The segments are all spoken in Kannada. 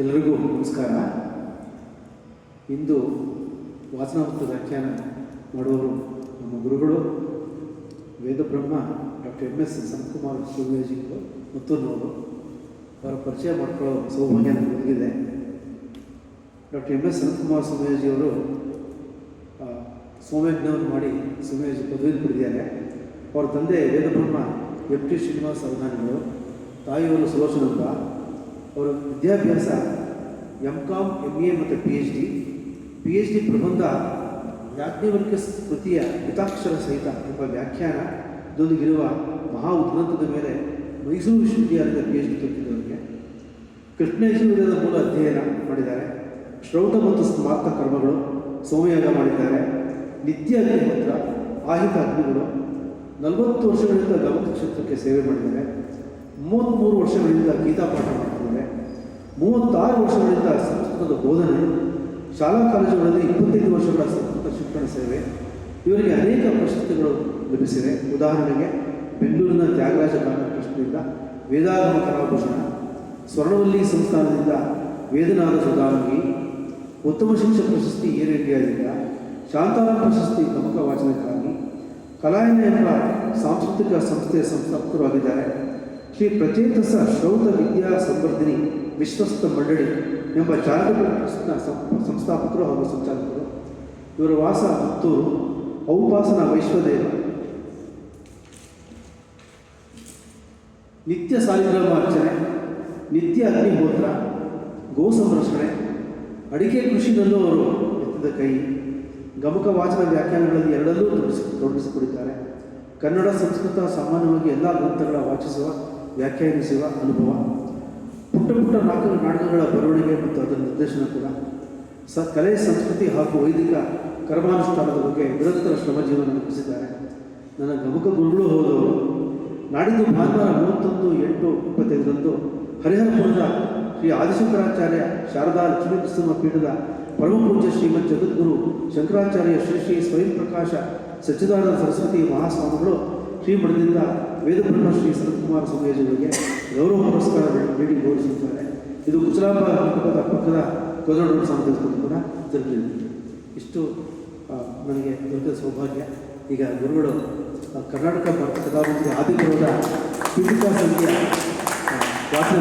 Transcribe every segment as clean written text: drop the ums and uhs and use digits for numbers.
ಎಲ್ಲರಿಗೂ ನಮಸ್ಕಾರ. ಇಂದು ವಾಚನ ಮತ್ತು ವ್ಯಾಖ್ಯಾನ ಮಾಡುವವರು ನಮ್ಮ ಗುರುಗಳು ವೇದಬ್ರಹ್ಮ ಡಾಕ್ಟರ್ MS ಸಂತಕುಮಾರ್ ಸ್ವಾಮೀಜಿಗಳು ಮತ್ತು ನಾವು ಅವರ ಪರಿಚಯ ಮಾಡಿಕೊಳ್ಳೋ ಸೌಭಾಗ್ಯ ನನಗೆ ಒದಗಿದೆ. ಡಾಕ್ಟರ್ MS ಸಂತಕುಮಾರ್ ಸ್ವಾಮೀಜಿಯವರು ಸೋಮ್ಯಜ್ಞವನ್ನು ಮಾಡಿ ಸ್ವಾಮೀಜಿ ಪದವಿ ಪಡೆದಿದ್ದಾರೆ. ಅವರ ತಂದೆ ವೇದಬ್ರಹ್ಮ FT ಶ್ರೀನಿವಾಸ ಅವಧಾನಿಗಳು, ತಾಯಿಯವರು ಸುಲೋಚನಪ್ಪ. ಅವರ ವಿದ್ಯಾಭ್ಯಾಸ MCom, MA ಮತ್ತು PhD ಪ್ರಬಂಧ ಯಾಜ್ಞವಲ್ಕ್ಯ ಕೃತಿಯ ಹಿತಾಕ್ಷರ ಸಹಿತ ಎಂಬ ವ್ಯಾಖ್ಯಾನದೊಂದಿಗಿರುವ ಮಹಾ ಉದ್ಗ್ರಂಥದ ಮೇಲೆ ಮೈಸೂರು ವಿಶ್ವವಿದ್ಯಾಲಯದ PhD ಕಲಿತಿದ್ದವರಿಗೆ. ಕೃಷ್ಣಯಜುರ್ವೇದದ ಮೂಲ ಅಧ್ಯಯನ ಮಾಡಿದ್ದಾರೆ. ಶ್ರೌತ ಮತ್ತು ಸ್ಮಾರ್ತ ಕರ್ಮಗಳು, ಸೋಮಯಾಗ ಮಾಡಿದ್ದಾರೆ. ನಿತ್ಯ ಅಗ್ನಿಹೋತ್ರ, ಆಹಿತ ಅಗ್ನಿಗಳು. 40 ವರ್ಷಗಳಿಂದ ಗಮಕ ಕ್ಷೇತ್ರಕ್ಕೆ ಸೇವೆ ಮಾಡಿದ್ದಾರೆ. 33 ವರ್ಷಗಳಿಂದ ಗೀತಾ ಪಾಠ ಮಾಡ್ತಿದ್ದಾರೆ. 36 ವರ್ಷಗಳಿಂದ ಸಂಸ್ಕೃತದ ಬೋಧನೆ, ಶಾಲಾ ಕಾಲೇಜುಗಳಲ್ಲಿ 25 ವರ್ಷಗಳ ಸಂಸ್ಕೃತ ಶಿಕ್ಷಣ ಸೇವೆ. ಇವರಿಗೆ ಅನೇಕ ಪ್ರಶಸ್ತಿಗಳು ಲಭಿಸಿವೆ. ಉದಾಹರಣೆಗೆ ಬೆಂಗಳೂರಿನ ತ್ಯಾಗರಾಜ ಟ್ರಸ್ಟ್ನಿಂದ ವೇದಾಗಮ ಕಲಾಭೂಷಣ, ಸ್ವರ್ಣವಲ್ಲಿ ಸಂಸ್ಥಾನದಿಂದ ವೇದನಾದ ಸುಧಾರಂಗಿ, ಉತ್ತಮ ಶಿಕ್ಷಕ ಪ್ರಶಸ್ತಿ ಏರ್ ಇಂಡಿಯಾದಿಂದ, ಶಾಂತಾರಾಮ ಪ್ರಶಸ್ತಿ ಗಮಕ ವಾಚನಕ್ಕಾಗಿ, ಕಲಾಯನ ಎಂಬ ಸಾಂಸ್ಕೃತಿಕ ಸಂಸ್ಥೆಯ ಸಂಸ್ಥಾಪಕರಾಗಿದ್ದಾರೆ. ಶ್ರೀ ಪ್ರಚೇತಸ ಶ್ರೌತ ವಿದ್ಯಾ ಸಂವರ್ಧಿನಿ ವಿಶ್ವಸ್ತ ಮಂಡಳಿ ಎಂಬ ಚಾರಿಟಬಲ್ ಟ್ರಸ್ಟ್ನ ಸಂಸ್ಥಾಪಕರು ಹಾಗೂ ಸಂಚಾಲಕರು. ಇವರ ವಾಸ ಪುತ್ತೂರು. ಔಪಾಸನ ವೈಶ್ವದೇವ, ನಿತ್ಯ ಸಾಲಿಗ್ರಾಮಾರ್ಚನೆ, ನಿತ್ಯ ಅಗ್ನಿಹೋತ್ರ, ಗೋ ಸಂರಕ್ಷಣೆ, ಅಡಿಕೆ ಕೃಷಿನಲ್ಲೂ ಅವರು ಎತ್ತಿದ ಕೈ. ಗಮಕ ವಾಚನ ವ್ಯಾಖ್ಯಾನಗಳಲ್ಲಿ ಎರಡಲ್ಲೂ ತೊಡಗಿಸಿಕೊಂಡಿದ್ದಾರೆ. ಕನ್ನಡ ಸಂಸ್ಕೃತ ಸಾಮಾನ್ಯವಾಗಿ ಎಲ್ಲ ಗ್ರಂಥಗಳ ವಾಚಿಸುವ ವ್ಯಾಖ್ಯಾನಿಸುವ ಅನುಭವ. ಪುಟ್ಟ ನಾಟಕಗಳ ಬರವಣಿಗೆ ಮತ್ತು ಅದರ ನಿರ್ದೇಶನ ಕೂಡ. ಕಲೆ, ಸಂಸ್ಕೃತಿ ಹಾಗೂ ವೈದಿಕ ಕರ್ಮಾನುಷ್ಠಾನದ ಬಗ್ಗೆ ನಿರಂತರ ಶ್ರಮ ಜೀವನ ನಡೆಸಿದ್ದಾರೆ. ನನ್ನ ಗಮಕ ಗುರುಗಳು ಹೋದವರು. ನಾಡಿದ್ದು ಭಾನುವಾರ 31/8/25 ಹರಿಹರಪುರದ ಶ್ರೀ ಆದಿಶಂಕರಾಚಾರ್ಯ ಶಾರದಾ ಲಕ್ಷ್ಮೀ ನರಸಿಂಹ ಪೀಠದ ಪರಮಪೂಜ್ಯ ಶ್ರೀಮದ್ ಜಗದ್ಗುರು ಶಂಕರಾಚಾರ್ಯ ಶ್ರೀ ಸ್ವಯಂ ಪ್ರಕಾಶ ಸಚ್ಚಿದಾನಂದ ಸರಸ್ವತಿ ಮಹಾಸ್ವಾಮಿಗಳು ಶ್ರೀಮಠದಿಂದ ವೇದಬ್ರಹ್ಮ ಶ್ರೀ ಸಂತಕುಮಾರ ಸ್ವಾಮೀಜಿಗಳಿಗೆ ಗೌರವ ಪುರಸ್ಕಾರ ನೀಡಿ ಗೌರವಿಸುತ್ತಾರೆ. ಇದು ಕುಚಲಾಂಬ ಮಂಟಪದ ಪಕ್ಕದ ಕೋದನೂರು ಸಾಂಸ್ಕೃತಿಕ ಕೂಡ ಜರುಗಲಿದೆ. ಇಷ್ಟು ನನಗೆ ದೊರೆತ ಸೌಭಾಗ್ಯ. ಈಗ ಗುರುಗಳು ಕರ್ನಾಟಕ ಭಾರತ ಕಲಾವಂತಿಗೆ ಆದಿಪುರದ ಪೀಠಿಕಾ ಸಂಖ್ಯೆಯ ವಾಚನ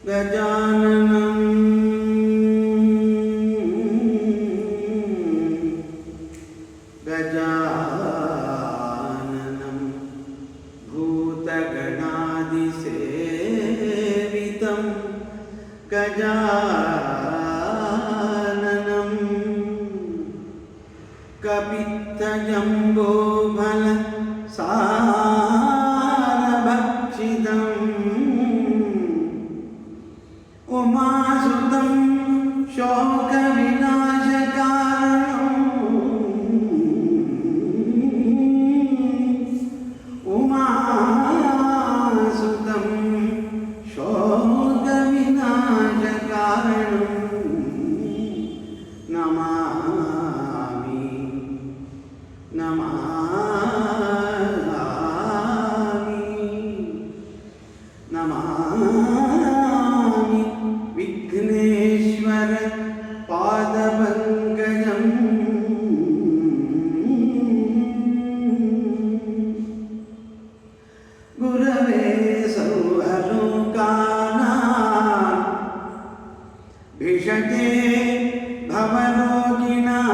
गजाननं गजाननं भूतगणादिसेवितं गजाननं कपित्थजम्बोफल सारभक्षितम् उमासुतं शोकविनाशकारणम् उमासुतं शोकविनाशकारणम् नमामि नमामि नमामि विघ्नेश्वर पादपङ्कजम् भिषजे भवरोगिणां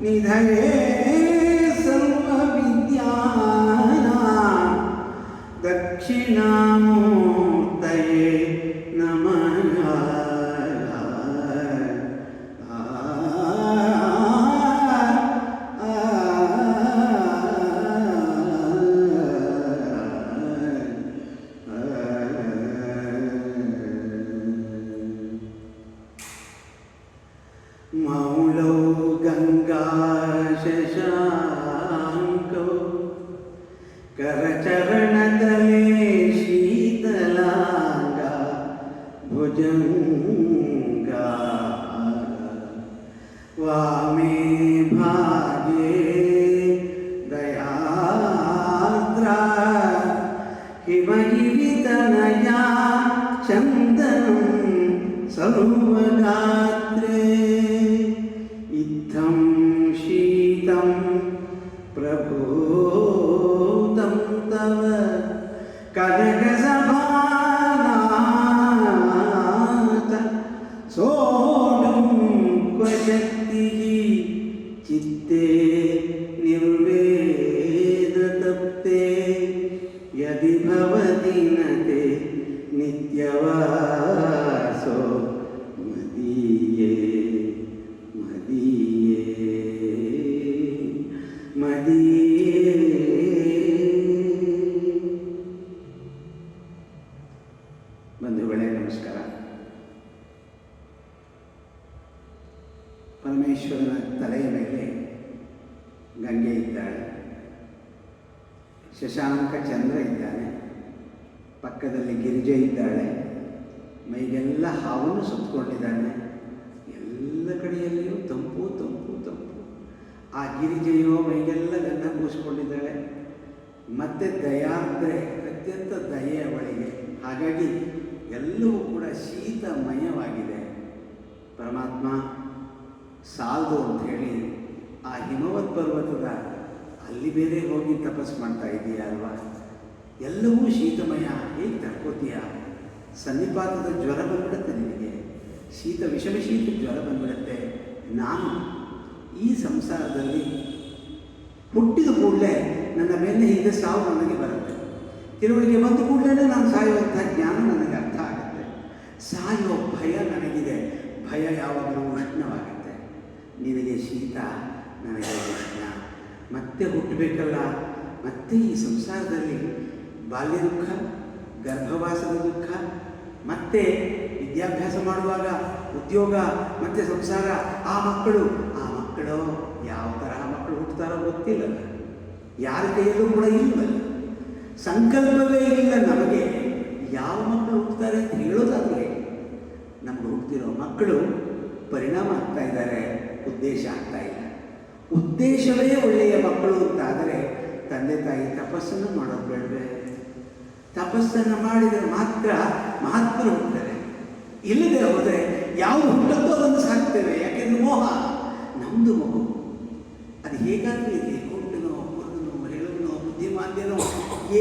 निधये सर्वविद्यानां दक्षिणामूर्तये नमः। मौलौ गंगा शशांको करचरणतले शीतलांगा भुजंगा वामे भागे दयाद्रा हिमगिरितनया चन्दनं सर्वगात्रे इत्थं शीतं प्रभूतं तव कनकसभानाथ सोढुं क्व शक्तिः चित्ते निर्वेदतप्ते यदि भवति न ते नित्यवासो मदीये मदीये मदीये। ಬಂಧುಗಳೇ ನಮಸ್ಕಾರ. ಪರಮೇಶ್ವರನ ತಲೆಯ ಮೇಲೆ ಗಂಗೆ ಇದ್ದಾಳೆ, ಶಶಾಂಕ ಚಂದ್ರ ಇದ್ದಾನೆ, ಪಕ್ಕದಲ್ಲಿ ಗಿರಿಜೆ ಇದ್ದಾಳೆ, ಮೈಗೆಲ್ಲ ಹಾವನ್ನು ಸುತ್ತಕೊಂಡಿದ್ದಾನೆ. ಎಲ್ಲ ಕಡೆಯಲ್ಲಿಯೂ ತಂಪು ತಂಪು ತಂಪು. ಆ ಗಿರಿಜೆಯೋ ಮೈಗೆಲ್ಲ ಗಂಧ ಪೂಸಿಕೊಂಡಿದ್ದಾಳೆ. ಮತ್ತೆ ದಯಾರ್ದ್ರೆ ಅತ್ಯಂತ ದಯೆ ಅವಳಿಗೆ. ಹಾಗಾಗಿ ಎಲ್ಲವೂ ಕೂಡ ಶೀತಮಯವಾಗಿದೆ. ಪರಮಾತ್ಮ ಸಾಲದು ಅಂತ ಹೇಳಿ ಆ ಹಿಮವತ್ ಪರ್ವತದ ಅಲ್ಲಿ ಬೇರೆ ಹೋಗಿ ತಪಸ್ಸು ಮಾಡ್ತಾ ಇದೆಯಾ ಅಲ್ವಾ? ಎಲ್ಲವೂ ಶೀತಮಯ, ಹೇಗೆ ತಡ್ಕೋತೀಯ? ಸನ್ನಿಪಾತದ ಜ್ವರ ಬಂದ್ಬಿಡುತ್ತೆ ನಿನಗೆ, ಶೀತ ವಿಷಮ ಶೀತ ಜ್ವರ ಬಂದ್ಬಿಡುತ್ತೆ. ನಾನು ಈ ಸಂಸಾರದಲ್ಲಿ ಹುಟ್ಟಿದ ಕೂಡಲೇ ನನ್ನ ಬೆನ್ನ ಹಿಂದೆ ಸಾವು ನನಗೆ ಬರುತ್ತೆ. ತಿಳುವಳಿಕೆ ಬಂದ ಕೂಡಲೇ ನಾನು ಸಾಯುವಂಥ ಜ್ಞಾನ ನನಗೆ ಅರ್ಥ ಆಗುತ್ತೆ. ಸಾಯುವ ಭಯ ನನಗಿದೆ. ಭಯ ಯಾವಾಗಲೂ ಉಷ್ಣವಾಗುತ್ತೆ. ನಿನಗೆ ಶೀತ, ನನಗೆ ಉಷ್ಣ. ಮತ್ತೆ ಹುಟ್ಟಬೇಕಲ್ಲ, ಮತ್ತೆ ಈ ಸಂಸಾರದಲ್ಲಿ ಬಾಲ್ಯ ದುಃಖ, ಗರ್ಭವಾಸದ ದುಃಖ, ಮತ್ತೆ ವಿದ್ಯಾಭ್ಯಾಸ ಮಾಡುವಾಗ ಉದ್ಯೋಗ, ಮತ್ತೆ ಸಂಸಾರ, ಆ ಮಕ್ಕಳು ಯಾವ ತರಹ ಮಕ್ಕಳು ಹುಟ್ಟುತ್ತಾರೋ ಗೊತ್ತಿಲ್ಲಲ್ಲ, ಯಾರ ಕೈಯಲ್ಲೂ ಕೂಡ ಇಲ್ಲವಲ್ಲ, ಸಂಕಲ್ಪವೇ ಇಲ್ಲ ನಮಗೆ ಯಾವ ಮಕ್ಕಳು ಹುಟ್ಟುತ್ತಾರೆ ಅಂತ ಹೇಳೋದಾದರೆ. ನಮಗೆ ಹುಟ್ಟಿರೋ ಮಕ್ಕಳು ಪರಿಣಾಮ ಆಗ್ತಾ ಇದ್ದಾರೆ, ಉದ್ದೇಶ ಆಗ್ತಾ ಇಲ್ಲ. ಉದ್ದೇಶವೇ ಒಳ್ಳೆಯ ಮಕ್ಕಳು ಅಂತಾದರೆ ತಂದೆ ತಾಯಿ ತಪಸ್ಸನ್ನು ಮಾಡೋದು ಬೇಡವೇ? ತಪಸ್ಸನ್ನು ಮಾಡಿದರೆ ಮಾತ್ರ ಮಹಾತ್ಮರು ಹುಟ್ಟುತ್ತಾರೆ. ಇಲ್ಲದೆ ಹೋದರೆ ಯಾವುದು ಹುಟ್ಟುತ್ತೋ ಅದನ್ನು ಸಾಕ್ತೇವೆ. ಯಾಕೆಂದ್ರೆ ಮೋಹ. ನಮ್ಮದು ಮಗು ಅದು ಹೇಗಾದರೂ ಇದೆ, ಕುಂಟನೋ ಕುರುಡನೋ ಹೇಳುವನೋ ಬುದ್ಧಿಮಾಂದ್ಯನೋ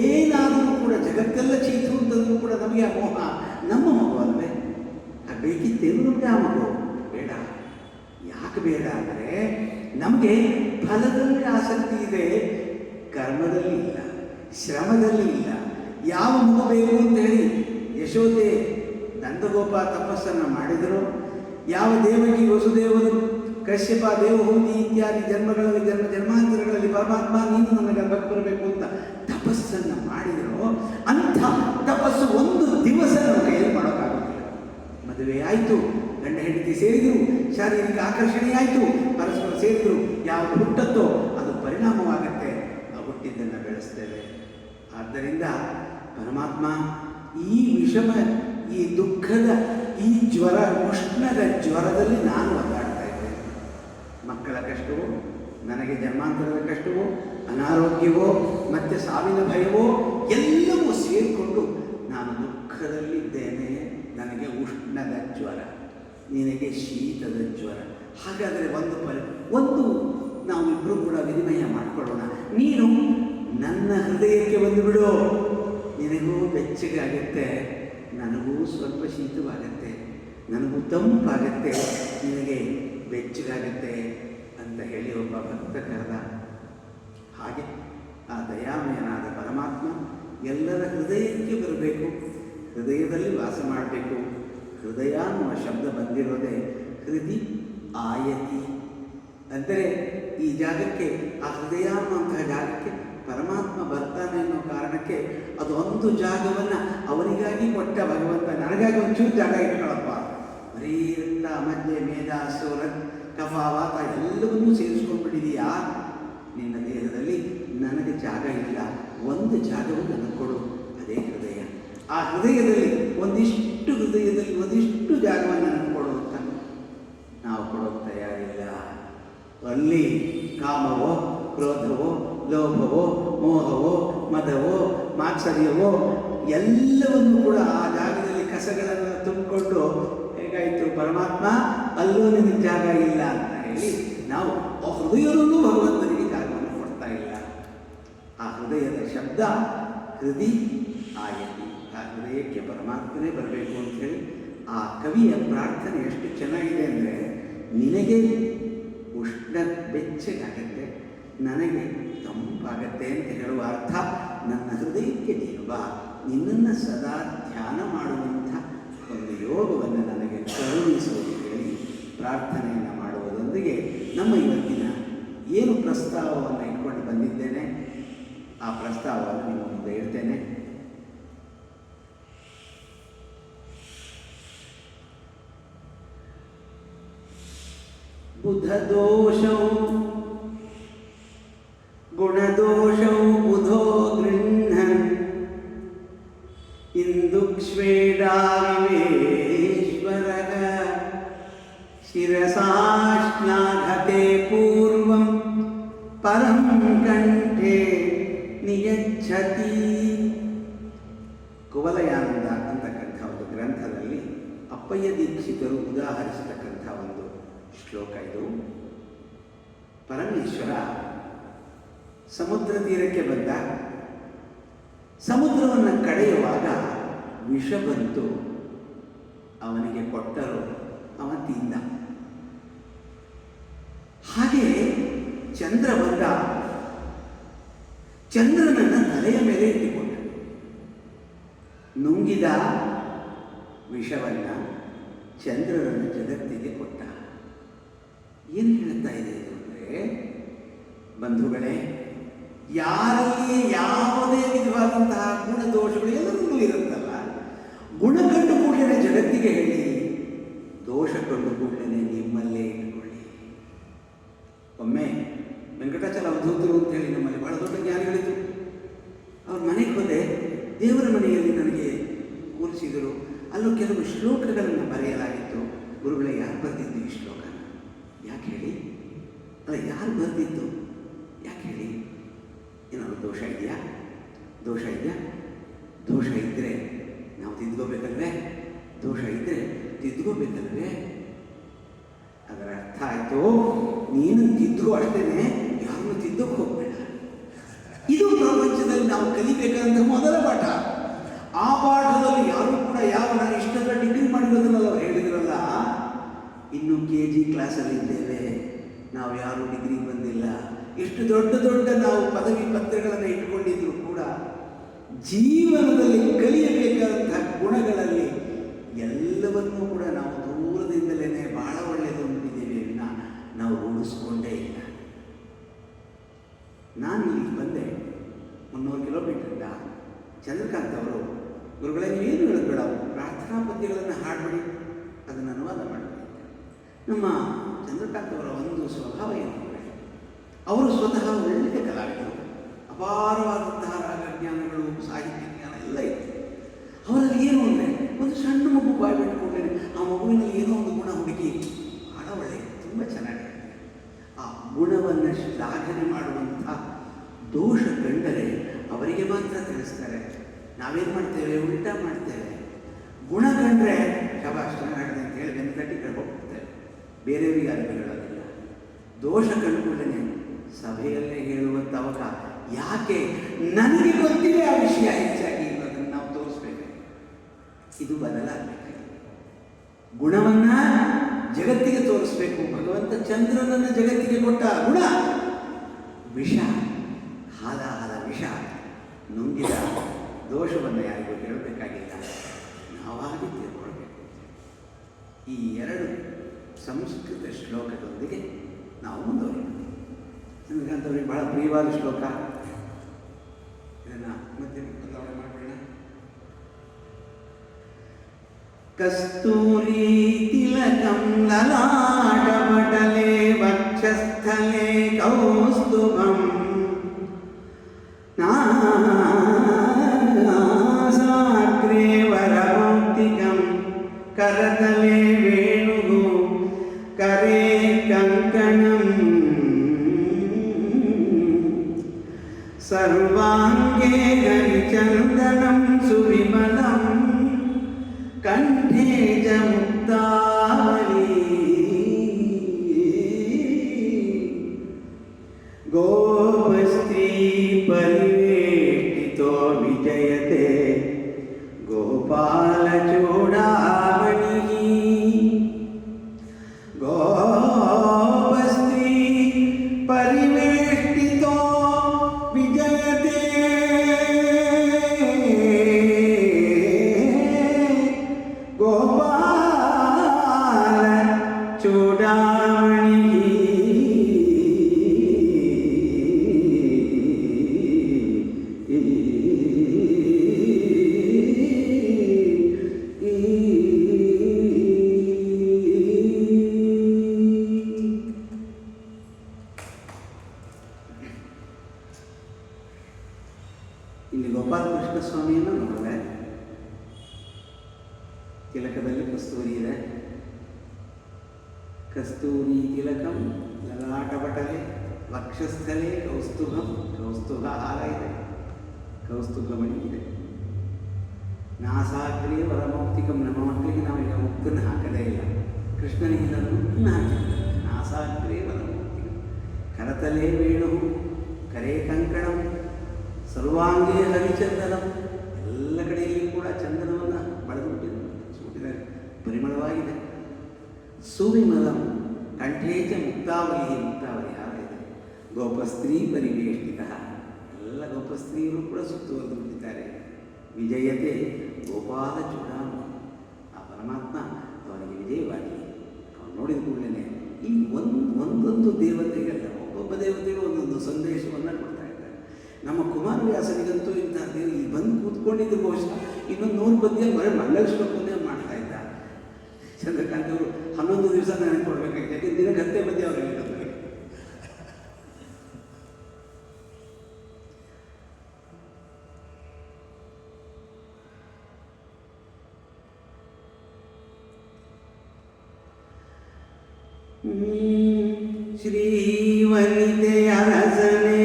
ಏನಾದರೂ ಕೂಡ ಜಗತ್ತೆಲ್ಲ ಚೀತು ಅಂತಂದ್ರೂ ಕೂಡ ನಮಗೆ ಆ ಮೋಹ ನಮ್ಮ ಮಗು ಅಲ್ವೇ? ಬೇಕಿತ್ತೇನು ನಮಗೆ ಆ ಮಗು? ಬೇಡ. ಯಾಕೆ ಬೇಡ ಅಂದರೆ ನಮಗೆ ಫಲದಲ್ಲಿ ಆಸಕ್ತಿ ಇದೆ, ಕರ್ಮದಲ್ಲಿ ಇಲ್ಲ, ಶ್ರಮದಲ್ಲಿ ಇಲ್ಲ. ಯಾವ ಮಗು ಬೇಕು ಅಂತ ಹೇಳಿ ಯಶೋದೆ ನಂದಗೋಪ ತಪಸ್ಸನ್ನು ಮಾಡಿದರು, ಯಾವ ದೇವಕಿ ವಸುದೇವರು ಕಶ್ಯಪ ದೇವಹೂತಿ ಇತ್ಯಾದಿ ಜನ್ಮಗಳಲ್ಲಿ ಜನ್ಮಾಂತರಗಳಲ್ಲಿ ಪರಮಾತ್ಮ ನೀನು ನನ್ನ ಗರ್ಭಕ್ಕೆ ಬರಬೇಕು ಅಂತ ತಪಸ್ಸನ್ನು ಮಾಡಿದರು, ಅಂಥ ತಪಸ್ಸು ಒಂದು ದಿವಸ ನಮ್ಮ ಕೈಯಲ್ಲಿ ಮಾಡೋಕ್ಕಾಗೋದಿಲ್ಲ. ಮದುವೆ ಆಯಿತು, ಗಂಡ ಹೆಂಡತಿ ಸೇರಿದರು, ಶಾರೀರಿಕ ಆಕರ್ಷಣೆ ಆಯಿತು, ಪರಸ್ಪರ ಸೇರಿದರು, ಯಾವುದು ಹುಟ್ಟತ್ತೋ ಅದು ಪರಿಣಾಮವಾಗತ್ತೆ. ನಾವು ಹುಟ್ಟಿದ್ದನ್ನು ಬೆಳೆಸ್ತೇವೆ. ಆದ್ದರಿಂದ ಪರಮಾತ್ಮ ಈ ವಿಷಮ, ಈ ದುಃಖದ, ಈ ಜ್ವರ, ಉಷ್ಣದ ಜ್ವರದಲ್ಲಿ ನಾನು ಒದ್ದಾಡ್ತಾ ಇದ್ದೇನೆ. ಮಕ್ಕಳ ಕಷ್ಟವೋ, ನನಗೆ ಜನ್ಮಾಂತರದ ಕಷ್ಟವೋ, ಅನಾರೋಗ್ಯವೋ, ಮತ್ತು ಸಾವಿನ ಭಯವೋ ಎಲ್ಲವೂ ಸೇರಿಕೊಂಡು ನಾನು ದುಃಖದಲ್ಲಿದ್ದೇನೆ. ನನಗೆ ಉಷ್ಣದ ಜ್ವರ, ನಿನಗೆ ಶೀತದ ಜ್ವರ. ಹಾಗಾದರೆ ಒಂದು ನಾವಿಬ್ಬರು ಕೂಡ ವಿನಿಮಯ ಮಾಡಿಕೊಳ್ಳೋಣ. ನೀನು ನನ್ನ ಹೃದಯಕ್ಕೆ ಬಂದು ಬಿಡು, ನಿನಗೂ ಬೆಚ್ಚಗಾಗತ್ತೆ, ನನಗೂ ಸ್ವಲ್ಪ ಶೀತವಾಗತ್ತೆ, ನನಗೂ ತಂಪಾಗತ್ತೆ, ನಿನಗೆ ಬೆಚ್ಚಗಾಗತ್ತೆ ಅಂತ ಹೇಳಿ ಒಬ್ಬ ಭಕ್ತ ಕರೆದ. ಹಾಗೆ ಆ ದಯಾಮಯನಾದ ಪರಮಾತ್ಮ ಎಲ್ಲರ ಹೃದಯಕ್ಕೆ ಬರಬೇಕು, ಹೃದಯದಲ್ಲಿ ವಾಸ ಮಾಡಬೇಕು. ಹೃದಯ ಅನ್ನುವ ಶಬ್ದ ಬಂದಿರೋದೇ ಹೃದಯ ಆಯತಿ ಅಂದರೆ ಈ ಜಾಗಕ್ಕೆ, ಆ ಹೃದಯ ಅನ್ನುವಂತಹ ಜಾಗಕ್ಕೆ ಪರಮಾತ್ಮ ಬರ್ತಾನೆ ಅನ್ನೋ ಕಾರಣಕ್ಕೆ ಅದು ಒಂದು ಜಾಗವನ್ನು ಅವನಿಗಾಗಿ ಕೊಟ್ಟ ಭಗವಂತ. ನನಗಾಗಿ ಒಂಚೂರು ಜಾಗ ಇಟ್ಕೊಳ್ಳಪ್ಪ, ಬರೀ ರಕ್ತ ಮಧ್ಯೆ ಮೇಧ ಸೂರ ಕಫ ವಾತ ಎಲ್ಲವನ್ನೂ ಸೇರಿಸ್ಕೊಂಡ್ಬಿಟ್ಟಿದೀಯಾ, ನಿನ್ನ ದೇಹದಲ್ಲಿ ನನಗೆ ಜಾಗ ಇಲ್ಲ, ಒಂದು ಜಾಗವನ್ನು ನನಗೆ ಕೊಡು, ಅದೇ ಹೃದಯ. ಆ ಹೃದಯದಲ್ಲಿ ಒಂದಿಷ್ಟು ಜಾಗವನ್ನು ನನಗೆ ಕೊಡು ಅಂತ ನಾವು ಕೊಡೋಕ್ಕೆ ತಯಾರಿಲ್ಲ. ಅಲ್ಲಿ ಕಾಮವೋ ಕ್ರೋಧವೋ ಲೋಭವೋ ಮೋಹವೋ ಮದವೋ ಮಾತ್ಸರ್ಯವೋ ಎಲ್ಲವನ್ನೂ ಕೂಡ ಆ ಜಾಗದಲ್ಲಿ ಕಸಗಳನ್ನು ತುಂಬಿಕೊಂಡು ಹೇಗಾಯಿತು ಪರಮಾತ್ಮ, ಅಲ್ಲೂ ನಿನಗೆ ಜಾಗ ಇಲ್ಲ ಅಂತ ಹೇಳಿ ನಾವು ಆ ಹೃದಯದಲ್ಲೂ ಭಗವಂತನಿಗೆ ಜಾಗವನ್ನು ಕೊಡ್ತಾ ಇಲ್ಲ. ಆ ಹೃದಯದ ಶಬ್ದ ಹೃದಯ ಆಯತಿ, ಆ ಹೃದಯಕ್ಕೆ ಪರಮಾತ್ಮನೇ ಬರಬೇಕು ಅಂತ ಹೇಳಿ ಆ ಕವಿಯ ಪ್ರಾರ್ಥನೆ ಎಷ್ಟು ಚೆನ್ನಾಗಿದೆ ಅಂದರೆ, ನಿನಗೆ ಉಷ್ಣ ಬೆಚ್ಚಗಾಗತ್ತೆ, ನನಗೆ ತಂಪಾಗತ್ತೆ ಅಂತ ಹೇಳುವ ಅರ್ಥ, ನನ್ನ ಹೃದಯಕ್ಕೆ ನೀನು ಬಾ, ನಿನ್ನನ್ನು ಸದಾ ಧ್ಯಾನ ಮಾಡುವಂಥ ಒಂದು ಯೋಗವನ್ನು ನನಗೆ ಕರುಣಿಸುವುದು ಹೇಳಿ ಪ್ರಾರ್ಥನೆಯನ್ನು ಮಾಡುವುದರೊಂದಿಗೆ ನಮ್ಮ ಇವತ್ತಿನ ಏನು ಪ್ರಸ್ತಾವವನ್ನು ಇಟ್ಕೊಂಡು ಬಂದಿದ್ದೇನೆ ಆ ಪ್ರಸ್ತಾವವನ್ನು ನಿಮ್ಮ ಮುಂದೆ ಇಡ್ತೇನೆ. ಬುಧದೋಷೌ ಗುಣದೋಷೌ ಬುಧೋ ಗೃಹ್ಣನ್ ಇಂದುಕ್ಷ್ವೇಡಾ ವಿವೇಶ್ವರಃ ಶಿರಸಾ ಶ್ಲಾಘತೆ ಪೂರ್ವಂ ಪರಂ ಕಂಠೆ ನಿಯಚ್ಛತಿ. ಕುವಲಯಾನಂದ ಅಂತಕ್ಕಂಥ ಒಂದು ಗ್ರಂಥದಲ್ಲಿ ಅಪ್ಪಯ್ಯ ದೀಕ್ಷಿತರು ಉದಾಹರಿಸತಕ್ಕಂಥ ಒಂದು ಶ್ಲೋಕ ಇದು. ಪರಮೇಶ್ವರ ಸಮುದ್ರ ತೀರಕ್ಕೆ ಬಂದ, ಸಮುದ್ರವನ್ನು ಕಡೆಯುವಾಗ ವಿಷ ಬಂತು, ಅವನಿಗೆ ಕೊಟ್ಟರು, ಅವ ತಿಂದ. ಹಾಗೆ ಚಂದ್ರ ಬಂದ, ಚಂದ್ರನನ್ನು ತಲೆಯ ಮೇಲೆ ಇಟ್ಟುಕೊಂಡ, ನುಂಗಿದ ವಿಷವನ್ನ ಚಂದ್ರನನ್ನು ಜಗತ್ತಿಗೆ ಕೊಟ್ಟ. ಏನು ಹೇಳ್ತಾ ಇದೆ ಇದು ಅಂದರೆ, ಬಂಧುಗಳೇ, ಯಾರಲ್ಲಿ ಯಾವುದೇ ವಿಧವಾದಂತಹ ಗುಣದೋಷಗಳು ಎಲ್ಲರಲ್ಲೂ ಇರುತ್ತಲ್ಲ, ಗುಣ ಕಂಡು ಕೂಡಲೇ ಜಗತ್ತಿಗೆ ಹೇಳಿ, ದೋಷ ಕಂಡು ಕೂಡಲೇ ನಿಮ್ಮಲ್ಲೇ ಇಟ್ಕೊಳ್ಳಿ. ಒಮ್ಮೆ ವೆಂಕಟಾಚಲ ಅವಧೂತರು ಅಂತ ಹೇಳಿ ನಮ್ಮಲ್ಲಿ ಬಹಳ ದೊಡ್ಡ ಜ್ಞಾನಿಗಳಿದ್ರು. ಅವ್ರ ಮನೆಗೆ ಹೋದೆ, ದೇವರ ಮನೆಯಲ್ಲಿ ನನಗೆ ಕೂರಿಸಿದರು. ಅಲ್ಲೂ ಕೆಲವು ಶ್ಲೋಕಗಳನ್ನು ಬರೆಯಲಾಗಿತ್ತು. ಗುರುಗಳೇ, ಯಾರು ಬರೆದಿದ್ದು ಈ ಶ್ಲೋಕನ? ಯಾಕೆ ಹೇಳಿ? ಅಲ್ಲ, ಯಾರು ಬರೆದಿದ್ದು ಯಾಕೆ ಹೇಳಿ? ಏನಾದ್ರು ದೋಷ ಇದೆಯಾ? ದೋಷ ಇದೆಯಾ? ದೋಷ ಇದ್ದರೆ ನಾವು ತಿದ್ಕೋಬೇಕಲ್ವೇ? ದೋಷ ಇದ್ದರೆ ತಿದ್ಕೋಬೇಕಲ್ವೇ? ಅದರ ಅರ್ಥ ಆಯಿತು, ನೀನು ತಿದ್ದುಕೋ ಅಷ್ಟೇನೆ, ಯಾರನ್ನು ತಿದ್ದಕ್ಕೆ ಹೋಗ್ಬೇಡ. ಇದು ಪ್ರಪಂಚದಲ್ಲಿ ನಾವು ಕಲಿಬೇಕಾದಂಥ ಮೊದಲ ಪಾಠ. ಆ ಪಾಠದಲ್ಲಿ ಯಾರು ಕೂಡ ನಾನು ಇಷ್ಟೆಲ್ಲ ಡಿಗ್ರಿ ಮಾಡಿರೋದನ್ನೆಲ್ಲ ಅವ್ರು ಹೇಳಿದ್ರಲ್ಲ, ಇನ್ನು KG ಕ್ಲಾಸಲ್ಲಿದ್ದೇವೆ, ನಾವು ಯಾರೂ ಡಿಗ್ರಿ ಬಂದಿಲ್ಲ, ಇಷ್ಟು ದೊಡ್ಡ ದೊಡ್ಡ ನಾವು ಪದವಿ ಪತ್ರಗಳನ್ನು ಇಟ್ಕೊಂಡಿದ್ರು ಕೂಡ ಜೀವನದಲ್ಲಿ ಕಲಿಯಬೇಕಾದಂತಹ ಗುಣಗಳಲ್ಲಿ ಎಲ್ಲವನ್ನೂ ಕೂಡ ನಾವು ದೂರದಿಂದಲೇ ಬಹಳ ಒಳ್ಳೆಯದು ಅಂತಿದ್ದೇವೆ ವಿನ ನಾವು ರೂಢಿಸ್ಕೊಂಡೇ ಇಲ್ಲ. ನಾನು ಇಲ್ಲಿ ಬಂದೆ 300 ಕಿಲೋಮೀಟರಿಂದ. ಚಂದ್ರಕಾಂತ್ ಅವರು, ಗುರುಗಳೇ ನೀವೇನು ಹೇಳಬೇಡ, ಪ್ರಾರ್ಥನಾ ಪದ್ಯಗಳನ್ನು ಹಾಡ್ಬಿಡಿ, ಅದನ್ನು ಅನುವಾದ ಮಾಡಬೇಡಿ. ನಮ್ಮ ಚಂದ್ರಕಾಂತ್ ಅವರ ಒಂದು ಸ್ವಭಾವ ಏನಂದರೆ, ಅವರು ಸ್ವತಃ ಒಳ್ಳೆಯ ಕಲಾವಿದರು, ಅಪಾರವಾದಂತಹ ರಾಗಜ್ಞಾನಗಳು, ಸಾಹಿತ್ಯ ಜ್ಞಾನ ಎಲ್ಲ ಇದೆ. ಅವರಲ್ಲಿ ಏನು ಅಂದರೆ, ಒಂದು ಸಣ್ಣ ಮಗು ಬಾಯಿ ಬಿಟ್ಟುಕೊಂಡೇ ಆ ಮಗುವಿನಲ್ಲಿ ಏನೋ ಒಂದು ಗುಣ ಹುಡುಕಿ ಬಹಳ ಒಳ್ಳೆಯ, ತುಂಬ ಚೆನ್ನಾಗಿದೆ. ಆ ಗುಣವನ್ನು ಶ್ಲಾಘನೆ ಮಾಡುವಂಥ ದೋಷ ಕಂಡರೆ ಅವರಿಗೆ ಮಾತ್ರ ತಿಳಿಸ್ತಾರೆ. ನಾವೇನು ಮಾಡ್ತೇವೆ? ಉಲ್ಟಾ ಮಾಡ್ತೇವೆ. ಗುಣ ಕಂಡ್ರೆ ಶಬಾಷ್ ಚೆನ್ನಾಗಿದೆ ಅಂತ ಹೇಳಿ ಬೆನ್ನು ತಟ್ಟಿ ಹೋಗ್ಬಿಡ್ತೇವೆ, ಬೇರೆಯವರಿಗೆ ಅರಿವು ಹೇಳೋದಿಲ್ಲ. ದೋಷ ಕಂಡುಕೊಂಡೇ ಸಭೆಯಲ್ಲೇ ಹೇಳುವಂಥ ಅವಕಾಶ. ಯಾಕೆ? ನನಗೆ ಗೊತ್ತಿದೆ ಆ ವಿಷಯ ಹೆಚ್ಚಾಗಿ ಅನ್ನೋದು. ಇದು ಬದಲಾಗಬೇಕು. ಗುಣವನ್ನು ಜಗತ್ತಿಗೆ ತೋರಿಸ್ಬೇಕು. ಭಗವಂತ ಚಂದ್ರನನ್ನು ಜಗತ್ತಿಗೆ ಕೊಟ್ಟ ಗುಣ ವಿಷ, ಹಾಲ ವಿಷ ನುಂಗಿದ ದೋಷವನ್ನು ಯಾರಿಗೂ ಹೇಳಬೇಕಾಗಿಲ್ಲ, ನಾವಾಗಿ ತಿಳ್ಕೊಳ್ಬೇಕು. ಈ ಎರಡು ಸಂಸ್ಕೃತ ಶ್ಲೋಕದೊಂದಿಗೆ ನಾವು ಮುಂದುವರಿಯೋಣ. ನಿಮಗಂತವ್ರಿಗೆ ಬಹಳ ಪ್ರಿಯವಾದ ಶ್ಲೋಕ, ಇದನ್ನು ಮತ್ತೆ ಬದಲಾವಣೆ ಮಾಡೋಣ. ಕಸ್ತೂರಿ ತಿಲಕಂ ಲಲಾಟಪಟಲೆ ವಕ್ಷಸ್ಥಲೆ ಕೌಸ್ತುಭಂ ನಾಸಾಗ್ರೆ ವರಮೌಕ್ತಿಕಂ ಕರತಲೆ ವೇಣುಗು ಕರೆ ಕಂಕಣಂ ಸರ್ವಾಂಗೇ ಹರಿಚಂದನಂ ಸುವಿಮಲಂ ಕಂಠೇ ಚ ಮುಕ್ತಾವಲಿ ಗೋಪಸ್ತ್ರೀ ಪರಿವೇಷ್ಟಿತೋ ವಿಜಯತೆ ಗೋಪಾಲ ಚೂಡಾಮಣಿ ಗೋಪಸ್ತ್ರೀ ಪರಿವೇಷ್ಟಿತೋ ವಿಜಯತೆ ಗೋಪಾಲ ಚೂಡಾಮಣಿ ಇಲ್ಲಿ ಗೋಪಾಲಕೃಷ್ಣ ಸ್ವಾಮಿಯನ್ನು ನೋಡಿದೆ. ತಿಲಕದಲ್ಲಿ ಕಸ್ತೂರಿ ಇದೆ. ಕಸ್ತೂರಿ ತಿಲಕಂ ಲಲಾಟಪಟಲೆ ವಕ್ಷಸ್ಥಲೆ ಕೌಸ್ತುಭಂ, ಕೌಸ್ತುಭ ಹಾರ ಇದೆ, ಕೌಸ್ತುಭ ಮಣಿ ಇದೆ. ನಾಸಾಗ್ರೆ ವರಮೌಕ್ತಿಕಂ, ನಮ್ಮ ಮಕ್ಕಳಿಗೆ ನಾವೀಗ ಮುಕ್ಕನ್ನು ಹಾಕದೇ ಇಲ್ಲ, ಕೃಷ್ಣನಿಗೆ ನಾನು ಮುಕ್ಕನ್ನು ಹಾಕಿದ್ದೆ. ನಾಸಾಗ್ರೆ ವರಮೌಕ್ತಿಕಂ ಕರತಲೆ ವೇಣು ಕರೆ ಕಂಕಣಂ ಸರ್ವಾಂಗೇ ಹರಿಚಂದನಂ, ಎಲ್ಲ ಕಡೆಯಲ್ಲಿ ಕೂಡ ಚಂದನವನ್ನು ಬಳದುಬಿಟ್ಟಿದ್ದಾರೆ, ಪರಿಮಳವಾಗಿದೆ. ಸುವಿಮಲಂ ಕಂಠೇಚ ಮುಕ್ತಾವಲಿ, ಮುಕ್ತಾವಲಿ ಹಾರ ಇದೆ. ಗೋಪಸ್ತ್ರೀ ಪರಿವೇಷ್ಟಿತ, ಎಲ್ಲ ಗೋಪಸ್ತ್ರೀಯರು ಕೂಡ ಸುತ್ತುವರೆದು ಬಿಟ್ಟಿದ್ದಾರೆ. ವಿಜಯತೆ ಗೋಪಾಲ ಚೂಡಾಮಣಿ, ಆ ಪರಮಾತ್ಮ ಅವನಿಗೆ ವಿಜಯವಾಗಿ ಅವನು ನೋಡಿದ ಕೂಡಲೇ ಈ ಒಂದೊಂದು ದೇವತೆಗಲ್ಲ, ಒಬ್ಬೊಬ್ಬ ದೇವತೆಗೂ ಒಂದೊಂದು ಸಂದೇಶವನ್ನು ಕೊಡ್ತಾ ಇದ್ದಾರೆ. ನಮ್ಮ ಕುಮಾರವ್ಯಾಸನಿಗಂತೂ ಇಂತಹ ದೇವರು ಇಲ್ಲಿ ಬಂದು ಕೂತ್ಕೊಂಡಿದ್ದು ಬಹುಶಃ ಇನ್ನೊಂದು 100 ಬದಿಯಲ್ಲಿ ಬರೀ ಮಲ್ಲಶ್ಲೋಕನೇ ಮಾಡ್ತಾ ಇದ್ದ. ಚಂದ್ರಕಾಂತ್ ಅವರು 11 ದಿವಸ ನನಗೆ ಕೊಡಬೇಕಾಗಿದೆ, ಯಾಕೆ ದಿನಕ್ಕೆ 10 ಬದಿ ಅವರು ಹೇಳಿದ್ರು. ಶ್ರೀವನಿತೆಯ ರಸನೆ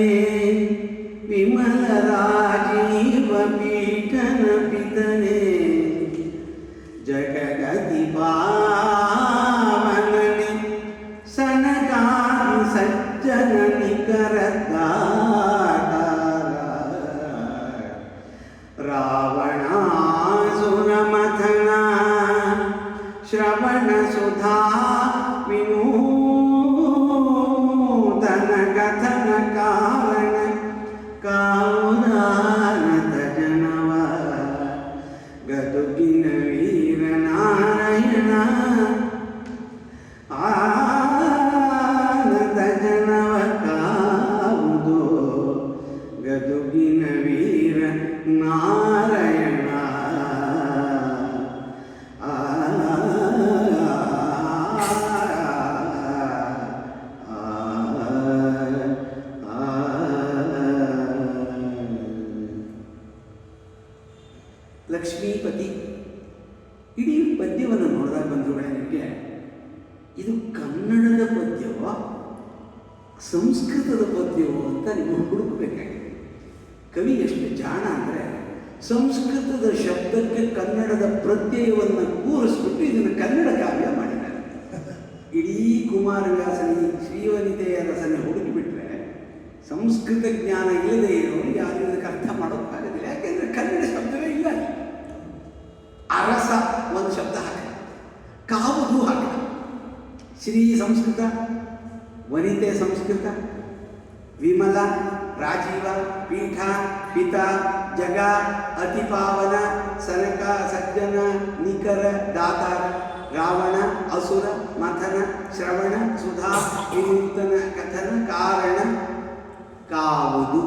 ವಿಮಲ ರಾಜೀವ ಪೀಠನ ಪಿತನೆ ಜಗಗತಿ ಪಾವನನೆ ಸನಕಾದಿ ಸಜ್ಜನ ನಿಕರದಾಕಾರ ರಾವಣಾಸುರ ಮಥನ ಶ್ರವಣ ಸುಧಾ ವಿನೂತನ ಕಥನ ಕಾರಣ ಕಾವುನಾನತ ಜನವ ಗದುಗಿನ ವೀರ ನಾರಾಯಣ ಆನತ ಜನವ ಕಾವುದೋ ಗದುಗಿನ ವೀರ ನಾರಾಯಣ. ಲಕ್ಷ್ಮೀಪತಿ ಇಡೀ ಪದ್ಯವನ್ನು ನೋಡಿದಾಗ ಬಂಧುಗಳೇ, ನಿಮಗೆ ಇದು ಕನ್ನಡದ ಪದ್ಯವೋ ಸಂಸ್ಕೃತದ ಪದ್ಯವೋ ಅಂತ ನೀವು ಹುಡುಕಬೇಕಾಗಿದೆ. ಕವಿ ಎಷ್ಟು ಜಾಣ ಅಂದರೆ ಸಂಸ್ಕೃತದ ಶಬ್ದಕ್ಕೆ ಕನ್ನಡದ ಪ್ರತ್ಯಯವನ್ನು ಕೂರಿಸ್ಬಿಟ್ಟು ಇದನ್ನು ಕನ್ನಡ ಕಾವ್ಯ ಮಾಡಿದ್ದಾರೆ. ಇಡೀ ಕುಮಾರವ್ಯಾಸನಿ ಶ್ರೀವನಿತೆಯ ರಸನೆ ಹುಡುಕಿಬಿಟ್ರೆ ಸಂಸ್ಕೃತ ಜ್ಞಾನ ಇಲ್ಲದೆ ಇರೋರು ಯಾರು ಇದಕ್ಕೆ ಅರ್ಥ ಮಾಡೋಕ್ಕಾಗೋದಿಲ್ಲ. ಯಾಕೆಂದರೆ ಕನ್ನಡ ಶಬ್ದವೇ ಇಲ್ಲ. ಅರಸ ಸಂಸ್ಕೃತ, ವನಿತೆ ಸಂಸ್ಕೃತ, ವಿಮಲ, ರಾಜೀವ, ಪೀಠ, ಪಿತ, ಜಗ, ಅತಿಪಾವನ, ಸನಕ, ಸಜ್ಜನ, ನಿಕರ, ದಾತಾರ, ರಾವಣ, ಅಸುರ, ಮಥನ, ಶ್ರವಣ, ಸುಧಾ, ವಿನೂತನ, ಕಥನ, ಕಾರಣ, ಕಾವುದು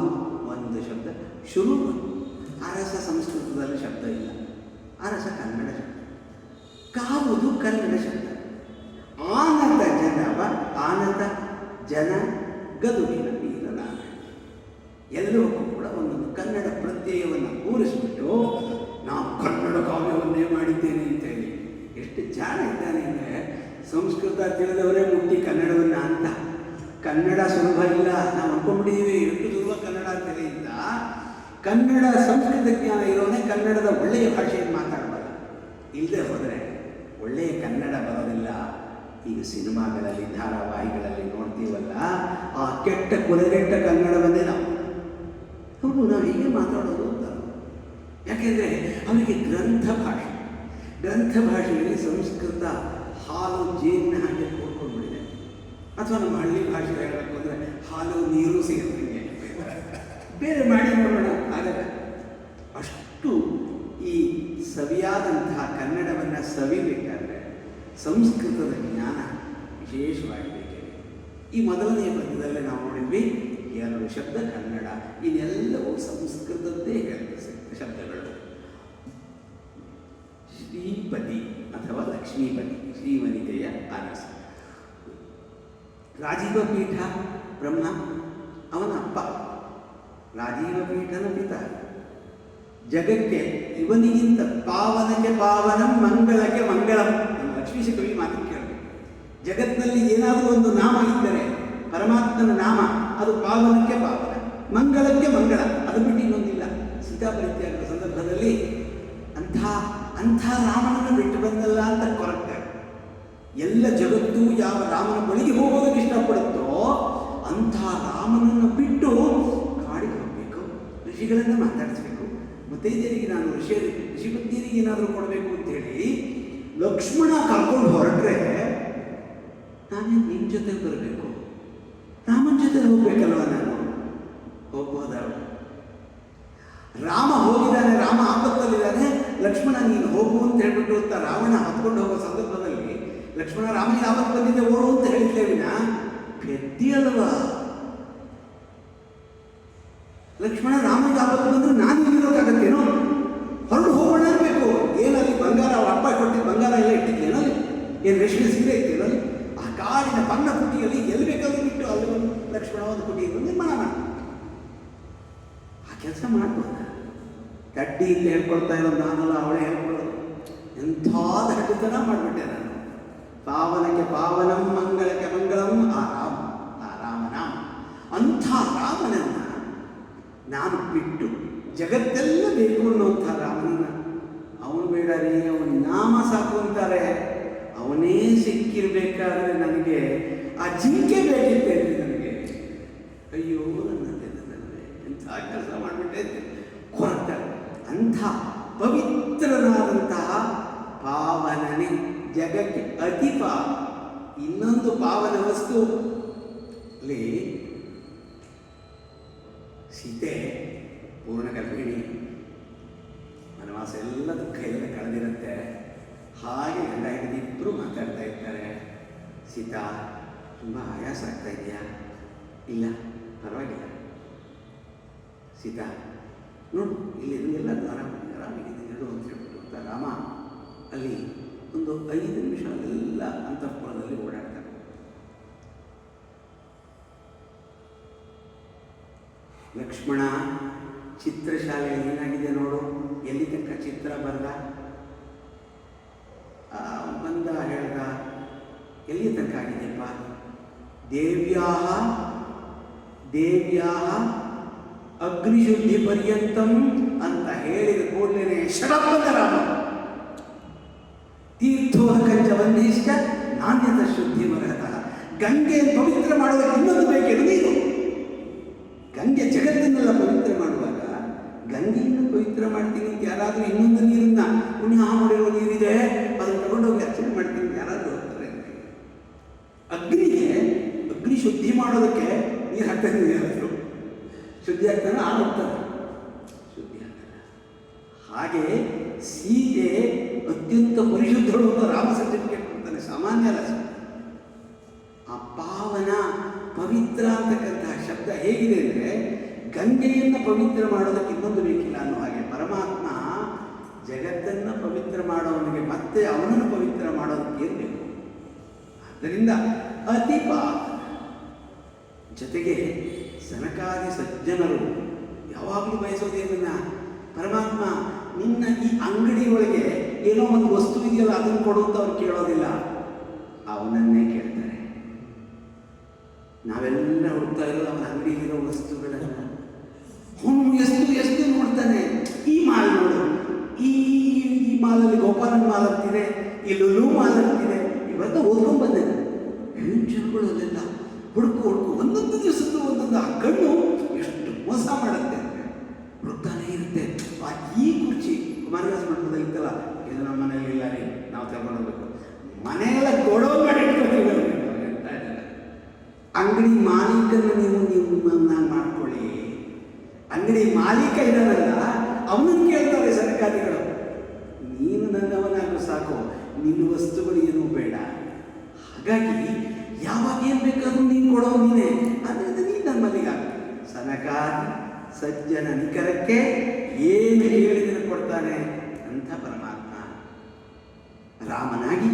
ಒಂದು ಶಬ್ದ. ಶುರು ಅರಸ ಸಂಸ್ಕೃತದಲ್ಲಿ ಶಬ್ದ ಇಲ್ಲ, ಅರಸ ಕನ್ನಡ ಶಬ್ದ. ಕಾವುದು ಕನ್ನಡ ಶಬ್ದ. ಆನತ ಜನವ, ಆನತ ಜನ ಗದುಗಿನ ವೀರನಾರಾಯಣ. ಎಲ್ಲವಕ್ಕೂ ಕೂಡ ಒಂದೊಂದು ಕನ್ನಡ ಪ್ರತ್ಯಯವನ್ನು ಕೂರಿಸ್ಬಿಟ್ಟು ನಾವು ಕನ್ನಡ ಕಾವ್ಯವನ್ನೇ ಮಾಡಿದ್ದೇನೆ ಅಂತೇಳಿ ಎಷ್ಟು ಜಾಣ ಇದ್ದಾನೆ ಅಂದರೆ, ಸಂಸ್ಕೃತ ತಿಳಿದವರೇ ಮುಟ್ಟಿ ಕನ್ನಡವನ್ನು ಅಂತ. ಕನ್ನಡ ಸುಲಭ ಇಲ್ಲ, ನಾವು ಅನ್ಕೊಂಡ್ಬಿಟ್ಟಿದ್ದೀವಿ ಎಷ್ಟು ಸುಲಭ ಕನ್ನಡ ಅಂತೇಳಿ ಇಲ್ಲ. ಕನ್ನಡ ಸಂಸ್ಕೃತ ಜ್ಞಾನ ಇರೋನೇ ಕನ್ನಡದ ಒಳ್ಳೆಯ ಭಾಷೆಯನ್ನು ಮಾತಾಡಬಲ್ಲ. ಇಲ್ಲದೆ ಹೋದರೆ ಒಳ್ಳೆಯ ಕನ್ನಡ ಬರೋದಿಲ್ಲ. ಈಗ ಸಿನಿಮಾಗಳಲ್ಲಿ, ಧಾರಾವಾಹಿಗಳಲ್ಲಿ ನೋಡ್ತೀವಲ್ಲ, ಆ ಕೆಟ್ಟ ಕುಲಗೆಟ್ಟ ಕನ್ನಡವನ್ನೇ ನಾವು ಹೀಗೆ ಮಾತಾಡೋದು ಅಂತ. ಯಾಕೆಂದರೆ ಅವರಿಗೆ ಗ್ರಂಥ ಭಾಷೆಯಲ್ಲಿ ಸಂಸ್ಕೃತ ಹಾಲು ಜೇನಿನ ಹಾಗೆ ಕೂಡ್ಕೊಂಡ್ಬಿಟ್ಟಿದೆ. ಅಥವಾ ನಮ್ಮ ಹಳ್ಳಿ ಭಾಷೆ ಹೇಳಬೇಕು ಅಂದರೆ ಹಾಲು ನೀರು ಸೇರಿದಂಗೆ ಬೇರೆ ಮಾಡಿ ನೋಡೋಣ ಆಗಲ್ಲ. ಅಷ್ಟು ಈ ಸವಿಯಾದಂತಹ ಕನ್ನಡವನ್ನು ಸವಿಬೇಕಾದ್ರೆ ಸಂಸ್ಕೃತದ ಜ್ಞಾನ ವಿಶೇಷವಾಗಿ ಬೇಕಿದೆ. ಈ ಮೊದಲನೆಯ ಪದ್ಯದಲ್ಲೇ ನಾವು ನೋಡಿದ್ವಿ 2 ಶಬ್ದ ಕನ್ನಡ, ಇನ್ನೆಲ್ಲವೂ ಸಂಸ್ಕೃತದ್ದೇ ಶಬ್ದಗಳು. ಶ್ರೀಪತಿ ಅಥವಾ ಲಕ್ಷ್ಮೀಪತಿ, ಶ್ರೀವನಿತೆಯ ಅರಸ. ರಾಜೀವ ಪೀಠ ಬ್ರಹ್ಮ, ಅವನ ಅಪ್ಪ. ರಾಜೀವ ಪೀಠನ ಪಿತ. ಜಗಕ್ಕೆ ಇವನಿಗಿಂತ ಪಾವನಕ್ಕೆ ಪಾವನಂ, ಮಂಗಳಕ್ಕೆ ಮಂಗಳಂ. ನಮ್ಮ ಲಕ್ಷ್ಮೀಶ ಕವಿ ಮಾತು ಕೇಳಬೇಕು. ಜಗತ್ತಿನಲ್ಲಿ ಏನಾದರೂ ಒಂದು ನಾಮ ಇದ್ದರೆ ಪರಮಾತ್ಮನ ನಾಮ, ಅದು ಪಾವನಕ್ಕೆ ಪಾವನ, ಮಂಗಳಕ್ಕೆ ಮಂಗಳ. ಅದು ಬಿಟ್ಟು ಇನ್ನೊಂದಿಲ್ಲ. ಸೀತಾಪರಿತ್ಯಾಗದ ಸಂದರ್ಭದಲ್ಲಿ ಅಂಥ ರಾಮನನ್ನು ಬಿಟ್ಟು ಬಂದಲ್ಲ ಅಂತ ಕೊರಗ್ತಾರೆ. ಎಲ್ಲ ಜಗತ್ತು ಯಾವ ರಾಮನ ಬಳಿಗೆ ಹೋಗೋದಕ್ಕೆ ಇಷ್ಟಪಡುತ್ತೋ ಅಂಥ ರಾಮನನ್ನು ಬಿಟ್ಟು ಕಾಡಿಗೆ ಹೋಗಬೇಕು, ಋಷಿಗಳನ್ನು ಮಾತಾಡಿಸ್ಬೇಕು, ಮುತ್ತೈದೆಯರಿಗೆ ನಾನು ಋಷಿಪತ್ನಿಯರಿಗೆ ಏನಾದರೂ ಕೊಡಬೇಕು ಅಂತೇಳಿ ಲಕ್ಷ್ಮಣ ಕರ್ಕೊಂಡು ಹೊರಟ್ರೆ ನಾನೇ ನಿಮ್ಮ ಜೊತೆ ಬರಬೇಕು, ರಾಮನ ಜೊತೆ ಹೋಗ್ಬೇಕಲ್ವ ನಾನು? ಹೋಗ್ಬೋದ? ರಾಮ ಹೋಗಿದ್ದಾನೆ, ರಾಮ ಆಪತ್ತಲ್ಲಿದ್ದಾನೆ, ಲಕ್ಷ್ಮಣ ನೀನು ಹೋಗು ಅಂತ ಹೇಳ್ಬಿಟ್ಟು ಅಂತ ರಾವಣ ಹೊತ್ಕೊಂಡು ಹೋಗೋ ಸಂದರ್ಭದಲ್ಲಿ ಲಕ್ಷ್ಮಣ ರಾಮನಿಗೆ ಆಪತ್ತು ಬಂದಿದ್ದೆ ಓಡು ಅಂತ ಹೇಳ್ತೇವಿನ ಪೆದ್ದಿಯಲ್ವಾ? ಲಕ್ಷ್ಮಣ ರಾಮನಿಗೆ ಆಪತ್ತು ಬಂದ್ರೆ ನಾನು ಇಲ್ಲಿರೋಕ್ಕಾಗತ್ತೇನೋ? ಹೊರಡು ಹೋಗೋಣ ಅನ್ಬೇಕು. ಏನಲ್ಲಿ ಬಂಗಾರ, ಅಪ್ಪ ಕೊಟ್ಟಿದ್ದ ಬಂಗಾರ ಎಲ್ಲ ಇಟ್ಟಿದ್ದೇನೋ? ಏನು ರೇಷ್ಮೆ ಸೀರೆ ಇತ್ತೇನೋ? ಆ ಕಾಡಿನ ಬಣ್ಣ ಪುಟ್ಟಿಯಲ್ಲಿ ಎಲ್ಲಿ ಬೇಕಾದ್ರೂ ಬಿಟ್ಟು ಅಲ್ಲಿ ಒಂದು ಲಕ್ಷ್ಮಣ ಒಂದು ಪುಟಿಯನ್ನು ನಿರ್ಮಾಣ ಮಾಡಿ ಆ ಕೆಲಸ ಮಾಡ್ಬೋದ? ಕಡ್ಡಿ ಇಲ್ಲಿ ಹೇಳ್ಕೊಳ್ತಾ ಇರೋದು ನಾನಲ್ಲ, ಅವಳೇ ಹೇಳ್ಕೊಳ್ಳೋದು. ಎಂಥ ದಡ್ಡತನ ಮಾಡಿಬಿಟ್ಟೆ ನಾನು. ಪಾವನಕ್ಕೆ ಪಾವನಂ, ಮಂಗಳಕ್ಕೆ ಮಂಗಳಂ, ಆ ರಾಮನಾಮ. ಅಂಥ ರಾಮನನ್ನ ನಾನು ಬಿಟ್ಟು ಜಗತ್ತೆಲ್ಲ ಬೇಕು ಅನ್ನೋಂಥ ರಾಮನನ್ನ ಅವನು ಬೇಡ ರೀ, ಅವನ ನಾಮ ಸಾಕು ಅಂತಾರೆ. ಅವನೇ ಸಿಕ್ಕಿರ್ಬೇಕಾದ್ರೆ ನನಗೆ ಆ ಜಿಂಕೆ ಬೇಕಿತ್ತೆ ನನಗೆ. ಅಯ್ಯೋ ನನ್ನದೇ ಎಂಥ ಕೆಲಸ ಮಾಡಿಬಿಟ್ಟೆ ಕೊರಗ್ತಾರೆ. ಅಂಥ ಪವಿತ್ರನಾದಂತಹ ಪಾವನನೇ ಜಗಕ್ಕೆ ಅತಿ ಪಾವ. ಇನ್ನೊಂದು ಪಾವನ ವಸ್ತು ಅಲ್ಲಿ ಸೀತೆ ಪೂರ್ಣ ಗರ್ಭಿಣಿ, ವನವಾಸ ಎಲ್ಲ ದುಃಖ ಎಲ್ಲ ಕಳೆದಿರುತ್ತೆ. ಹಾಗೆ ಗಂಡ ಹೆಂಡತಿ ಇಬ್ಬರು ಮಾತಾಡ್ತಾ ಇರ್ತಾರೆ. ಸೀತಾ, ತುಂಬ ಆಯಾಸ ಆಗ್ತಾ ಇದೆಯಾ? ಇಲ್ಲ, ಪರವಾಗಿಲ್ಲ. ಸೀತಾ ನೋಡು, ಇಲ್ಲಿ ಎಲ್ಲ ಆರಾಮಾಗಿದೆ ಹೇಳು ಅಂತ ಹೇಳ್ಬಿಟ್ಟು ರಾಮ ಅಲ್ಲಿ ಒಂದು 5 ನಿಮಿಷ ಎಲ್ಲ ಅಂತಃಪುರದಲ್ಲಿ ಓಡಾಡ್ತಾರೆ. ಲಕ್ಷ್ಮಣ ಚಿತ್ರಶಾಲೆಯಲ್ಲಿ ಏನಾಗಿದೆ ನೋಡು, ಎಲ್ಲಿ ತನಕ ಚಿತ್ರ ಬಂದ ಹೇಳ್ದ, ಎಲ್ಲಿ ತನಕ ಆಗಿದೆಯಪ್ಪ? ದೇವ್ಯಾ ಅಗ್ನಿಶುದ್ಧಿ ಪರ್ಯಂತಂ ಅಂತ ಹೇಳಿದ ಕೂಡಲೇ ಶರಪ್ಪದ ರಾಮ ತೀರ್ಥೋದಕಂಚ ವಂದಿಷ್ಟ ನಾಣ್ಯದ ಶುದ್ಧಿ ಮರಹತಃ. ಗಂಗೆಯನ್ನು ಪವಿತ್ರ ಮಾಡೋದಕ್ಕೆ ಇನ್ನೊಂದು ಬೇಕೇನು ನೀರು? ಗಂಗೆ ಜಗತ್ತನ್ನೆಲ್ಲ ಪವಿತ್ರ ಮಾಡುವಾಗ ಗಂಗೆಯನ್ನು ಪವಿತ್ರ ಮಾಡ್ತೀನಿ ಅಂತ ಯಾರಾದರೂ ಇನ್ನೊಂದು ನೀರನ್ನ ಪುಣ್ಯ ಮಾಡಿರೋ ನೀರಿದೆ ಅದನ್ನು ತಗೊಂಡೋಗಿ ಅರ್ಚನೆ ಮಾಡ್ತೀನಿ ಯಾರಾದರೂ ಹೋಗ್ತಾರೆ. ಅಗ್ನಿ ಮಾಡೋದಕ್ಕೆ ನೀರು ಹಾಕ್ತಾನೆ, ನೀರು ಶುದ್ಧಿ ಆಗ್ತಾನೆ, ಹಾಲು ಹೋಗ್ತಾನೆ, ಶುದ್ಧಿ ಆಗ್ತಾನೆ. ಹಾಗೆ ಸೀತೆ ಅತ್ಯಂತ ಪರಿಶುದ್ಧಳು ಅಂತ ರಾಮ ಸರ್ಟಿಫಿಕೇಟ್ ಕೊಡ್ತಾನೆ, ಸಾಮಾನ್ಯ ಅಲ್ಲ. ಆ ಪಾವನ ಪವಿತ್ರ ಅಂತಕ್ಕಂತಹ ಶಬ್ದ ಹೇಗಿದೆ ಅಂದರೆ, ಗಂಗೆಯನ್ನು ಪವಿತ್ರ ಮಾಡೋದಕ್ಕೆ ಇನ್ನೊಂದು ಬೇಕಿಲ್ಲ ಅನ್ನೋ ಹಾಗೆ ಪರಮಾತ್ಮ ಜಗತ್ತನ್ನು ಪವಿತ್ರ ಮಾಡೋವನಿಗೆ ಮತ್ತೆ ಅವನನ್ನು ಪವಿತ್ರ ಮಾಡೋದಕ್ಕೆ ಏನು ಬೇಕು? ಆದ್ದರಿಂದ ಅತಿ ಪಾವನ. ಜೊತೆಗೆ ಸನಕಾದಿ ಸಜ್ಜನರು ಯಾವಾಗಲೂ ಬಯಸೋದೇನನ್ನ, ಪರಮಾತ್ಮ ನಿನ್ನ ಈ ಅಂಗಡಿ ಒಳಗೆ ಏನೋ ಒಂದು ವಸ್ತು ಇದೆಯಲ್ಲ ಅದನ್ನು ಕೊಡು ಅಂತ ಅವ್ರು ಕೇಳೋದಿಲ್ಲ, ಅವನನ್ನೇ ಕೇಳ್ತಾರೆ. ನಾವೆಲ್ಲ ಹುಡುಕ್ತಾ ಇರೋದು ಅವನ ಅಂಗಡಿಲಿರೋ ವಸ್ತುಗಳನ್ನು. ಅವನು ಎಷ್ಟು ಎಷ್ಟು ನೋಡ್ತಾನೆ, ಈ ಮಾಲ್ ನೋಡು, ಈ ಮಾಲಲ್ಲಿ ಗೋಪಾಲನ್ ಮಾಲ್ ಅಂತಿದೆ, ಈ ಲುಲು ಮಾಲ್ ಅಂತಿದೆ, ಇವತ್ತು ಓದ್ಕೊಂಡು ಬಂದೆ. ಜನಗಳು ಅಲ್ಲೆಲ್ಲ ಹುಡುಕು ಒಂದೊಂದು ದಿವಸದ್ದು ಒಂದೊಂದು ಆ ಕಣ್ಣು ಎಷ್ಟು ಮೋಸ ಮಾಡುತ್ತೆ ಅಂದರೆ ಹುಡುಕ್ತಾನೆ ಇರುತ್ತೆ. ಈ ಕುರ್ಚಿ ಕುಮಾರವ್ಯಾಸ ಮಠದಲ್ಲಿ ಇತ್ತಲ್ಲ, ಇದು ನಮ್ಮ ಮನೆಯಲ್ಲಿ ಇಲ್ಲ ರೀ, ನಾವು ತಗೊಂಡು ಹೋಗ್ಬೇಕು, ಮನೆಯೆಲ್ಲ ಕೊಡೋ ಮಾಡಿ ಅಂಗಡಿ ಮಾಲೀಕನ್ನು ನೀವು ಮಾಡ್ಕೊಳ್ಳಿ. ಅಂಗಡಿ ಮಾಲೀಕ ಇದ್ದಾನಲ್ಲ ಅವನನ್ನು ಕೇಳ್ತಾರೆ ಸರ್ಕಾರಿಗಳು, ನೀನು ನನ್ನವನಾಗು ಸಾಕು, ನಿನ್ನ ವಸ್ತುಗಳು ಏನೂ ಬೇಡ. ಹಾಗಾಗಿ ಯಾವಾಗ ಏನು ಬೇಕಾದ್ರೂ ನೀನು ಕೊಡೋ ನೀನೇ, ಅದರಿಂದ ನೀನು ನನ್ನ ಮಲ್ಲಿಗಾಗ. ಸನಕಾದಿ ಸಜ್ಜನ ನಿಖರಕ್ಕೆ ಏನು ಹೇಳಿದ್ರೆ ಕೊಡ್ತಾನೆ ಅಂತ ಪರಮಾತ್ಮ ರಾಮನಾಗಿ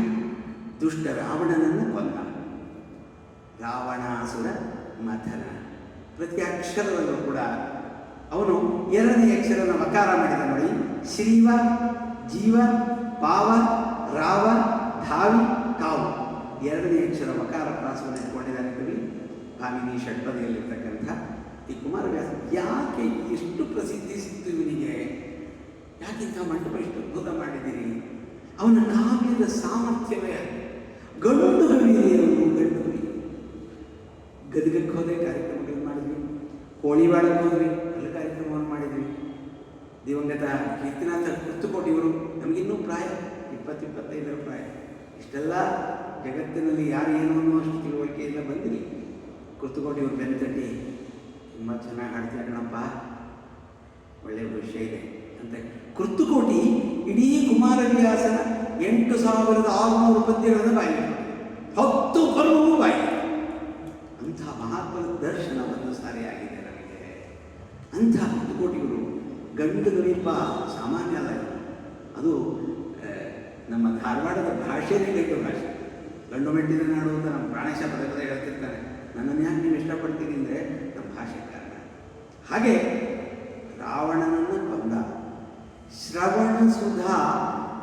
ದುಷ್ಟ ರಾವಣನನ್ನು ಕೊಂದ. ರಾವಣಾಸುರ ಮಥನ, ಪ್ರತಿ ಅಕ್ಷರದಲ್ಲೂ ಕೂಡ ಅವನು ಎರಡನೇ ಅಕ್ಷರನ ವಕಾರ ಮಾಡಿದ ನೋಡಿ. ಶ್ರೀವ ಜೀವ ಪಾವ ರಾವ ಧಾವಿ ಕಾವು, ಎರಡನೇ ಅಕ್ಷರ ವಕಾರ ಪ್ರಾಸವನ್ನು ಇಟ್ಕೊಂಡಿದ್ದಾನೆ ಕವಿ ಭಾಮಿನಿ ಷಟ್ಪದಿಯಲ್ಲಿರ್ತಕ್ಕಂಥ ಈ ಕುಮಾರವ್ಯಾಸ. ಯಾಕೆ ಎಷ್ಟು ಪ್ರಸಿದ್ಧಿ ಸಿಕ್ತು ಇವನಿಗೆ? ಯಾಕಿಂತ ಮಂಟಪ ಇಷ್ಟು ಅದ್ಭುತ ಮಾಡಿದ್ದೀರಿ? ಅವನ ಕಾವ್ಯದ ಸಾಮರ್ಥ್ಯವೇ ಗಂಡು ಕವಿ. ಗಂಡು ಕವಿ ಗದಗಕ್ಕೆ ಹೋದೆ, ಕಾರ್ಯಕ್ರಮಗಳು ಮಾಡಿದ್ವಿ. ಕೋಳಿವಾಡಕ್ಕೆ ಹೋದ್ವಿ, ಎಲ್ಲ ಕಾರ್ಯಕ್ರಮವನ್ನು ಮಾಡಿದ್ವಿ. ದಿವಂಗತ ಕೀರ್ತಿನಾಥ ಕೃತುಕೋಟಿಯವರು, ನಮಗಿನ್ನೂ ಪ್ರಾಯ 20-25 ಪ್ರಾಯ. ಇಷ್ಟೆಲ್ಲ ಜಗತ್ತಿನಲ್ಲಿ ಯಾರು ಏನು ಅನ್ನೋ ಅಷ್ಟು ತಿಳುವಳಿಕೆಯಿಂದ ಬಂದಿರಿ. ಕೃತುಕೋಟಿಯವರು ಬೆನ್ತಟ್ಟಿ, ತುಂಬ ಚೆನ್ನಾಗಿ ಹಾಡ್ತೀಯ ಕಣಪ್ಪ, ಒಳ್ಳೆಯ ವಿಷಯ ಇದೆ ಅಂತ. ಕೃತುಕೋಟಿ ಇಡೀ ಕುಮಾರವ್ಯಾಸನ 8600 ಪದ್ಯಗಳನ್ನು ಬಾಯಿ, 10 ಪರ್ವವೂ ಬಾಯಿ. ಅಂಥ ಮಹಾತ್ಮನ ದರ್ಶನ ಒಂದು ಸಾರಿ ಆಗಿದೆ ನನಗೆ. ಅಂಥ ಕೃತುಕೋಟಿಗಳು ಗಂಡು ಕವಿಪ ಸಾಮಾನ್ಯ ಅಲ್ಲ. ಅದು ನಮ್ಮ ಧಾರವಾಡದ ಭಾಷೆನೇ ಗಂಡು ಭಾಷೆ. ಗಂಡು ಮೆಟ್ಟಿದ ನಾಡು ಅಂತ ನಮ್ಮ ಪ್ರಾಣೇಶ ಪದೇ ಪದೇ ಹೇಳ್ತಿರ್ತಾರೆ. ನನ್ನನ್ನು ಯಾಕೆ ನೀವು ಇಷ್ಟಪಡ್ತೀನಿ ಅಂದರೆ ನಮ್ಮ ಭಾಷೆ ಕಾರಣ. ಹಾಗೆ ರಾವಣನನ್ನು ಕೊಂದ. ಶ್ರವಣ ಸುಧಾ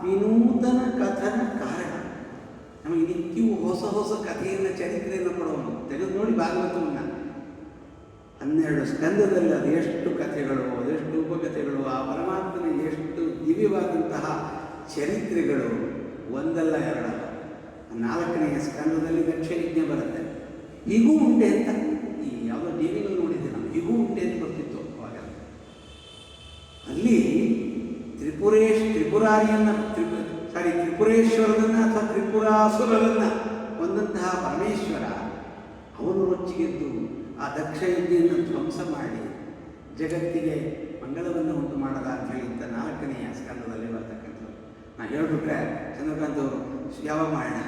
ವಿನೂತನ ಕಥನ ಕಾರಣ. ನಮಗೆ ನಿತ್ಯವೂ ಹೊಸ ಹೊಸ ಕಥೆಯನ್ನು, ಚರಿತ್ರೆಯನ್ನು ಕೊಡೋನು. ತೆಗೆದು ನೋಡಿ ಭಾಗವತವನ್ನು, 12 ಸ್ಕಂದದಲ್ಲಿ ಅದೆಷ್ಟು ಕಥೆಗಳು, ಅದೆಷ್ಟು ಉಪಕಥೆಗಳು, ಆ ಪರಮಾತ್ಮನ ಎಷ್ಟು ದಿವ್ಯವಾದಂತಹ ಚರಿತ್ರೆಗಳು, ಒಂದಲ್ಲ ಎರಡಲ್ಲ. 4ನೇ ಸ್ಕಂದದಲ್ಲಿ ದಕ್ಷಯಜ್ಞ ಬರುತ್ತೆ. ಹೀಗೂ ಉಂಟೆ ಅಂತ ಈ ಯಾವುದೋ ಟಿ ವಿನಲ್ಲಿ ನೋಡಿದ್ದೆ ನಾನು, ಹೀಗೂ ಉಂಟೆ ಅಂತ ಬರ್ತಿತ್ತು ಅವಾಗ. ಅಲ್ಲಿ ತ್ರಿಪುರೇಶ್ವರನನ್ನು ಅಥವಾ ತ್ರಿಪುರಾಸುರನನ್ನು ಕೊಂದಂತಹ ಪರಮೇಶ್ವರ ಅವನು ರೊಚ್ಚಿಗೆದ್ದು ಆ ದಕ್ಷಯಜ್ಞೆಯನ್ನು ಧ್ವಂಸ ಮಾಡಿ ಜಗತ್ತಿಗೆ ಮಂಗಳವನ್ನು ಉಂಟು ಮಾಡದ ಅಂತ ಹೇಳಿದ್ದ 4ನೇ ಸ್ಕಂದದಲ್ಲಿ ಬರ್ತಕ್ಕಂಥದ್ದು. ನಾನು ಹೇಳ್ಬಿಟ್ರೆ ಚಂದ್ರಕಾಂತ್ ಅವರು ಯಾವಾಗ ಮಾಡೋಣ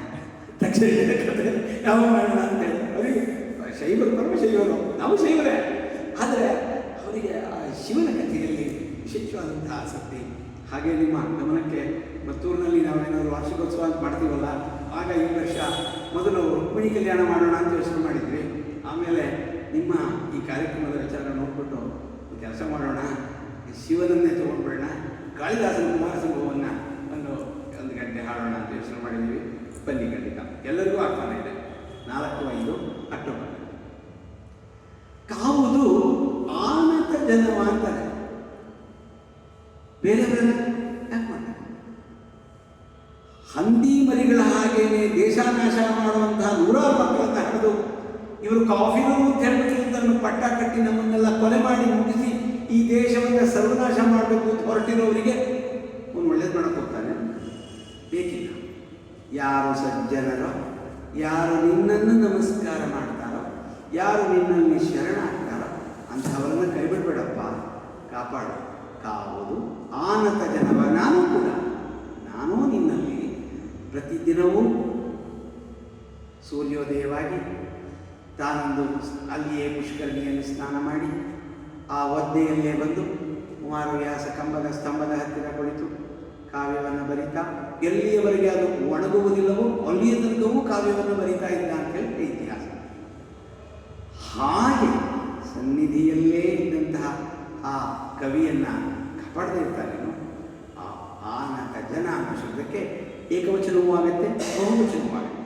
ದಕ್ಷಯಜ್ಞ ಕಥೆ ಯಾವಾಗ ಮಾಡೋಣ ಅಂತೇಳಿ, ಅವರಿಗೆ ಶೈವರು ಪರಮಶೈವರು, ನಾವು ಶೈವರೇ, ಆದರೆ ಅವರಿಗೆ ಆ ಶಿವನ ಕಥೆಯಲ್ಲಿ ವಿಶೇಷವಾದಂತಹ ಆಸಕ್ತಿ. ಹಾಗೆ ನಿಮ್ಮ ಗಮನಕ್ಕೆ ಮತ್ತೂರಿನಲ್ಲಿ ನಾವೇನಾದರೂ ವಾರ್ಷಿಕೋತ್ಸವ ಅಂತ ಮಾಡ್ತೀವಲ್ಲ, ಆಗ ಈ ವರ್ಷ ಮೊದಲು ರುಕ್ಮಿಣಿ ಕಲ್ಯಾಣ ಮಾಡೋಣ ಅಂತ ಯೋಚನೆ ಮಾಡಿದ್ವಿ. ಆಮೇಲೆ ನಿಮ್ಮ ಈ ಕಾರ್ಯಕ್ರಮದ ವಿಚಾರ ನೋಡ್ಬಿಟ್ಟು ಕೆಲಸ ಮಾಡೋಣ, ಶಿವನನ್ನೇ ತೊಗೊಂಡ್ಬಿಡೋಣ, ಕಾಳಿದಾಸನ ಕುಮಾರ ಸಂಭವವನ್ನು ಒಂದು ಗಂಟೆ ಹಾಡೋಣ ಅಂತ ಯೋಚನೆ ಮಾಡಿದ್ವಿ. ಬನ್ನಿ, ಖಂಡಿತ ಎಲ್ಲರಿಗೂ ಆಹ್ವಾನ ಇದೆ. 4-5 ಅಕ್ಟೋಬರ್. ಕಾವುದು ಆನತ ಜನವ ಅಂತಾರೆ. ಬೇರೆ ಬೇರೆ ಯಾಕೆ ಮಾಡ್ತಾರೆ? ಹಂದಿ ಮರಿಗಳ ಹಾಗೇನೆ ದೇಶಾನಾಶ ಮಾಡುವಂತಹ 100 ಮಕ್ಕಳನ್ನು ಹರಿದು ಇವರು ಕಾಫಿನೂ ಅಂತ ಹೇಳ್ಬಿಟ್ಟು ಪಟ್ಟ ಕಟ್ಟಿ ನಮ್ಮನ್ನೆಲ್ಲ ಕೊಲೆ ಮಾಡಿ ಮುಗಿಸಿ ಈ ದೇಶವನ್ನು ಸರ್ವನಾಶ ಮಾಡಬೇಕು ಅಂತ ಹೊರಟಿರೋರಿಗೆ ಒಂದು ಒಳ್ಳೇದು ಮಾಡಕ್ಕೆ ಹೋಗ್ತಾನೆ. ಬೇಕಿಲ್ಲ. ಯಾರು ಸಜ್ಜನರೋ, ಯಾರು ನಿನ್ನನ್ನು ನಮಸ್ಕಾರ ಮಾಡ್ತಾರೋ, ಯಾರು ನಿನ್ನಲ್ಲಿ ಶರಣಾಗ್ತಾರೋ ಅಂಥವರನ್ನು ಕೈಬಿಡ್ಬೇಡಪ್ಪ, ಕಾಪಾಡು. ಕಾವುದು ಆನತ ಜನವ ನಾನು ಕೂಡ, ನಾನೂ ನಿನ್ನಲ್ಲಿ ಪ್ರತಿದಿನವೂ ಸೂರ್ಯೋದಯವಾಗಿ ತಾನೊಂದು ಅಲ್ಲಿಯೇ ಪುಷ್ಕರಣಿಯಲ್ಲಿ ಸ್ನಾನ ಮಾಡಿ ಆ ಒದ್ದೆಯಲ್ಲೇ ಬಂದು ಕುಮಾರವ್ಯಾಸ ಕಂಬದ ಸ್ತಂಭದ ಹತ್ತಿರ ಕುಳಿತು ಕಾವ್ಯವನ್ನು ಬರಿತಾ ಎಲ್ಲಿಯವರೆಗೆ ಅದು ಒಣಗುವುದಿಲ್ಲವೋ ಅಲ್ಲಿಯ ತನಕವೂ ಕಾವ್ಯವನ್ನು ಬರಿತಾ ಇದ್ದ ಅಂತೇಳಿ ಇತಿಹಾಸ. ಹಾಗೆ ಸನ್ನಿಧಿಯಲ್ಲೇ ಇದ್ದಂತಹ ಆ ಕವಿಯನ್ನು ಕಾಪಾಡದೇ ಇರ್ತಾರೇನು? ಆ ಆನತ ಜನ ಅನ್ನೋ ಶಬ್ದಕ್ಕೆ ಏಕವಚನವೂ ಆಗುತ್ತೆ, ಬಹುವಚನವೂ ಆಗುತ್ತೆ.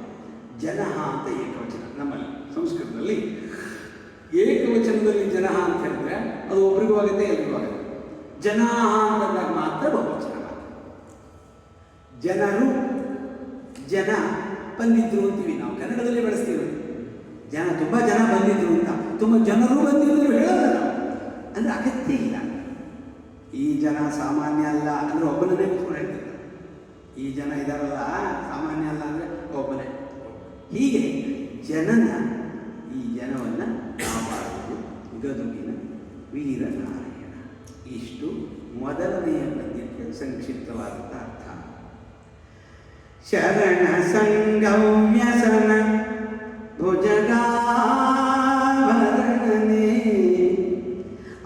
ಜನಃ ಅಂತ ಏಕವಚನ. ನಮ್ಮಲ್ಲಿ ಸಂಸ್ಕೃತದಲ್ಲಿ ಏಕವಚನದಲ್ಲಿ ಜನಃ ಅಂತ ಹೇಳಿದ್ರೆ ಅದು ಒಬ್ರಿಗೂ ಆಗುತ್ತೆ, ಎಲ್ರಿಗೂ ಆಗುತ್ತೆ. ಜನಾಹ ಅಂತಂದಾಗ ಮಾತ್ರ ಬಹುವಚನ. ಜನರು, ಜನ ಬಂದಿದ್ರು ಅಂತೀವಿ ನಾವು, ಕನ್ನಡದಲ್ಲಿ ಬಳಸ್ತೀವಿ. ಜನ, ತುಂಬ ಜನ ಬಂದಿದ್ರು ಅಂತ, ತುಂಬ ಜನರು ಬಂದಿದ್ರು ಹೇಳೋಲ್ಲ ನಾವು, ಅಂದರೆ ಅಗತ್ಯ ಇಲ್ಲ. ಈ ಜನ ಸಾಮಾನ್ಯ ಅಲ್ಲ ಅಂದರೆ ಒಬ್ಬನನ್ನೇ ಕೂತ್ಕೊಂಡು ಹೇಳ್ತಾರೆ. ಈ ಜನ ಇದಾರಲ್ಲ ಸಾಮಾನ್ಯ ಅಲ್ಲ ಅಂದರೆ ಒಬ್ಬನೇ. ಹೀಗೆ ಜನನ, ಈ ಜನವನ್ನು ಕಾಪಾಡುವುದು ಗದುಗಿನ ವೀರನಾರಾಯಣ. ಇಷ್ಟು ಮೊದಲನೆಯ ಪದ್ಯಕ್ಕೆ ಸಂಕ್ಷಿಪ್ತವಾದಂಥ ಅರ್ಥ. ಶರಣ ಸಂಗವ್ಯಸನ ಭುಜಗಾಭರಣನೆ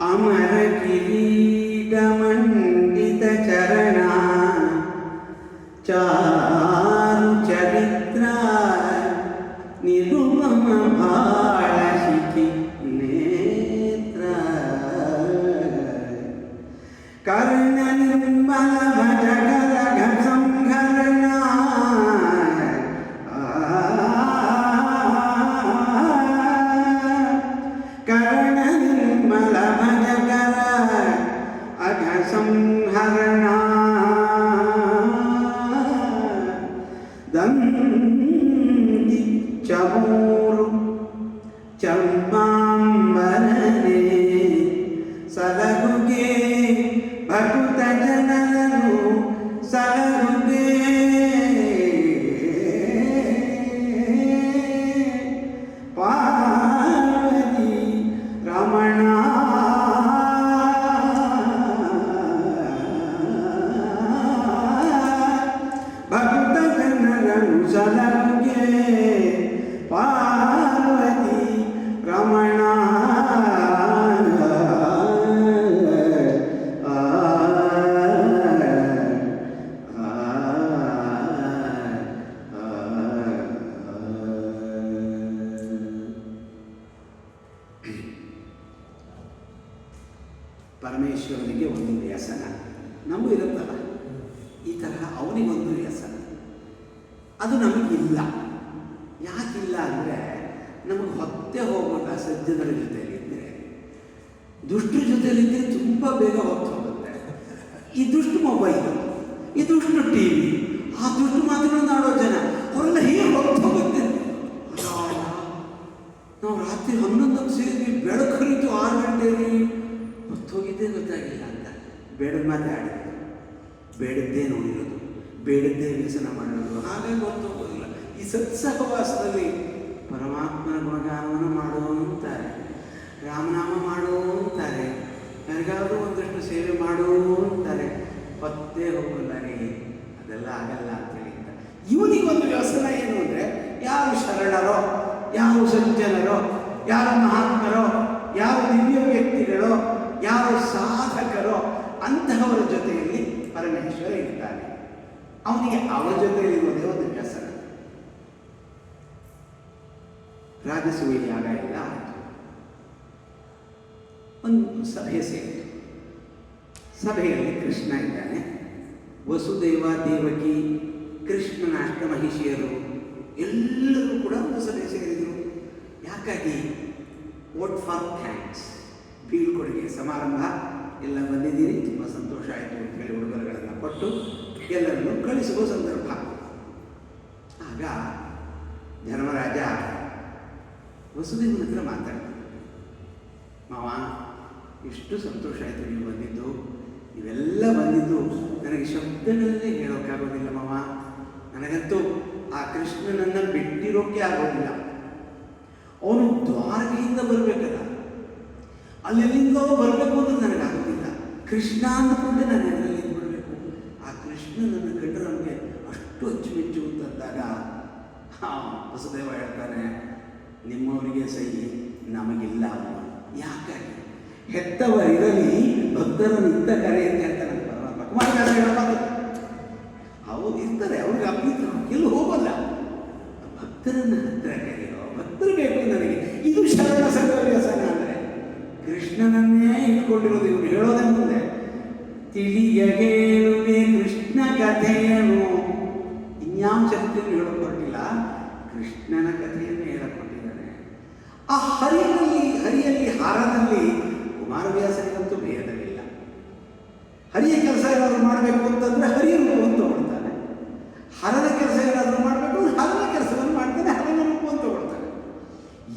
ಅಮರ ಕಿರೀಟ ಮಂಡಿತ ಚರಣ ಚಾರು ಚರಿತ್ರ ನಿರುಪಮ ಬಾಳ ಶಿಖಿ ನೇತ್ರ ಕರ್ಣ ನಿರ್ಮಲ ಭಜಗಲ ಸಂಹರಣ ಕರ್ಣ ನಿರ್ಮಲ ಭಜಗಲ ಅಘ ಸಂಹರಣ ದಂತಿ ಚಮೂರು ಚಂಪಾಂಬರನೆ ಸಲಹುಗೆ ಭಕುತ ಜನರನು ಸಲಹುಗೆ ಪಾರ್ವತಿ ರಮಣ ಭಕ್ತ ಜನರನು ಸಲಹುಗೆ ಪಾರ್ವತಿ ರಮಣ ಪರಮೇಶ್ವರನಿಗೆ ಒಂದು ವ್ಯಸನ, ನಮಗೂ ಇರುತ್ತಲ್ಲ ಈ ತರಹ, ಅವನಿಗೊಂದು ವ್ಯಸನ. ಅದು ನಮಗಿಲ್ಲ. ಯಾಕಿಲ್ಲ ಅಂದರೆ ನಮಗೆ ಹೊತ್ತೆ ಹೋಗೋಲ್ಲ. ಸಜ್ಜನರ ಜೊತೆಯಲ್ಲಿದ್ದರೆ, ದುಷ್ಟರ ಜೊತೆಯಲ್ಲಿದ್ದರೆ ತುಂಬ ಬೇಗ ಹೊತ್ತು ಹೋಗುತ್ತೆ. ಈ ದುಷ್ಟು ಮೊಬೈಲು, ಈ ದುಷ್ಟು ಟಿ ವಿ, ಆ ದುಷ್ಟು ಮಾತುಗಳನ್ನು ಆಡೋ ಜನ ಅವರೆಲ್ಲ ಹೇಗೆ ಹೊತ್ತು ಹೋಗುತ್ತೆ. ನಾವು ರಾತ್ರಿ 11ಕ್ಕೆ ಸೇರಿದ್ವಿ, ಬೆಳಕು ಹರಿತು 6 ಗಂಟೆಗೆ, ಹೊತ್ತು ಹೋಗಿದ್ದೇ ಗೊತ್ತಾಗಿಲ್ಲ ಅಂತ ಬೇಡದ ಮಾತೆ ಆಡಿದ್ರು, ಬೇಡದ್ದೇ ನೋಡಿರೋದು, ಬೇಡದ್ದೇ ವ್ಯಸನ ಮಾಡೋದು, ಹಾಗಾಗಿ ಹೊತ್ತು ಹೋಗೋದಿಲ್ಲ. ಈ ಸತ್ಸಹವಾಸದಲ್ಲಿ ಪರಮಾತ್ಮನ ಗುಣಗಾನವನ್ನು ಮಾಡೋ ಅಂತಾರೆ, ರಾಮನಾಮ ಮಾಡೋ ಅಂತಾರೆ, ಯಾರಿಗಾದರೂ ಒಂದಷ್ಟು ಸೇವೆ ಮಾಡೋ ಅಂತಾರೆ, ಹೊತ್ತೇ ಹೋಗೋಲ್ಲ ರೀ, ಅದೆಲ್ಲ ಆಗಲ್ಲ ಅಂತೇಳಿ. ಇವನಿಗೊಂದು ವ್ಯಸನ ಏನು ಅಂದರೆ, ಯಾರು ಶರಣರೋ, ಯಾವ ಸಜ್ಜನರೋ, ಯಾವ ಮಹಾತ್ಮರೋ, ಯಾವ ದಿವ್ಯ ವ್ಯಕ್ತಿಗಳೋ, ಯಾವ ಸಾಧಕರೋ ಅಂತಹವರ ಜೊತೆಯಲ್ಲಿ ಪರಮೇಶ್ವರ ಇರ್ತಾನೆ. ಅವನಿಗೆ ಅವರ ಜೊತೆಯಲ್ಲಿರುವುದೇ ಒಂದು ವ್ಯಸನ. ರಾಜಸೂಯ ಯಾಗ ಎಲ್ಲ ಆಯಿತು. ಒಂದು ಸಭೆ ಸೇರಿತು. ಸಭೆಯಲ್ಲಿ ಕೃಷ್ಣ ಇದ್ದಾನೆ. ವಸುದೇವ, ದೇವಕಿ, ಕೃಷ್ಣನ ಅಷ್ಟಮಹಿಷಿಯರು ಎಲ್ಲರೂ ಕೂಡ ಒಂದು ಸಭೆ ಸೇರಿದರು. ಯಾಕಾಗಿ? ವೋಟ್ ಫಾರ್ ಥ್ಯಾಂಕ್ಸ್, ಬೀಳ್ಕೊಡುಗೆ ಸಮಾರಂಭ, ಎಲ್ಲ ಬಂದಿದ್ದೀರಿ, ತುಂಬ ಸಂತೋಷ ಆಯಿತು ಅಂತ ಹೇಳಿ ಉಡುಗೊರೆಗಳನ್ನು ಕೊಟ್ಟು ಎಲ್ಲರನ್ನು ಕಳಿಸುವ ಸಂದರ್ಭ. ಆಗ ಧರ್ಮರಾಜ ವಸುದೇವನ ಹತ್ರ ಮಾತಾಡ್ತಾನೆ. ಮಾವ, ಎಷ್ಟು ಸಂತೋಷ ಆಯಿತು ನೀವು ಬಂದಿದ್ದು, ಇವೆಲ್ಲ ಬಂದಿದ್ದು ನನಗೆ ಶಬ್ದಗಳನ್ನೇ ಹೇಳೋಕ್ಕಾಗೋದಿಲ್ಲ ಮಾವ. ನನಗಂತೂ ಆ ಕೃಷ್ಣನನ್ನು ಬಿಟ್ಟಿರೋಕ್ಕೆ ಆಗೋದಿಲ್ಲ. ಅವನು ದ್ವಾರಕೆಯಿಂದ ಬರಬೇಕಲ್ಲ, ಅಲ್ಲೆಲ್ಲಿಂದೋ ಬರಬೇಕು ಅಂದ್ರೆ ನನಗಾಗೋದಿಲ್ಲ. ಕೃಷ್ಣ ಅಂದ್ಕೊಂಡೆ ನಾನು ಎದುರಲ್ಲಿ ಇದ್ಬಿಡ್ಬೇಕು. ಆ ಕೃಷ್ಣ ನನ್ನ ಕಂಡ್ರೆ ನಮಗೆ ಅಷ್ಟು ಅಚ್ಚುಮೆಚ್ಚು ಅಂತಂದಾಗ ವಸುದೇವ ಹೇಳ್ತಾನೆ, ನಿಮ್ಮವರಿಗೆ ಸಹಿ ನಮಗಿಲ್ಲ. ಅವನು ಯಾಕಾಗಿ ಹೆತ್ತವರಿರಲಿ ಭಕ್ತರನ್ನು ಇದ್ದ ಕರೆ ಅಂತ ಹೇಳ್ತಾನೆ ಪರಮಾತ್ಮ. ಕುಮಾರವ್ಯಾಸ ಹೇಳಬಾರ್ದು, ಅವ್ರು ಇರ್ತಾರೆ, ಅವ್ರಿಗೆ ಅಪ್ಪಿದ್ರು ಎಲ್ಲೂ ಹೋಗಲ್ಲ. ಭಕ್ತರನ್ನ ಹತ್ತಿರ ಕರೆಯೋ, ಭಕ್ತರು ಬೇಕು ನನಗೆ. ಇದು ಶರಣ ಸಂಘ ವ್ಯಸನ ಅಂದರೆ ಕೃಷ್ಣನನ್ನೇ ಇಟ್ಕೊಂಡಿರೋದು. ಇವರು ಹೇಳೋದೇ ಮುಂದೆ ತಿಳಿಯ ಹೇಳುವೆ ಕೃಷ್ಣ ಕಥೆಯನು. ಇನ್ಯಾವ ಚರಿತ್ರೆಯನ್ನು ಹೇಳೋಕೆ ಹೊರಟಿಲ್ಲ, ಕೃಷ್ಣನ ಕಥೆಯನ್ನು ಹೇಳಕೊಟ್ಟಿದ್ದಾನೆ. ಆ ಹರಿಯಲ್ಲಿ ಹಾರದಲ್ಲಿ ಕುಮಾರವ್ಯಾಸನಿಗಂತೂ ಭೇದವಿಲ್ಲ. ಹರಿಯ ಕೆಲಸ ಏನಾದರೂ ಮಾಡಬೇಕು ಅಂತಂದ್ರೆ ಹರಿಯ ರೂಪವನ್ನು ತಗೊಳ್ತಾನೆ, ಹರದ ಕೆಲಸ ಏನಾದರೂ ಮಾಡಬೇಕು ಅಂದ್ರೆ ಹರದ ಕೆಲಸವನ್ನು ಮಾಡ್ತಾನೆ, ಹರನ ರೂಪವನ್ನು ತಗೊಳ್ತಾನೆ.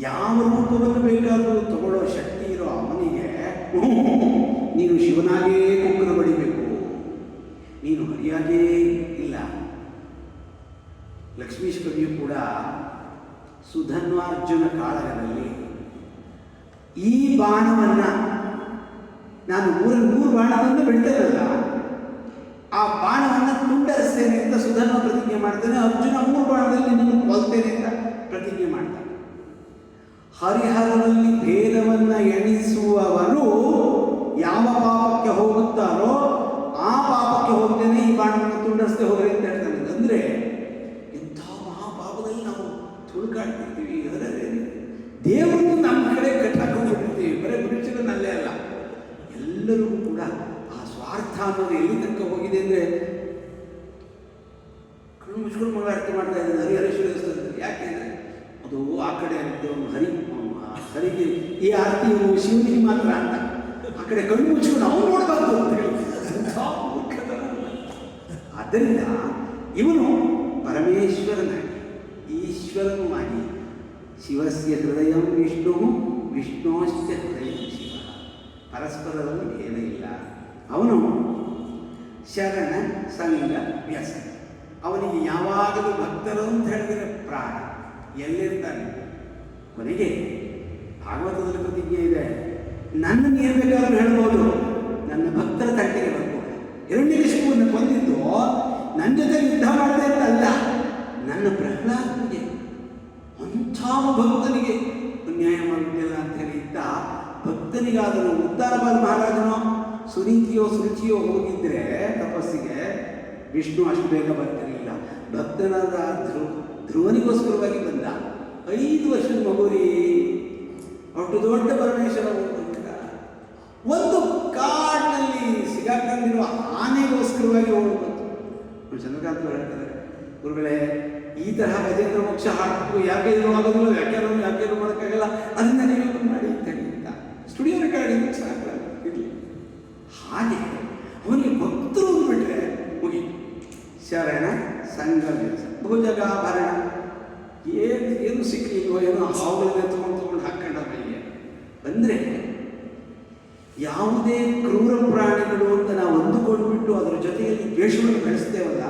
ಯಾವ ರೂಪವನ್ನು ಬೇಕಾದರೂ ತಗೊಳ್ಳೋ ಶಕ್ತಿ ಇರೋ ಅವನಿಗೆ ನೀನು ಶಿವನಾಗೇ ಕುಕ್ಕನ ಬಡಿಬೇಕು, ನೀನು ಹರಿಯಾಗೇ ಇಲ್ಲ. ಲಕ್ಷ್ಮೀಶ್ ಕವಿಯು ಕೂಡ ಸುಧನ್ವಾರ್ಜುನ ಕಾಳಗದಲ್ಲಿ ಈ ಬಾಣವನ್ನ ನಾನು 3 ಬಾಣವನ್ನು ಬಿಡ್ತೇನಲ್ಲ, ಆ ಬಾಣವನ್ನು ತುಂಡರಿಸ್ತೇನೆ ಅಂತ ಸುಧನ್ವ ಪ್ರತಿಜ್ಞೆ ಮಾಡ್ತಾನೆ. ಅರ್ಜುನ 3 ಬಾಣದಲ್ಲಿ ನಿನ್ನನ್ನು ಕೊಲ್ತೇನೆ ಅಂತ ಪ್ರತಿಜ್ಞೆ ಮಾಡ್ತಾನೆ. ಹರಿಹರದಲ್ಲಿ ಭೇದವನ್ನ ಎಣಿಸುವವರು ಯಾವ ಪಾಪಕ್ಕೆ ಹೋಗುತ್ತಾರೋ ಆ ಪಾಪಕ್ಕೆ ಹೋಗ್ತೇನೆ, ಈ ಬಾಣವನ್ನು ತುಂಡರಿಸ್ತೇ ಹೋಗ್ರಿ ಅಂತ ಹೇಳ್ತಾನೆ. ಅಂದರೆ ಇಂಥ ಮಹಾಪಾಪದಲ್ಲಿ ನಾವು ತುಳುಕಾಡ್ತಿರ್ತೀವಿ. ದೇವರನ್ನು ನಮ್ಮ ಕಡೆ ಕಟ್ಟಾಕೊಂಡಿರ್ತೀವಿ. ಬರೀ ಮನುಷ್ಯರನ್ನಲ್ಲೇ ಅಲ್ಲ, ಎಲ್ಲರಿಗೂ ಕೂಡ ಆ ಸ್ವಾರ್ಥ ಅನ್ನೋದು ಎಲ್ಲಿ ತನಕ ಹೋಗಿದೆ ಅಂದರೆ ಕಣ್ಣು ಮುಚ್ಕೊಂಡು ಮಂಗಳಾರತಿ ಮಾಡ್ತಾ ಇದ್ದಾರೆ ಹರಿಹರೇಶ್ವರ ದೇವಸ್ಥಾನದಲ್ಲಿ. ಯಾಕೆಂದರೆ ಅದು ಆ ಕಡೆ ಹರಿಗೆ ಈ ಆರತಿ ಶಿವನಿಗೆ ಮಾತ್ರ ಅಂತ, ಆ ಕಡೆ ಕಣ್ಣು ಮುಚ್ಕೊಂಡು ಅವನು ನೋಡಬಾರ್ದು ಅಂತ ಹೇಳಿ. ಆದ್ದರಿಂದ ಇವನು ಪರಮೇಶ್ವರನಾಗಿ ಈಶ್ವರನೂ ಆಗಿ ಶಿವಸ್ಯ ಹೃದಯ ವಿಷ್ಣು ವಿಷ್ಣೋಶ್ಚ ಹೃದಯ ಶಿವ, ಪರಸ್ಪರರಲ್ಲಿ ಭೇದ ಇಲ್ಲ. ಅವನು ಶರಣ ಸಂಘ ವ್ಯಸನ. ಅವನಿಗೆ ಯಾವಾಗಲೂ ಭಕ್ತರು ಅಂತ ಹೇಳಿದರೆ ಪ್ರಾಣ. ಎಲ್ಲಿರ್ತಾನೆ ಕೊನೆಗೆ ಭಾಗವತದಲ್ಲಿ ಪ್ರತಿಜ್ಞೆ ಇದೆ, ನನ್ನನ್ನು ಏನು ಬೇಕಾದ್ರೂ ಹೇಳ್ಬೋದು, ನನ್ನ ಭಕ್ತರ ತಟ್ಟೆಗೆ ಬರ್ಬೋದು. ಹಿರಣ್ಯಕಶಿಪುವನ್ನು ಕೊಂದಿದ್ದು ನನ್ನ ಜೊತೆ ಯುದ್ಧ ಮಾಡದೆ ಅಂತಲ್ಲ, ನನ್ನ ಪ್ರಹ್ಲಾದನಿಗೆ ಅಂಥ ಭಕ್ತನಿಗೆ ಅನ್ಯಾಯ ಮಾಡುತ್ತಿಲ್ಲ ಅಂತ ಹೇಳಿ ಇದ್ದ ಭಕ್ತನಿಗಾದರೂ ಉದ್ದಾರಬಾದ ಮಹಾರಾಜನೋ ಸುರುಚಿಯೋ ಹೋಗಿದ್ರೆ ತಪಸ್ಸಿಗೆ ವಿಷ್ಣು ಅಷ್ಟು ಬೇಗ ಬರ್ತಿರಲಿಲ್ಲ. ಭಕ್ತನಾದ ಧ್ರುವನಿಗೋಸ್ಕರವಾಗಿ ಬಂದ. 5 ವರ್ಷದ ಮಗುರಿ ಅಷ್ಟು ದೊಡ್ಡ ಪರಮೇಶ್ವರ ಒಂದು ಕಾಡಿನಲ್ಲಿ ಸಿಗಾಕೊಂಡಿರುವ ಆನೆಗೋಸ್ಕರವಾಗಿ ಹೋಗ್ಬಂತು. ಚಂದ್ರಕಾಂತ್ ಹೇಳ್ತಾರೆ, ಗುರುಗಳೇ ಈ ತರಹ ಗಜೇಂದ್ರ ಮೋಕ್ಷ ಹಾಡಬೇಕು, ಯಾಕೆ ಇದು ಆಗೋದಿಲ್ಲ, ಯಾಕೆ ಮಾಡೋಕ್ಕಾಗಲ್ಲ, ಅದನ್ನ ನೀವು ಮಾಡಿ ಅಂತ ಹೇಳಿದ್ದ. ಸ್ಟುಡಿಯೋ ರೆಕಾರ್ಡಿಂಗ್ ಸಾಕಾಗಿರಲಿ. ಹಾಗೆ ಅವನಿಗೆ ಭಕ್ತರು ಬಿಟ್ಟರೆ ಮುಗಿ ಶರಣ ಸಂಘ ಭುಜಗಾಭರಣ ಏನು ಸಿಕ್ಕಲಿಲ್ವೋ ಏನೋ ಹಾವುಗಳನ್ನೇ ತಗೊಂಡು ಹಾಕೊಂಡ ಮೈಗೆ. ಅಂದರೆ ಯಾವುದೇ ಕ್ರೂರ ಪ್ರಾಣಿಗಳು ಅಂತ ನಾವು ಅಂದುಕೊಂಡ್ಬಿಟ್ಟು ಅದರ ಜೊತೆಯಲ್ಲಿ ದ್ವೇಷವನ್ನು ಬೆಳೆಸ್ತೇವಲ್ಲ,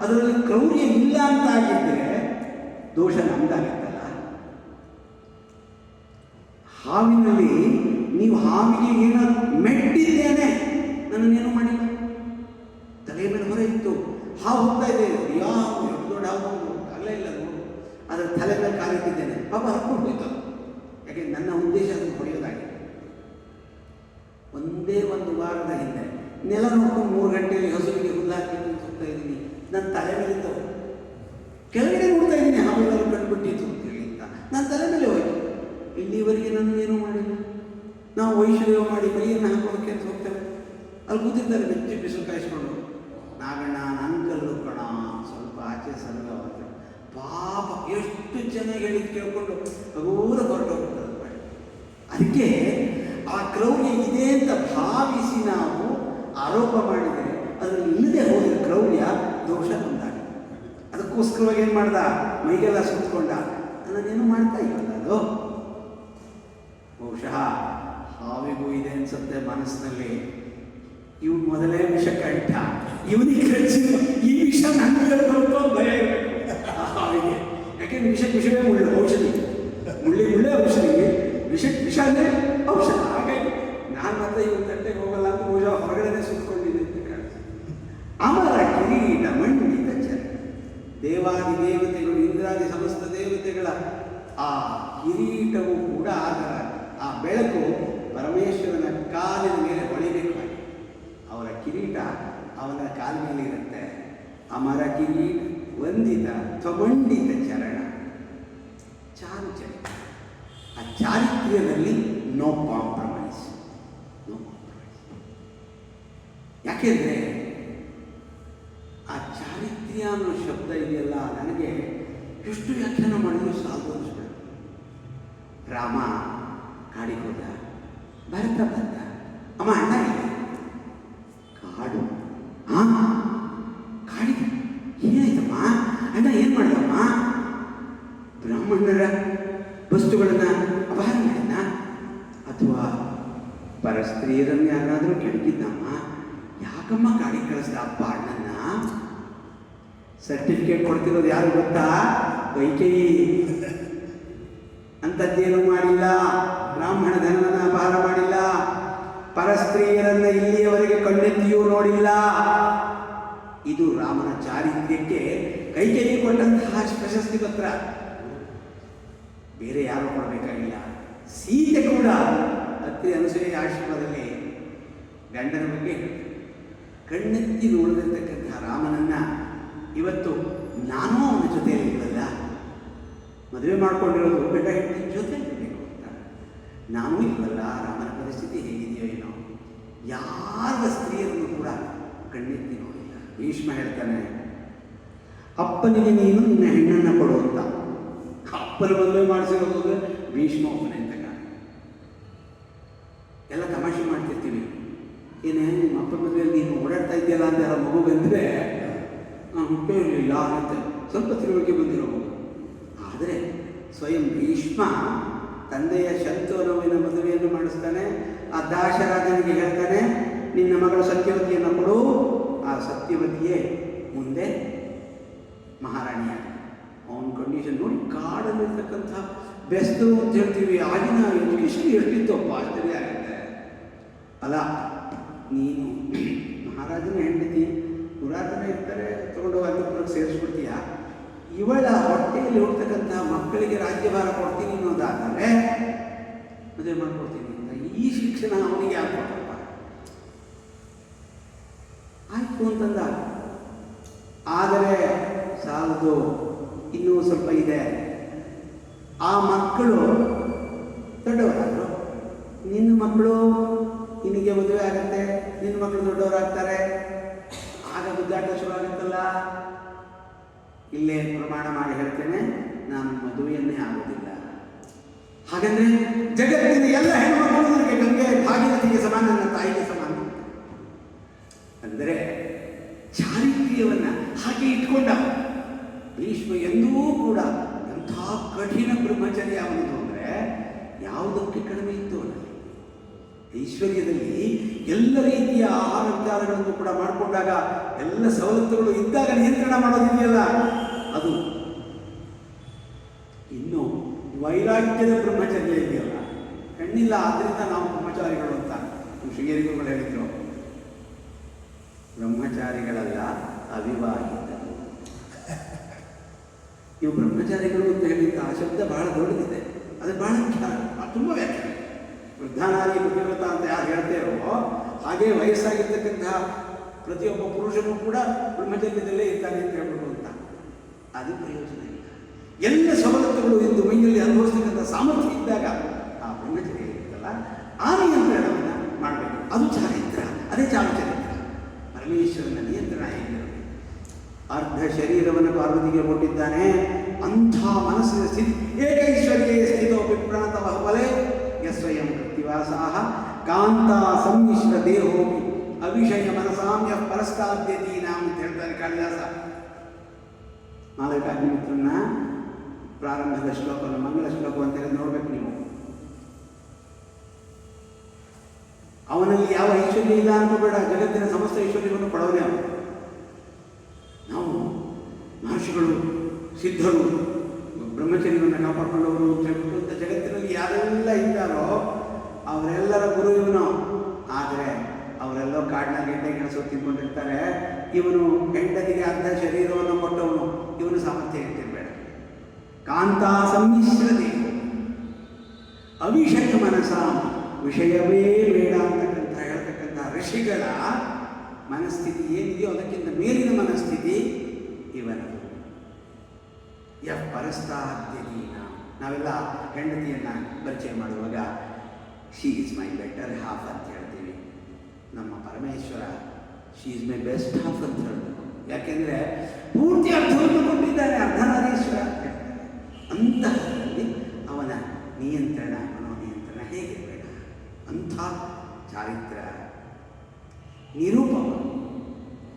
ಅದರಲ್ಲಿ ಕ್ರೌರ್ಯ ಇಲ್ಲ ಅಂತ ಆಗಿದ್ದರೆ ದೋಷ ನಮ್ದಾಗಿತ್ತಲ್ಲ. ಹಾವಿನಲ್ಲಿ ನೀವು ಹಾವಿಗೆ ಏನೋ ಮೆಟ್ಟಿದ್ದೇನೆ, ನನ್ನನ್ನೇನು ಮಾಡಿಲ್ಲ, ತಲೆಯ ಮೇಲೆ ಹೊರ ಇತ್ತು, ಹಾವು ಹೋಗ್ತಾ ಇದೆ, ಯಾವ ದೊಡ್ಡ ಹಾವು ಅಲ್ಲೇ ಇಲ್ಲ ನೋಡು, ಅದರ ತಲೆ ಮೇಲೆ ಕಾಲಿಟ್ಟಿದ್ದೇನೆ, ಪಾಪ ಹರ್ಕೊಂಡು ಹೋಯ್ತು. ಯಾಕೆ ನನ್ನ ಉದ್ದೇಶ ಅದನ್ನು ಹೊಡೆಯೋದಾಗಿದೆ. ಒಂದೇ ಒಂದು ವಾರದ ಹಿಂದೆ ನೆಲ ನೋಡ್ಕೊಂಡು 3 ಗಂಟೆಯಲ್ಲಿ ಹಸುವಿಗೆ ಹುಲ್ಲಾಕಿ ಹೋಗ್ತಾ ಇದ್ದೀನಿ, ನನ್ನ ತಲೆ ಮೇಲಿಂದ ಕೆಳಗಡೆ ನೋಡ್ತಾ ಇದ್ದೀನಿ, ಹಾವೆಲ್ಲರೂ ಕಂಡುಬಿಟ್ಟಿತ್ತು ಅಂತ ಹೇಳಿ ಅಂತ ನನ್ನ ತಲೆ ಮೇಲೆ ಹೋಯ್ತು. ಇಲ್ಲಿವರೆಗೆ ನಾನು ಏನೂ ಮಾಡಿಲ್ಲ. ನಾವು ವೈಶ್ವರ್ಯ ಮಾಡಿ ಬೈಯನ್ನು ಹಾಕೋದಕ್ಕೆ ಅಂತ ಹೋಗ್ತೇವೆ, ಅಲ್ಲಿ ಕೂತಿದ್ದಾರೆ ಬೆಚ್ಚಿ ಬಿಸಿಲು ಕಾಯಿಸ್ಕೊಂಡು, ನಾಗಣ್ಣ ನನ್ನ ಕಲ್ಲು ಕಣ ಸ್ವಲ್ಪ ಆಚೆ ಸಲ್ಲ ಹೋಗ್ತೇವೆ. ಪಾಪ ಎಷ್ಟು ಚೆನ್ನಾಗಿ ಹೇಳಿದ್ ಕೇಳ್ಕೊಂಡು ಹಗೂರ ಹೊರಟೋಗ್ತದೆ. ಅದಕ್ಕೆ ಆ ಕ್ರೌರ್ಯ ಇದೆ ಅಂತ ಭಾವಿಸಿ ನಾವು ಆರೋಪ ಮಾಡಿದರೆ ಅದರಲ್ಲಿ ಇಲ್ಲದೆ ಹೋದ ಕ್ರೌರ್ಯ ದೋಷ ಬಂದಾಗ ಅದಕ್ಕೋಸ್ಕರವಾಗಿ ಏನು ಮಾಡ್ದ, ಮೈಗೆಲ್ಲ ಸುತ್ತಕೊಂಡ, ನನ್ನದೇನು ಮಾಡ್ತಾ ಇಲ್ಲಲ್ಲ ಅದು. ಬಹುಶಃ ಹಾವಿಗೂ ಇದೆ ಅನ್ಸುತ್ತೆ ಮನಸ್ಸಿನಲ್ಲಿ, ಇವನು ಮೊದಲೇ ವಿಷ ಕಂಠ, ಇವನಿಗೆ ಕಚ್ಚಿದ ಈ ವಿಷ ನನಗೆ ಭಯ ಇರಬೇಕು ಹಾವಿಗೆ. ಯಾಕೆಂದ್ರೆ ವಿಷವೇ ಮುಳ್ಳು ಔಷಧಿ. ಮುಳ್ಳೆ ಔಷಧಿಗೆ ವಿಷ ಅಂದರೆ ಔಷಧ. ಹಾಗಾಗಿ ನಾನು ಮತ್ತೆ ಇವತ್ತು ತಂಟೆಗೆ ಹೋಗಲ್ಲ ಅಂತ ಬಹುಶಃ ಹೊರಗಡೆನೆ ಸುತ್ತಕೊಂಡಿದೆ ಅಂತ ಕಾಣಿಸ್ತದೆ. ಅಮರ ಕಿರೀಟ ಮಂಡಿತ ಚರ, ದೇವಾದಿ ದೇವತೆಗಳು, ಇಂದ್ರಾದಿ ಸಮಸ್ತ ದೇವತೆಗಳ ಆ ಕಿರೀಟವು ಕೂಡ ಅದರ ಆ ಬೆಳಕು ಪರಮೇಶ್ವರನ ಕಾಲಿನ ಮೇಲೆ ಹೊಳಿಬೇಕಾಗಿ ಅವರ ಕಿರೀಟ ಅವನ ಕಾಲಿನ ಮೇಲೆ ಇರುತ್ತೆ. ಅಮರ ಕಿರೀಟ ವಂದಿತ ತ್ವಮಂಡಿತ ಚರಣ, ಚಾರುಚರಿತ. ಆ ಚಾರಿತ್ರ್ಯದಲ್ಲಿ ನೋ ಕಾಂಪ್ರಮೈಸ್, ನೋ ಕಾಂಪ್ರಮೈಸ್. ಯಾಕೆಂದರೆ ಆ ಚಾರಿತ್ರ್ಯ ಅನ್ನೋ ಶಬ್ದ ಇದೆಯಲ್ಲ, ನನಗೆ ಎಷ್ಟು ವ್ಯಾಖ್ಯಾನ ಮಾಡಿದ್ರು ಸಾಕು ಅನಿಸ್ಬಿಡುತ್ತೆ. ರಾಮ ಕಾಡಿಗೆ ಹೋದ, ಭರತ ಬಂದ, ಅಮ್ಮ ಅಣ್ಣ ಇಲ್ಲ, ಕಾಡು. ಕಾಡಿಗೆ ಏನಾಯ್ತಮ್ಮ ಅಣ್ಣ, ಏನು ಮಾಡಿದಮ್ಮ? ಬ್ರಾಹ್ಮಣರ ವಸ್ತುಗಳನ್ನ ಅಪಹಾರ ಮಾಡಿದ್ನ, ಅಥವಾ ಪರಸ್ತ್ರೀಯರನ್ನು ಯಾರಾದರೂ ಕೆಣಕಿದ್ದಮ್ಮ? ಯಾಕಮ್ಮ ಕಾಡಿಗೆ ಕಳಿಸ್ದ ಅಪ್ಪ ಅಣ್ಣನ? ಸರ್ಟಿಫಿಕೇಟ್ ಕೊಡ್ತಿರೋದು ಯಾರು ಗೊತ್ತಾ? ಕೈಕೇಯಿ. ಅಂಥದ್ದೇನು ಮಾಡಿಲ್ಲ, ಬ್ರಾಹ್ಮಣ ಧನವನ್ನು ಅಪಹಾರ ಮಾಡಿಲ್ಲ, ಪರಸ್ತ್ರೀಯರನ್ನ ಇಲ್ಲಿಯವರೆಗೆ ಕಣ್ಣೆತ್ತಿಯೂ ನೋಡಿಲ್ಲ. ಇದು ರಾಮನ ಚಾರಿತ್ರ್ಯಕ್ಕೆ ಕೈಕೇಯಿ ಕೊಟ್ಟಂತಹ ಪ್ರಶಸ್ತಿ ಪತ್ರ. ಬೇರೆ ಯಾರು ಕೊಡಬೇಕಾಗಿಲ್ಲ. ಸೀತೆ ಕೂಡ ಅತ್ರಿ ಅನಸೂಯೆಯ ಆಶ್ರಮದಲ್ಲಿ ಗಂಡನ ಬಗ್ಗೆ ಕಣ್ಣೆತ್ತಿ ನೋಡದಿರ್ತಕ್ಕಂತಹ ರಾಮನನ್ನ ಇವತ್ತು ನಾನು ಅವನ ಜೊತೆಯಲ್ಲಿ ಇರಲ್ಲ, ಮದುವೆ ಮಾಡ್ಕೊಂಡಿರೋದು ಗಂಡ ಹೆಂಡತಿ ಜೊತೆ ಇರಬೇಕು ಅಂತ ನಾನು ಇರಲ್ಲ. ರಾಮನ ಪರಿಸ್ಥಿತಿ ಹೇಗಿದೆಯೋ ಏನೋ, ಯಾರ ಸ್ತ್ರೀಯರನ್ನು ಕೂಡ ಕಣ್ಣೆತ್ತಿ ನೋಡಿಲ್ಲ. ಭೀಷ್ಮ ಹೇಳ್ತಾನೆ, ಅಪ್ಪನಿಗೆ ನೀನು ನಿನ್ನ ಹೆಣ್ಣನ್ನು ಕೊಡು ಅಂತ. ಅಪ್ಪನ ಮದುವೆ ಮಾಡಿಸಿರೋದು ಭೀಷ್ಮ ಒಬ್ಬನೇ ಅಂತ. ಎಲ್ಲ ತಮಾಷೆ ಮಾಡ್ತಿರ್ತೀವಿ, ಏನೇ ನಿಮ್ಮ ಅಪ್ಪನ ಮದುವೆಯಲ್ಲಿ ನೀನು ಓಡಾಡ್ತಾ ಇದೆಯಲ್ಲ ಅಂತ ಯಾರ ಮಗು ಬಂದರೆ ಹುಟ್ಟೇ ಇರಲಿಲ್ಲ ಅಂತ ಸ್ವಲ್ಪ ತಿಳುವಳಿಕೆ ಬಂದಿರೋ ಮಗು. ಆದರೆ ಸ್ವಯಂ ಭೀಷ್ಮ ತಂದೆಯ ಶಂತನುವಿನ ಮದುವೆಯನ್ನು ಮಾಡಿಸ್ತಾನೆ. ಆ ದಾಶರಾಜನಿಗೆ ಹೇಳ್ತಾನೆ, ನಿನ್ನ ಮಗಳು ಸತ್ಯವತಿಯನ್ನು ಕೊಡು. ಆ ಸತ್ಯವತಿಯೇ ಮುಂದೆ ಮಹಾರಾಣಿಯಾಗಿ. ಅವನ ಕಂಡೀಷನ್ ನೋಡಿ, ಕಾಡಲ್ಲಿರ್ತಕ್ಕಂಥ ಬೆಸ್ತು ಅಂತ ಹೇಳ್ತೀವಿ. ಆಗಿನ ಎಜುಕೇಷನ್ ಎಷ್ಟಿತ್ತಪ್ಪ, ಆಶ್ಚರ್ಯ ಆಗುತ್ತೆ ಅಲ್ಲ. ನೀನು ಮಹಾರಾಜನ ಹೆಂಡತಿ, ಪುರಾತನ ಇರ್ತಾರೆ, ತಗೊಂಡು ಅಂತಕ್ಕೆ ಸೇರಿಸ್ಬಿಡ್ತೀಯ. ಇವಳ ಹೊಟ್ಟೆಯಲ್ಲಿ ಹುಡ್ತಕ್ಕಂತಹ ಮಕ್ಕಳಿಗೆ ರಾಜ್ಯಭಾರ ಕೊಡ್ತೀನಿ ಅನ್ನೋದಾದರೆ ಮದುವೆ ಮಾಡ್ಕೊಡ್ತೀನಿ ಅಂತ ಈ ಶಿಕ್ಷಣ ಅವನಿಗೆ ಯಾಕೆ ಕೊಟ್ಟಪ್ಪ? ಆಯ್ತು ಅಂತಂದ. ಆದರೆ ಸಾಲದು, ಇನ್ನೂ ಸ್ವಲ್ಪ ಇದೆ. ಆ ಮಕ್ಕಳು ದೊಡ್ಡವರಾದರು. ನಿನ್ನ ಮಕ್ಕಳು ನಿನಗೆ ಮದುವೆ ಆಗತ್ತೆ, ನಿನ್ನ ಮಕ್ಕಳು ದೊಡ್ಡವರಾಗ್ತಾರೆ, ಆಗ ಗುದ್ದಾಟ ಶುರು ಆಗುತ್ತಲ್ಲ. ಇಲ್ಲೇ ಪ್ರಮಾಣ ಮಾಡಿ ಹೇಳ್ತೇನೆ, ನಾನು ಮದುವೆಯನ್ನೇ ಆಗೋದಿಲ್ಲ. ಹಾಗಂದ್ರೆ ಜಗತ್ತಿನ ಎಲ್ಲ ಹೆಣ್ಣುಮಕ್ಕಳು ನನಗೆ ಗಂಗೆ ಭಾಗೀರಥಿಗೆ ಸಮಾನ, ನನ್ನ ತಾಯಿಗೆ ಸಮಾನ. ಅಂದರೆ ಚಾರಿತ್ರ್ಯವನ್ನ ಹಾಗೆ ಇಟ್ಕೊಂಡ ಭೀಷ್ಮ. ಎಂದೂ ಕೂಡ ಎಂಥ ಕಠಿಣ ಬ್ರಹ್ಮಚರ್ಯ ಅವನಿದು ಅಂದರೆ ಯಾವುದಕ್ಕೆ ಕಡಿಮೆ ಇತ್ತು ಅವನಲ್ಲಿ. ಐಶ್ವರ್ಯದಲ್ಲಿ ಎಲ್ಲ ರೀತಿಯ ಆಹಾರ ವಿಚಾರಗಳನ್ನು ಕೂಡ ಮಾಡಿಕೊಂಡಾಗ, ಎಲ್ಲ ಸವಲತ್ತುಗಳು ಇದ್ದಾಗ ನಿಯಂತ್ರಣ ಮಾಡೋದಿದೆಯಲ್ಲ, ಅದು ಇನ್ನು ವೈರಾಗ್ಯದ ಬ್ರಹ್ಮಚರ್ಯ ಇದೆಯಲ್ಲ, ಕಣ್ಣಿಲ್ಲ ಆದ್ದರಿಂದ ನಾವು ಬ್ರಹ್ಮಚಾರಿಗಳು ಅಂತ ಶೃಂಗೇರಿಗಳು ಹೇಳಿದ್ರು. ಬ್ರಹ್ಮಚಾರಿಗಳಲ್ಲ, ಅವಿವಾಹಿತರು. ನೀವು ಬ್ರಹ್ಮಚಾರಿಗಳು ಅಂತ ಹೇಳಿದ ಆ ಶಬ್ದ ಬಹಳ ದೊಡ್ಡದಿದೆ, ಅದು ಬಹಳ ತುಂಬ ವ್ಯಾಖ್ಯಾನ. ವೃದ್ಧಾನಾರಿ ಪತಿವ್ರತ ಅಂತ ಯಾರು ಹೇಳ್ತೇವೋ ಹಾಗೆ ವಯಸ್ಸಾಗಿರ್ತಕ್ಕಂತಹ ಪ್ರತಿಯೊಬ್ಬ ಪುರುಷನೂ ಕೂಡ ಬ್ರಹ್ಮಚರ್ಯದಲ್ಲೇ ಇರ್ತಾನೆ ಅಂತ ಹೇಳ್ಬೋದು ಅಂತ. ಅದು ಪ್ರಯೋಜನ ಇಲ್ಲ. ಎಲ್ಲ ಸವಲತ್ತುಗಳು ಎಂದು ಮೈಯಲ್ಲಿ ಅನುಭವಿಸ್ತಕ್ಕಂಥ ಸಾಮರ್ಥ್ಯ ಇದ್ದಾಗ ಆ ಬ್ರಹ್ಮಚರ್ಯ ಇರುತ್ತಲ್ಲ, ಆ ನಿಯಂತ್ರಣವನ್ನು ಮಾಡಬೇಕು. ಅದು ಚಾರಿತ್ರ, ಅದೇ ಚಾರುಚರಿತ್ರ. ಪರಮೇಶ್ವರನ ನಿಯಂತ್ರಣ ಹೇಗಿರಬೇಕು. ಅರ್ಧ ಶರೀರವನ್ನು ಪಾರ್ವತಿಗೆ ಕೊಟ್ಟಿದ್ದಾನೆ. ಅಂಥ ಮನಸ್ಸಿನ ಸ್ಥಿತಿ ಏಕೈಶ್ವರ್ಯೇ ಸ್ಥಿತೋ ವಿಪ್ರಾಣತವ ಫಲೆ ಯಸ್ವಯಂ ಕೃತಿವಾಸಾಹ ಕಾಂತ ಸಮ್ಮಿಶ್ರ ದೇಹೋಪಿ ಅವಿಷಯ ಮನಸಾಮ್ಯ ಪರಸ್ತಾದ್ಯತೀನಾಂ ಅಂತ ಹೇಳ್ತಾರೆ ಕಾಳಿದಾಸ. ಮಾಲಕಾಗ್ನಿಮಿತ್ರನ ಪ್ರಾರಂಭದ ಶ್ಲೋಕವನ್ನು ಮಂಗಳ ಶ್ಲೋಕ ಅಂತೇಳಿ ನೋಡ್ಬೇಕು ನೀವು. ಅವನಲ್ಲಿ ಯಾವ ಐಶ್ವರ್ಯ ಇಲ್ಲ ಅನ್ಕೋಬೇಡ, ಜಗತ್ತಿನ ಸಮಸ್ತ ಐಶ್ವರ್ಯವನ್ನು ಪಡವನೇ ಅವನು. ನಾವು ಮಹರ್ಷಿಗಳು, ಸಿದ್ಧರು, ಬ್ರಹ್ಮಚರ್ಯವನ್ನು ಕಾಪಾಡಿಕೊಂಡವರು ಅಂತ ಹೇಳ್ಬಿಟ್ಟು ಅಂತ ಜಗತ್ತಿನಲ್ಲಿ ಯಾರೆಲ್ಲ ಇದ್ದಾರೋ ಅವರೆಲ್ಲರ ಗುರು ಇವನು. ಆದರೆ ಅವರೆಲ್ಲೋ ಕಾಡಿನ ಗೆಡ್ಡೆ ಗೆಣಸು ತಿನ್ಕೊಂಡಿರ್ತಾರೆ. ಇವನು ಹೆಂಡತಿಗೆ ಅರ್ಧ ಶರೀರವನ್ನು ಕೊಟ್ಟವನು. ಇವನು ಸಾಮರ್ಥ್ಯ ಇರ್ತಿರ್ಬೇಡ. ಕಾಂತ ಸಮ್ಮಿಶ್ರತೆ ಅವಿಷಯ ಮನಸ, ವಿಷಯವೇ ಬೇಡ ಅಂತಕ್ಕಂಥ ಹೇಳ್ತಕ್ಕಂಥ ಋಷಿಗಳ ಮನಸ್ಥಿತಿ ಏನಿದೆಯೋ ಅದಕ್ಕಿಂತ ಮೇಲಿನ ಮನಸ್ಥಿತಿ ಇವನದು. ಪರಸ್ತಾದ್ಯದೀನ. ನಾವೆಲ್ಲ ಹೆಂಡತಿಯನ್ನು ಪರಿಚಯ ಮಾಡುವಾಗ she is my better half ಅಂತ ಹೇಳ್ತೀವಿ. ನಮ್ಮ Parameshwara she is my best half ಅಂತ ಹೇಳಬೇಕು. ಯಾಕೆಂದರೆ ಪೂರ್ತಿ ಅರ್ಥವನ್ನು ಕೊಟ್ಟಿದ್ದಾನೆ ಅರ್ಧನಾರೀಶ್ವರ. ಅಂತಹದಲ್ಲಿ ಅವನ ನಿಯಂತ್ರಣ, ಮನೋನಿಯಂತ್ರಣ ಹೇಗಿರಬೇಡ ಅಂಥ ಚಾರಿತ್ರ ನಿರೂಪಮ.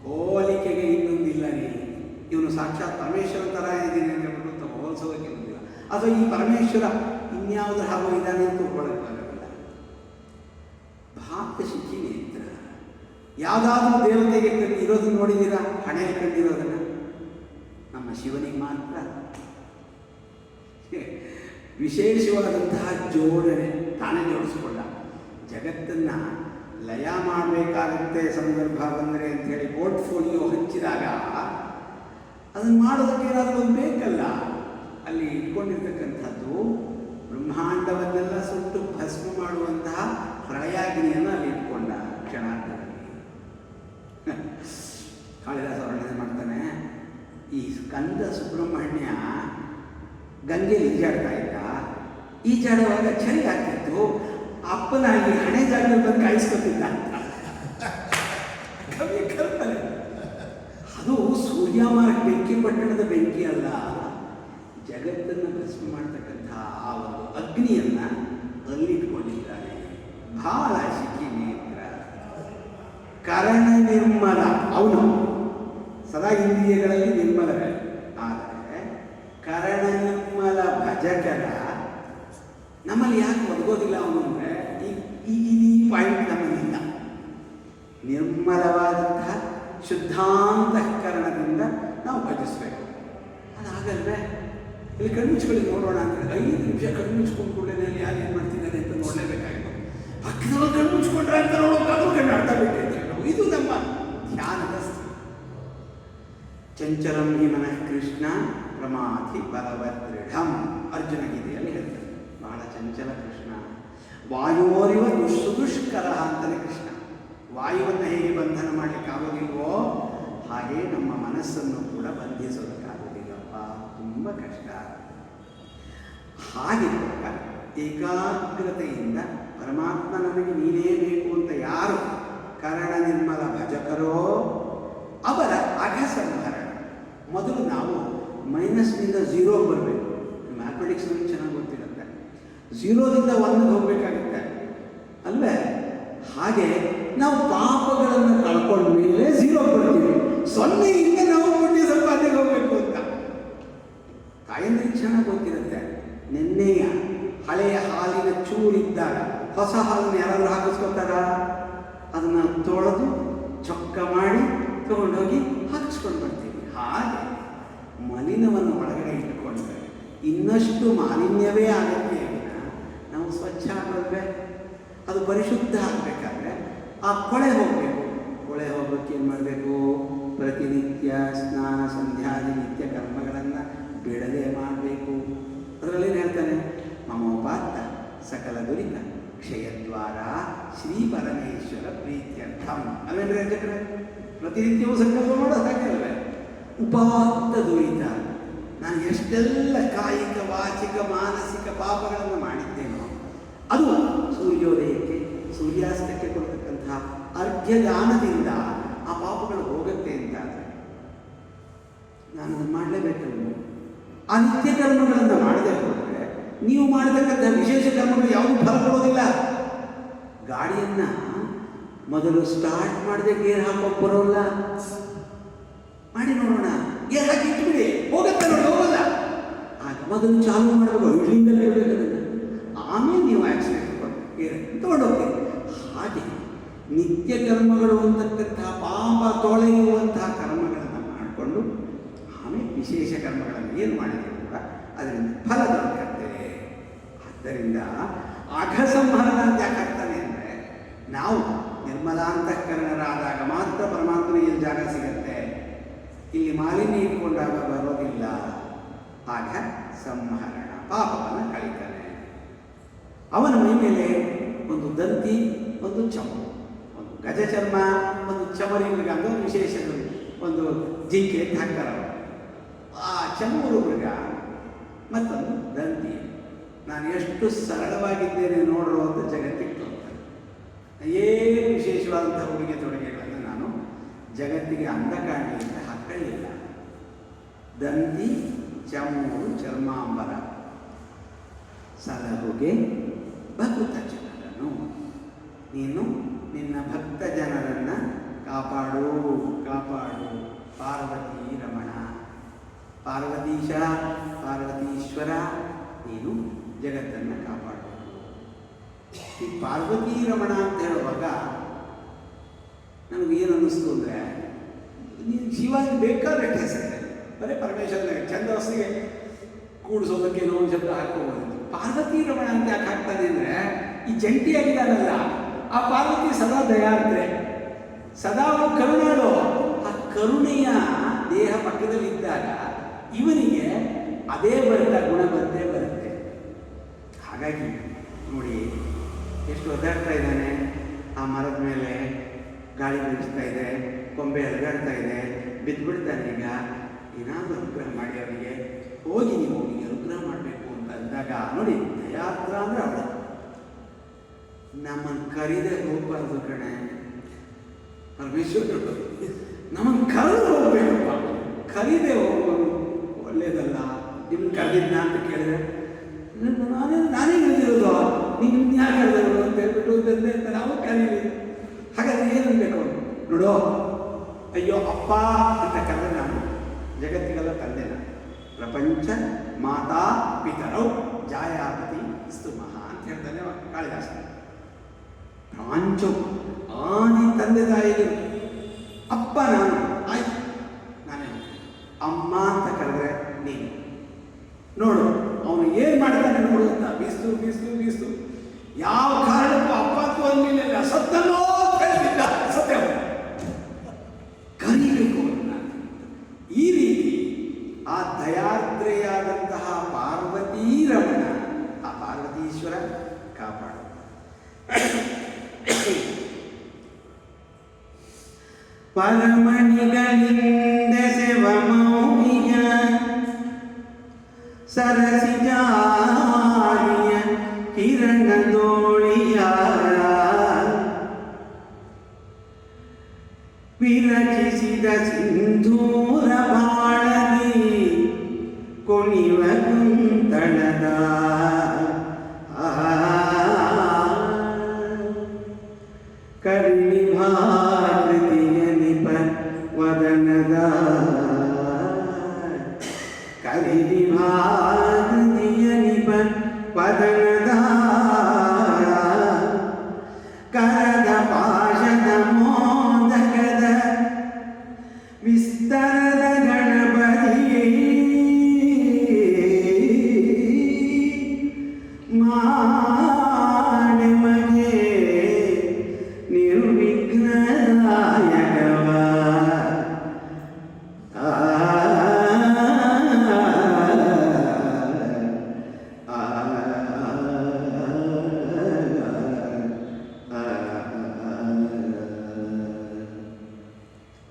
ಹೋಲಿಕೆಗೆ ಇನ್ನೊಂದಿಲ್ಲ ರೀ. ಇವನು ಸಾಕ್ಷಾತ್ ಪರಮೇಶ್ವರ ಥರ ಇದ್ದೀನಿ ಅಂತ ಹೇಳ್ಬಿಟ್ಟು ಹೋಲಿಸೋದಕ್ಕೆ ಇನ್ನೊಂದಿಲ್ಲ. ಅಥವಾ ಈ ಪರಮೇಶ್ವರ ಇನ್ಯಾವುದರ ಹಾಗೂ ಇದ್ದಾನೆ ಅಂತ ತಿಳ್ಕೊಳ್ಳೋಕ್ಕಾಗಲ್ಲ. ಭಾಗಶಿಖಿ ನೇತ್ರ. ಯಾವುದಾದ್ರೂ ದೇವತೆಗೆ ಇರೋದನ್ನು ನೋಡಿದ್ದೀರಾ? ಹಣೆಯಲ್ಲಿ ಕಂಡಿರೋದನ್ನು ನಮ್ಮ ಶಿವನಿಗೆ ಮಾತ್ರ ವಿಶೇಷವಾದಂತಹ ಜೋಡಣೆ ತಾನೇ ಜೋಡಿಸ್ಕೊಂಡ. ಜಗತ್ತನ್ನು ಲಯ ಮಾಡಬೇಕಾಗುತ್ತೆ ಸಂದರ್ಭ ಬಂದರೆ ಅಂಥೇಳಿ ಪೋರ್ಟ್ಫೋಲಿಯೋ ಹಂಚಿದಾಗ ಅದನ್ನು ಮಾಡೋದಕ್ಕೆ ಏನಾದರೂ ಒಂದು ಬೇಕಲ್ಲ. ಅಲ್ಲಿ ಇಟ್ಕೊಂಡಿರ್ತಕ್ಕಂಥದ್ದು ಬ್ರಹ್ಮಾಂಡವನ್ನೆಲ್ಲ ಸುಟ್ಟು ಭಸ್ಮ ಮಾಡುವಂತಹ ಪ್ರಳಯಾಗ್ನಿಯನ್ನು ಅಲ್ಲಿ ಇಟ್ಕೊಂಡ ಕ್ಷಣಾರ್ಧದಲ್ಲಿ. ಕಾಳಿದಾಸ ವರ್ಣನೆ ಮಾಡ್ತಾನೆ, ಈ ಸ್ಕಂದ ಸುಬ್ರಹ್ಮಣ್ಯ ಗಂಗೆಯಲ್ಲಿ ಈಜಾಡ್ತಾ ಇದ್ದ. ಈಜಾಡುವಾಗ ಚಳಿ ಆಗ್ತಿತ್ತು. ಅಪ್ಪನ ಈ ಹಣೆ ಜಾಗದಲ್ಲಿ ಬಂದು ಕಾಯಿಸ್ಕೊತಿದ್ದ ಅಂತ ಕಲ್ಪನೆ. ಅದು ಸೂರ್ಯಮಾರ್ಗ ಬೆಂಕಿ ಪಟ್ಟಣದ ಬೆಂಕಿ ಅಲ್ಲ, ಜಗತ್ತನ್ನು ಭಸ್ಮ ಮಾಡ್ತಕ್ಕಂಥ ಆ ಒಂದು ಅಗ್ನಿಯನ್ನು ಅಲ್ಲಿಟ್ಕೊಂಡಿದ್ದಾನೆ. ಬಹಳ ಶಿಖಿ ನೇತ್ರ. ಕರಣ ನಿರ್ಮಲ. ಅವನು ಸದಾ ಇಂದ್ರಿಯಗಳಲ್ಲಿ ನಿರ್ಮಲವೇ. ಆದರೆ ಕರಣ ನಿರ್ಮಲ ಭಜಕರ ನಮ್ಮಲ್ಲಿ ಯಾಕೆ ಒದಗೋದಿಲ್ಲ ಅವನು ಅಂದರೆ ಈ ಪಾಯಿಂಟ್ ನಮ್ಮಲ್ಲಿಲ್ಲ. ನಿರ್ಮಲವಾದಂತಹ ಶುದ್ಧಾಂತಃಕರಣದಿಂದ ನಾವು ಭಜಿಸಬೇಕು. ಅದಾಗಲ್ವೇ ಇಲ್ಲಿ ಕಣ್ಮುಚ್ಕೊಳ್ಳಿ ನೋಡೋಣ ಅಂದರೆ 5 ನಿಮಿಷ ಕಣ್ಮುಚ್ಕೊಂಡು ಕೂಡಲೇ ಯಾರು ಏನು ಮಾಡ್ತಿದ್ದಾರೆ ಅಂತ ನೋಡಲೇಬೇಕಾಗಿತ್ತು. ಪಕ್ಕದವ್ರು ಕಣ್ಮುಚ್ಕೊಂಡ್ರೆ ಅಂತ ನೋಡೋಕ್ಕಾದ್ರೂ ಕಣ್ಣು ಅರ್ಥ ಬಿಟ್ಟಿರ್ತೀವಿ ನಾವು. ಇದು ನಮ್ಮ ಧ್ಯಾನದ ಸ್ಥಿತಿ. ಚಂಚಲಂ ಹಿ ಮನಃ ಕೃಷ್ಣ ಪ್ರಮಾಧಿ ಬಲವದೃಢಂ. ಅರ್ಜುನ ಗೀತೆಯಲ್ಲಿ ಹೇಳ್ತಾರೆ, ಬಹಳ ಚಂಚಲ ಕೃಷ್ಣ. ವಾಯೋರಿವ ದುಷ್ಕರ ಅಂತಲೇ ಕೃಷ್ಣ. ವಾಯುವನ್ನು ಹೇಗೆ ಬಂಧನ ಮಾಡಲಿಕ್ಕಾಗೋದಿಲ್ವೋ ಹಾಗೆ ನಮ್ಮ ಮನಸ್ಸನ್ನು ಕೂಡ ಬಂಧಿಸೋದಕ್ಕಾಗೋದಿಲ್ಲಪ್ಪ. ತುಂಬ ಕಷ್ಟ. ಹಾಗಿರುವಾಗ ಏಕಾಗ್ರತೆಯಿಂದ ಪರಮಾತ್ಮ ನನಗೆ ನೀನೇ ಬೇಕು ಅಂತ ಯಾರು ಕರಣ ನಿರ್ಮಲ ಭಜಕರೋ ಅವರ ಅಘಸಂಹರಣ. ಮೊದಲು ನಾವು ಮೈನಸ್ನಿಂದ 0 ಬರಬೇಕು. ಮ್ಯಾಥಮೆಟಿಕ್ಸ್ ನಮಗೆ ಚೆನ್ನಾಗಿ ಗೊತ್ತಿರುತ್ತೆ. 0ದಿಂದ 1ಗೆ ಹೋಗಬೇಕಾಗುತ್ತೆ ಅಲ್ವೇ? ಹಾಗೆ ನಾವು ಪಾಪಗಳನ್ನು ಕಳ್ಕೊಂಡ ಮೇಲೆ 0 ಬರ್ತೀವಿ. 0ಯಿಂದ ನಾವು ಪುಣ್ಯ ಸಂಪಾದನೆಗೆ ಹೋಗಬೇಕು ಅಂತ ತಾಯಂದ್ರಿಗೆ ಚೆನ್ನಾಗಿ ಗೊತ್ತಿರುತ್ತೆ. ನೆನ್ನೆಯ ಹಳೆಯ ಹಾಲಿನ ಚೂರಿದ್ದಾಗ ಹೊಸ ಹಾಲನ್ನು ಯಾರಾದರೂ ಹಾಕಿಸ್ಕೊತಾರ? ಅದನ್ನು ತೊಳೆದು ಚೊಕ್ಕ ಮಾಡಿ ತಗೊಂಡೋಗಿ ಹಾಕಿಸ್ಕೊಂಡು ಬರ್ತೀವಿ. ಹಾಗೆ ಮಲಿನವನ್ನು ಒಳಗಡೆ ಇಟ್ಕೊಂಡ್ರೆ ಇನ್ನಷ್ಟು ಮಾಲಿನ್ಯವೇ ಆಗುತ್ತೆ. ನಾವು ಸ್ವಚ್ಛ ಆಗಲ್ವೇ? ಅದು ಪರಿಶುದ್ಧ ಆಗಬೇಕಾದ್ರೆ ಆ ಕೊಳೆ ಹೋಗಬೇಕು. ಕೊಳೆ ಹೋಗೋಕ್ಕೆ ಏನು ಮಾಡಬೇಕು? ಪ್ರತಿನಿತ್ಯ ಸ್ನಾನ ಸಂಧ್ಯಾದಿ ನಿತ್ಯ ಕರ್ಮಗಳನ್ನು ಬಿಡದೆ ಮಾಡಬೇಕು. ಅದರಲ್ಲೇನು ಹೇಳ್ತಾನೆ? ಮಮೋಪಾತ್ತ ಸಕಲ ದುರಿತ ಕ್ಷಯದ್ವಾರ ಶ್ರೀ ಪರಮೇಶ್ವರ ಪ್ರೀತ್ಯರ್ಥಂ. ಅವೇನ್ರಿ ಅಧ್ಯಕ್ಷರೇ? ಪ್ರತಿನಿತ್ಯವೂ ಸಂಕಲ್ಪ ಮಾಡೋದು ಹಾಗಲ್ವೇ? ಉಪಾತ್ತ ದುರಿತ, ನಾನು ಎಷ್ಟೆಲ್ಲ ಕಾಯಿಕ ವಾಚಿಕ ಮಾನಸಿಕ ಪಾಪಗಳನ್ನು ಮಾಡಿದ್ದೇನೋ ಅದು ಸೂರ್ಯೋದಯಕ್ಕೆ ಸೂರ್ಯಾಸ್ತಕ್ಕೆ ಕೊಡ್ತಕ್ಕಂತಹ ಅರ್ಘ್ಯದಾನದಿಂದ ಆ ಪಾಪಗಳು ಹೋಗುತ್ತೆ ಅಂತಾದರೆ ನಾನು ಅದನ್ನು ಮಾಡಲೇಬೇಕಲ್ವ? ಆ ನಿತ್ಯ ಕರ್ಮಗಳನ್ನು ಮಾಡದೆ ಹೋದರೆ ನೀವು ಮಾಡತಕ್ಕಂಥ ವಿಶೇಷ ಕರ್ಮಗಳು ಯಾವುದೂ ಫಲ ಕೊಡೋದಿಲ್ಲ. ಗಾಡಿಯನ್ನು ಮೊದಲು ಸ್ಟಾರ್ಟ್ ಮಾಡದೆ ಗೇರ್ ಹಾಕೋಕೆ ಬರೋಲ್ಲ. ಮಾಡಿ ನೋಡೋಣ. ಗೇರ್ ಹಾಕಿ ಇಟ್ಬಿಡಿ, ಹೋಗುತ್ತೆ ನೋಡಿ, ಹೋಗಲ್ಲ. ಆಗ ಮೊದಲು ಚಾಲು ಮಾಡಬೇಕು, ಇಡ್ಲಿಂದಲೇ ಇರಬೇಕು ಅದನ್ನು. ಆಮೇಲೆ ನೀವು ಆಕ್ಸಿಡೆಂಟ್ ಗೇರ್ ತೊಗೊಂಡೋಗ್ತೀರಿ. ಹಾಗೆ ನಿತ್ಯ ಕರ್ಮಗಳು ಅಂತಕ್ಕಂತಹ ಪಾಪ ತೊಳೆಯುವಂತಹ ಕರ್ಮಗಳನ್ನು ಮಾಡಿಕೊಂಡು ಆಮೇಲೆ ವಿಶೇಷ ಕರ್ಮಗಳನ್ನು ಏನು ಮಾಡಿದ್ರು ಕೂಡ ಅದರಿಂದ ಫಲ ದೊರಕತ್ತೆ. ಆದ್ದರಿಂದ ಅಘಸಂಹರಣ ಅಂತ ಯಾಕಾಗ್ತಾನೆ ಅಂದರೆ, ನಾವು ನಿರ್ಮಲಾಂತಃಕರಣರಾದಾಗ ಮಾತ್ರ ಪರಮಾತ್ಮನಿಗೆ ಇಲ್ಲಿ ಜಾಗ ಸಿಗತ್ತೆ. ಇಲ್ಲಿ ಮಾಲಿನ್ಯ ಇಟ್ಕೊಂಡಾಗ ಬರೋದಿಲ್ಲ. ಆಗ ಸಂಹರಣ, ಪಾಪವನ್ನು ಕಳೀತಾನೆ. ಅವನ ಮೈ ಮೇಲೆ ಒಂದು ದಂತಿ, ಒಂದು ಚಮು, ಒಂದು ಗಜ ಚರ್ಮ, ಒಂದು ಚಮರಿ ಮೃಗ ಅಂತ ಒಂದು ವಿಶೇಷ ಒಂದು ಜಿಂಕೆ ಅಂತ ಹಾಕ್ತಾರೆ ಅವರು. ಆ ಚಮೂರು ಮೃಗ ಮತ್ತೊಂದು ದಂತಿ. ನಾನು ಎಷ್ಟು ಸರಳವಾಗಿದ್ದೇನೆ ನೋಡ್ರು ಅಂತ ಜಗತ್ತಿಗೆ ತೋರ್ತಾರೆ. ಏನು ವಿಶೇಷವಾದಂಥ ಉಡುಗೆ ತೊಡುಗೆಗಳನ್ನು ನಾನು ಜಗತ್ತಿಗೆ ಅಂದ ಕಾಣಲಿ ಅಂತ ಹಾಕೊಳ್ಳಿಲ್ಲ. ದಂತಿ, ಚಮೂರು, ಚರ್ಮಾಂಬರ, ಸಲಹುಗೆ ಭಕ್ತ ಜನರನ್ನು. ನೀನು ನಿನ್ನ ಭಕ್ತ ಜನರನ್ನು ಕಾಪಾಡು ಕಾಪಾಡು. ಪಾರ್ವತಿ ರಮಣ, ಪಾರ್ವತೀಶ, ಪಾರ್ವತೀಶ್ವರ, ನೀನು ಜಗತ್ತನ್ನು ಕಾಪಾಡಬೇಕು. ಈ ಪಾರ್ವತಿ ರಮಣ ಅಂತ ಹೇಳುವಾಗ ನನಗೆ ಏನು ಅನ್ನಿಸ್ತು ಅಂದರೆ, ನೀನು ಶಿವಾಜಿ ಬೇಕಾದಷ್ಟು ಹೆಸರಿದೆ, ಬರೀ ಪರಮೇಶ್ವರನ ಛಂದಸ್ಸಿಗೆ ಕೂಡಿಸೋದಕ್ಕೆ ಏನೋ ಒಂದು ಶಬ್ದ ಹಾಕೋಬೋದು. ಪಾರ್ವತಿ ರಮಣ ಅಂತ ಯಾಕೆ ಹಾಕ್ತಾನೆ ಅಂದರೆ, ಈ ಜಂಟಿಯಾಗಿದ್ದಾನಲ್ಲ ಆ ಪಾರ್ವತಿ ಸದಾ ದಯಾರ್ದ್ರೆ, ಸದಾ ಅವನು ಕರುಣಾಳು. ಆ ಕರುಣೆಯ ದೇಹ ಪಕ್ಕದಲ್ಲಿ ಇದ್ದಾಗ ಇವನಿಗೆ ಅದೇ ಬರುತ್ತೆ, ಗುಣ ಬಂದೇ ಬರುತ್ತೆ. ಹಾಗಾಗಿ ನೋಡಿ ಎಷ್ಟು ಒದ್ದಾಡ್ತಾ ಇದ್ದಾನೆ. ಆ ಮರದ ಮೇಲೆ ಗಾಳಿ ಬೀಳಿಸ್ತಾ ಇದೆ, ಕೊಂಬೆ ಅಲಗಾಡ್ತಾ ಇದೆ, ಬಿದ್ದುಬಿಡ್ತಾನೆ. ಈಗ ಏನಾದರೂ ಅನುಗ್ರಹ ಮಾಡಿ ಅವನಿಗೆ, ಹೋಗಿ ನೀವು ಅವನಿಗೆ ಅನುಗ್ರಹ ಮಾಡಬೇಕು ಅಂತ ಅಂದಾಗ ನೋಡಿ, ದಯಾತ್ರ ಅಂದರೆ ಅವಳು ನಮ್ಮನ್ನು ಕರೀದೆ ಹೋಗ್ಬಾರ್ದು ಕಣೆ. ಪರಮೇಶ್ವರ ನಮ್ಮನ್ನು ಕರೆದು ಹೋಗ್ಬೇಕಪ್ಪ, ಕರೀದೆ ಹೋಗೋದು ಒಳ್ಳೇದಲ್ಲ. ನಿಮ್ಮನ್ನು ಕರೆದಿದ್ನ ಅಂತ ಕೇಳಿದ್ರೆ ನಾನೇ ಕರೆದಿರೋದು, ನೀನು ಯಾಕೆ ಕರೆದಿರೋದು ಅಂತ ಹೇಳ್ಬಿಟ್ಟು ಅಂತ ನಾವು ಕರೀಲಿ. ಹಾಗಾದ್ರೆ ಏನನ್ಬೇಕು ನೋಡೋ, ಅಯ್ಯೋ ಅಪ್ಪ ಅಂತ ಕರೆದ್ರೆ ನಾನು ಜಗತ್ತಿಗೆಲ್ಲ ತಂದೆ. ನಾನು ಪ್ರಪಂಚ ಮಾತಾ ಪಿತರೌ ಜಾಯಾಪತಿ ಸ್ತುಮಃ ಅಂತ ಹೇಳ್ತಾನೆ ಕಾಳಿದಾಸ. ಪ್ರಪಂಚ ಆದಿ ತಂದೆ ತಾಯಿಗೆ ಅಪ್ಪ ನಾನು, ಆಯ್ತು ನಾನೇ. ಅಮ್ಮ ಅಂತ ಕರೆದ್ರೆ ನೀನು ನೋಡು ಅವನು ಏನು ಮಾಡ್ತಾನೆ ನೋಡು ಅಂತ ಬೀಸ್ತು ಬೀಸ್ತು ಬೀಸ್ತು. ಯಾವ ಕಾರಣಕ್ಕೂ ಅಪ್ಪತ್ತು ಅಂದಿಲ್ಲ, ಸತ್ತಲ್ಲೋ ಕರೆದಿದ್ದ, ಸತ್ಯ ಕರೀಬೇಕು ಅಂತ. ಈ ರೀತಿ ಆ ದಯಾದ್ರೆಯಾದಂತಹ ಪಾರ್ವತೀ ರಮಣ, ಆ ಪಾರ್ವತೀಶ್ವರ ಕಾಪಾಡು. ಪರಮಣಿಗಳಿಂದ ಸೆವಮೌನಿಯ ಸರಸಿಜಾರಿಯ ಕಿರಣದೋಳಿಯ ವಿರಚಿಸಿದ ಸಿಂಧೂರ ಬಾಳಲಿ ಕುಣಿವ ಕುಂತಳದ ಕರ್ಣಿಭಾರತಿಯ ನಿಪ ವದನದ ಕರಿಭಾರತಿಯ ನಿಪ ವದನದ ಕರದ ಪಾಶದ ಮೋದಕದ ವಿಸ್ತರದ ಗಣಪತಿ ಮಾಡೆ ಮಗೆ ನಿರ್ವಿಘ್ನದಾಯಕವ.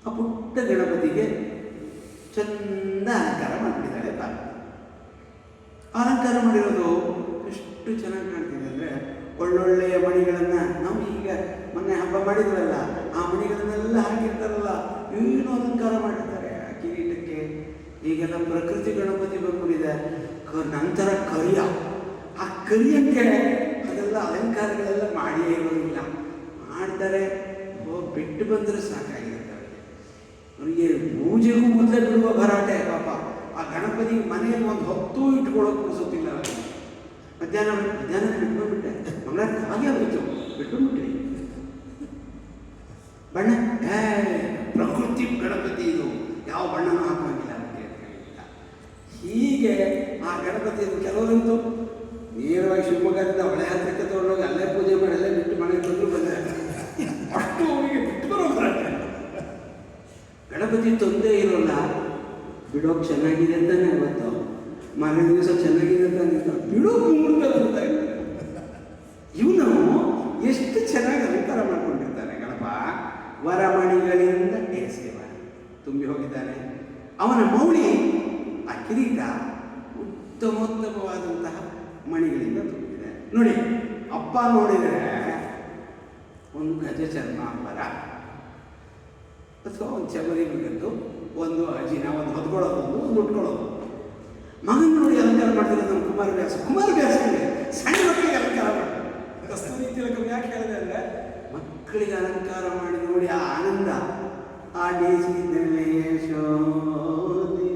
ಆ ಪುಟ್ಟ ಗಣಪತಿಗೆ ಚಂದ ಅಲಂಕಾರ ಮಾಡಿಬಿಟ್ಟಿದ್ದಾಳೆ ಪಾರ್ವತಿ. ಅಲಂಕಾರ ಮಾಡಿರೋದು ಎಷ್ಟು ಚೆನ್ನಾಗಿ ಕಾಣ್ತಿದೆ ಅಂದರೆ, ಒಳ್ಳೊಳ್ಳೆಯ ಮಣಿಗಳನ್ನು ನಾವು ಈಗ ಮೊನ್ನೆ ಹಬ್ಬ ಮಾಡಿದ್ರಲ್ಲ, ಆ ಮಣಿಗಳನ್ನೆಲ್ಲ ಹಾಕಿರ್ತಾರಲ್ಲ, ಏನು ಅಲಂಕಾರ ಮಾಡಿರ್ತಾರೆ ಆ ಕಿರೀಟಕ್ಕೆ. ಈಗೆಲ್ಲ ಪ್ರಕೃತಿ ಗಣಪತಿ ಬಂದ್ಬಿಟ್ಟಿದೆ. ನಂತರ ಕರಿಯ, ಆ ಕರಿಯಕ್ಕೆ ಅದೆಲ್ಲ ಅಲಂಕಾರಗಳೆಲ್ಲ ಮಾಡಿಯೇ ಇರೋದಿಲ್ಲ. ಮಾಡ್ತಾರೆ, ಹೋಗಿ ಬಿಟ್ಟು ಬಂದರೆ ಸಾಕಾಗಿರುತ್ತೆ ಅವರಿಗೆ. ಪೂಜೆಗೂ ಮೊದಲೇ ಬಿಡುವ ಭರಾಟೆ ಪಾಪ. ಆ ಗಣಪತಿ ಮನೆಯಲ್ಲಿ ಒಂದು ಹೊತ್ತು ಇಟ್ಕೊಳ್ಳೋಕೆ ಪುರುಸುತ್ತಿಲ್ಲ. ಮಧ್ಯಾಹ್ನ ಬಿಟ್ಕೊಂಡ್ಬಿಟ್ಟೆ, ಮಂಗಳಾರ ಹಾಗೆ ಆಗೋಯ್ತು, ಬಿಟ್ಕೊಂಡ್ಬಿಟ್ರಿ. ಬಣ್ಣ ಪ್ರಕೃತಿ ಗಣಪತಿ ಇದು, ಯಾವ ಬಣ್ಣನೂ ಹಾಕುವಂಗಿಲ್ಲ ಅಂತ ಹೇಳ್ತಾ. ಹೀಗೆ ಆ ಗಣಪತಿಯನ್ನು ಕೆಲವರಂತೂ ನೇರವಾಗಿ ಶಿವಮೊಗ್ಗದಿಂದ ಹೊಳೆ ಹತ್ತಿರಕ್ಕೆ ತೊಗೊಂಡೋಗಿ ಅಲ್ಲೇ ಪೂಜೆ ಮಾಡಿ ಅಲ್ಲೇ ಬಿಟ್ಟು ಮನೆಗೆ ಬಂದರೂ ಬಂದರೆ ಅಷ್ಟು ಅವರಿಗೆ ಬಿಟ್ಟು ಬರೋದ್ರಾಗೆ ಗಣಪತಿ ತೊಂದರೆ ಇರೋಲ್ಲ. ಬಿಡೋಕೆ ಚೆನ್ನಾಗಿದೆ ಅಂತಾನೆ ಇವತ್ತು ಮನೆ ದಿವಸ ಚೆನ್ನಾಗಿದೆ ಅಂತ ಬಿಡೋಕೆ ಮುಹೂರ್ತ ಬರ್ತಾ ಇದ್ದಾರೆ. ಇವನು ಎಷ್ಟು ಚೆನ್ನಾಗಿ ಅಲಂಕಾರ ಮಾಡ್ಕೊಂಡಿರ್ತಾನೆ ಗಣಪ. ವರಮಣಿಗಳಿಂದ ಸೇವ ತುಂಬಿ ಹೋಗಿದ್ದಾನೆ. ಅವನ ಮೌಳಿ ಆ ಕಿರೀಟ ಉತ್ತಮೋತ್ತಮವಾದಂತಹ ಮಣಿಗಳಿಂದ ತುಂಬಿದೆ. ನೋಡಿ, ಅಪ್ಪ ನೋಡಿದರೆ ಒಂದು ಗಜ ಚರ್ಮಾಂಬರ ಅಥವಾ ಒಂದು ಚಮರಿ ಮಗದ್ದು, ಒಂದು ಅಜಿನ, ಒಂದು ಹೊದ್ಕೊಳ್ಳೋದು, ಒಂದು ಉಟ್ಕೊಳ್ಳೋದು. ಮಗನ ನೋಡಿ ಅಲಂಕಾರ ಮಾಡ್ತಿರೋದು ನಮ್ಮ ಕುಮಾರವ್ಯಾಸನಿಗೆ ಸಣ್ಣ ಮಕ್ಕಳಿಗೆ ಅಲಂಕಾರ ಮಾಡ್ತಾರೆ. ಕಸ್ತೂರಿ ತಿಲಕಂ ಯಾಕೆ ಹೇಳಿದೆ ಅಂದರೆ ಮಕ್ಕಳಿಗೆ ಅಲಂಕಾರ ಮಾಡಿ ನೋಡಿ ಆ ಆನಂದ, ಆ ಡೇಸಿದಲ್ಲೇ ಯಶೋದೆ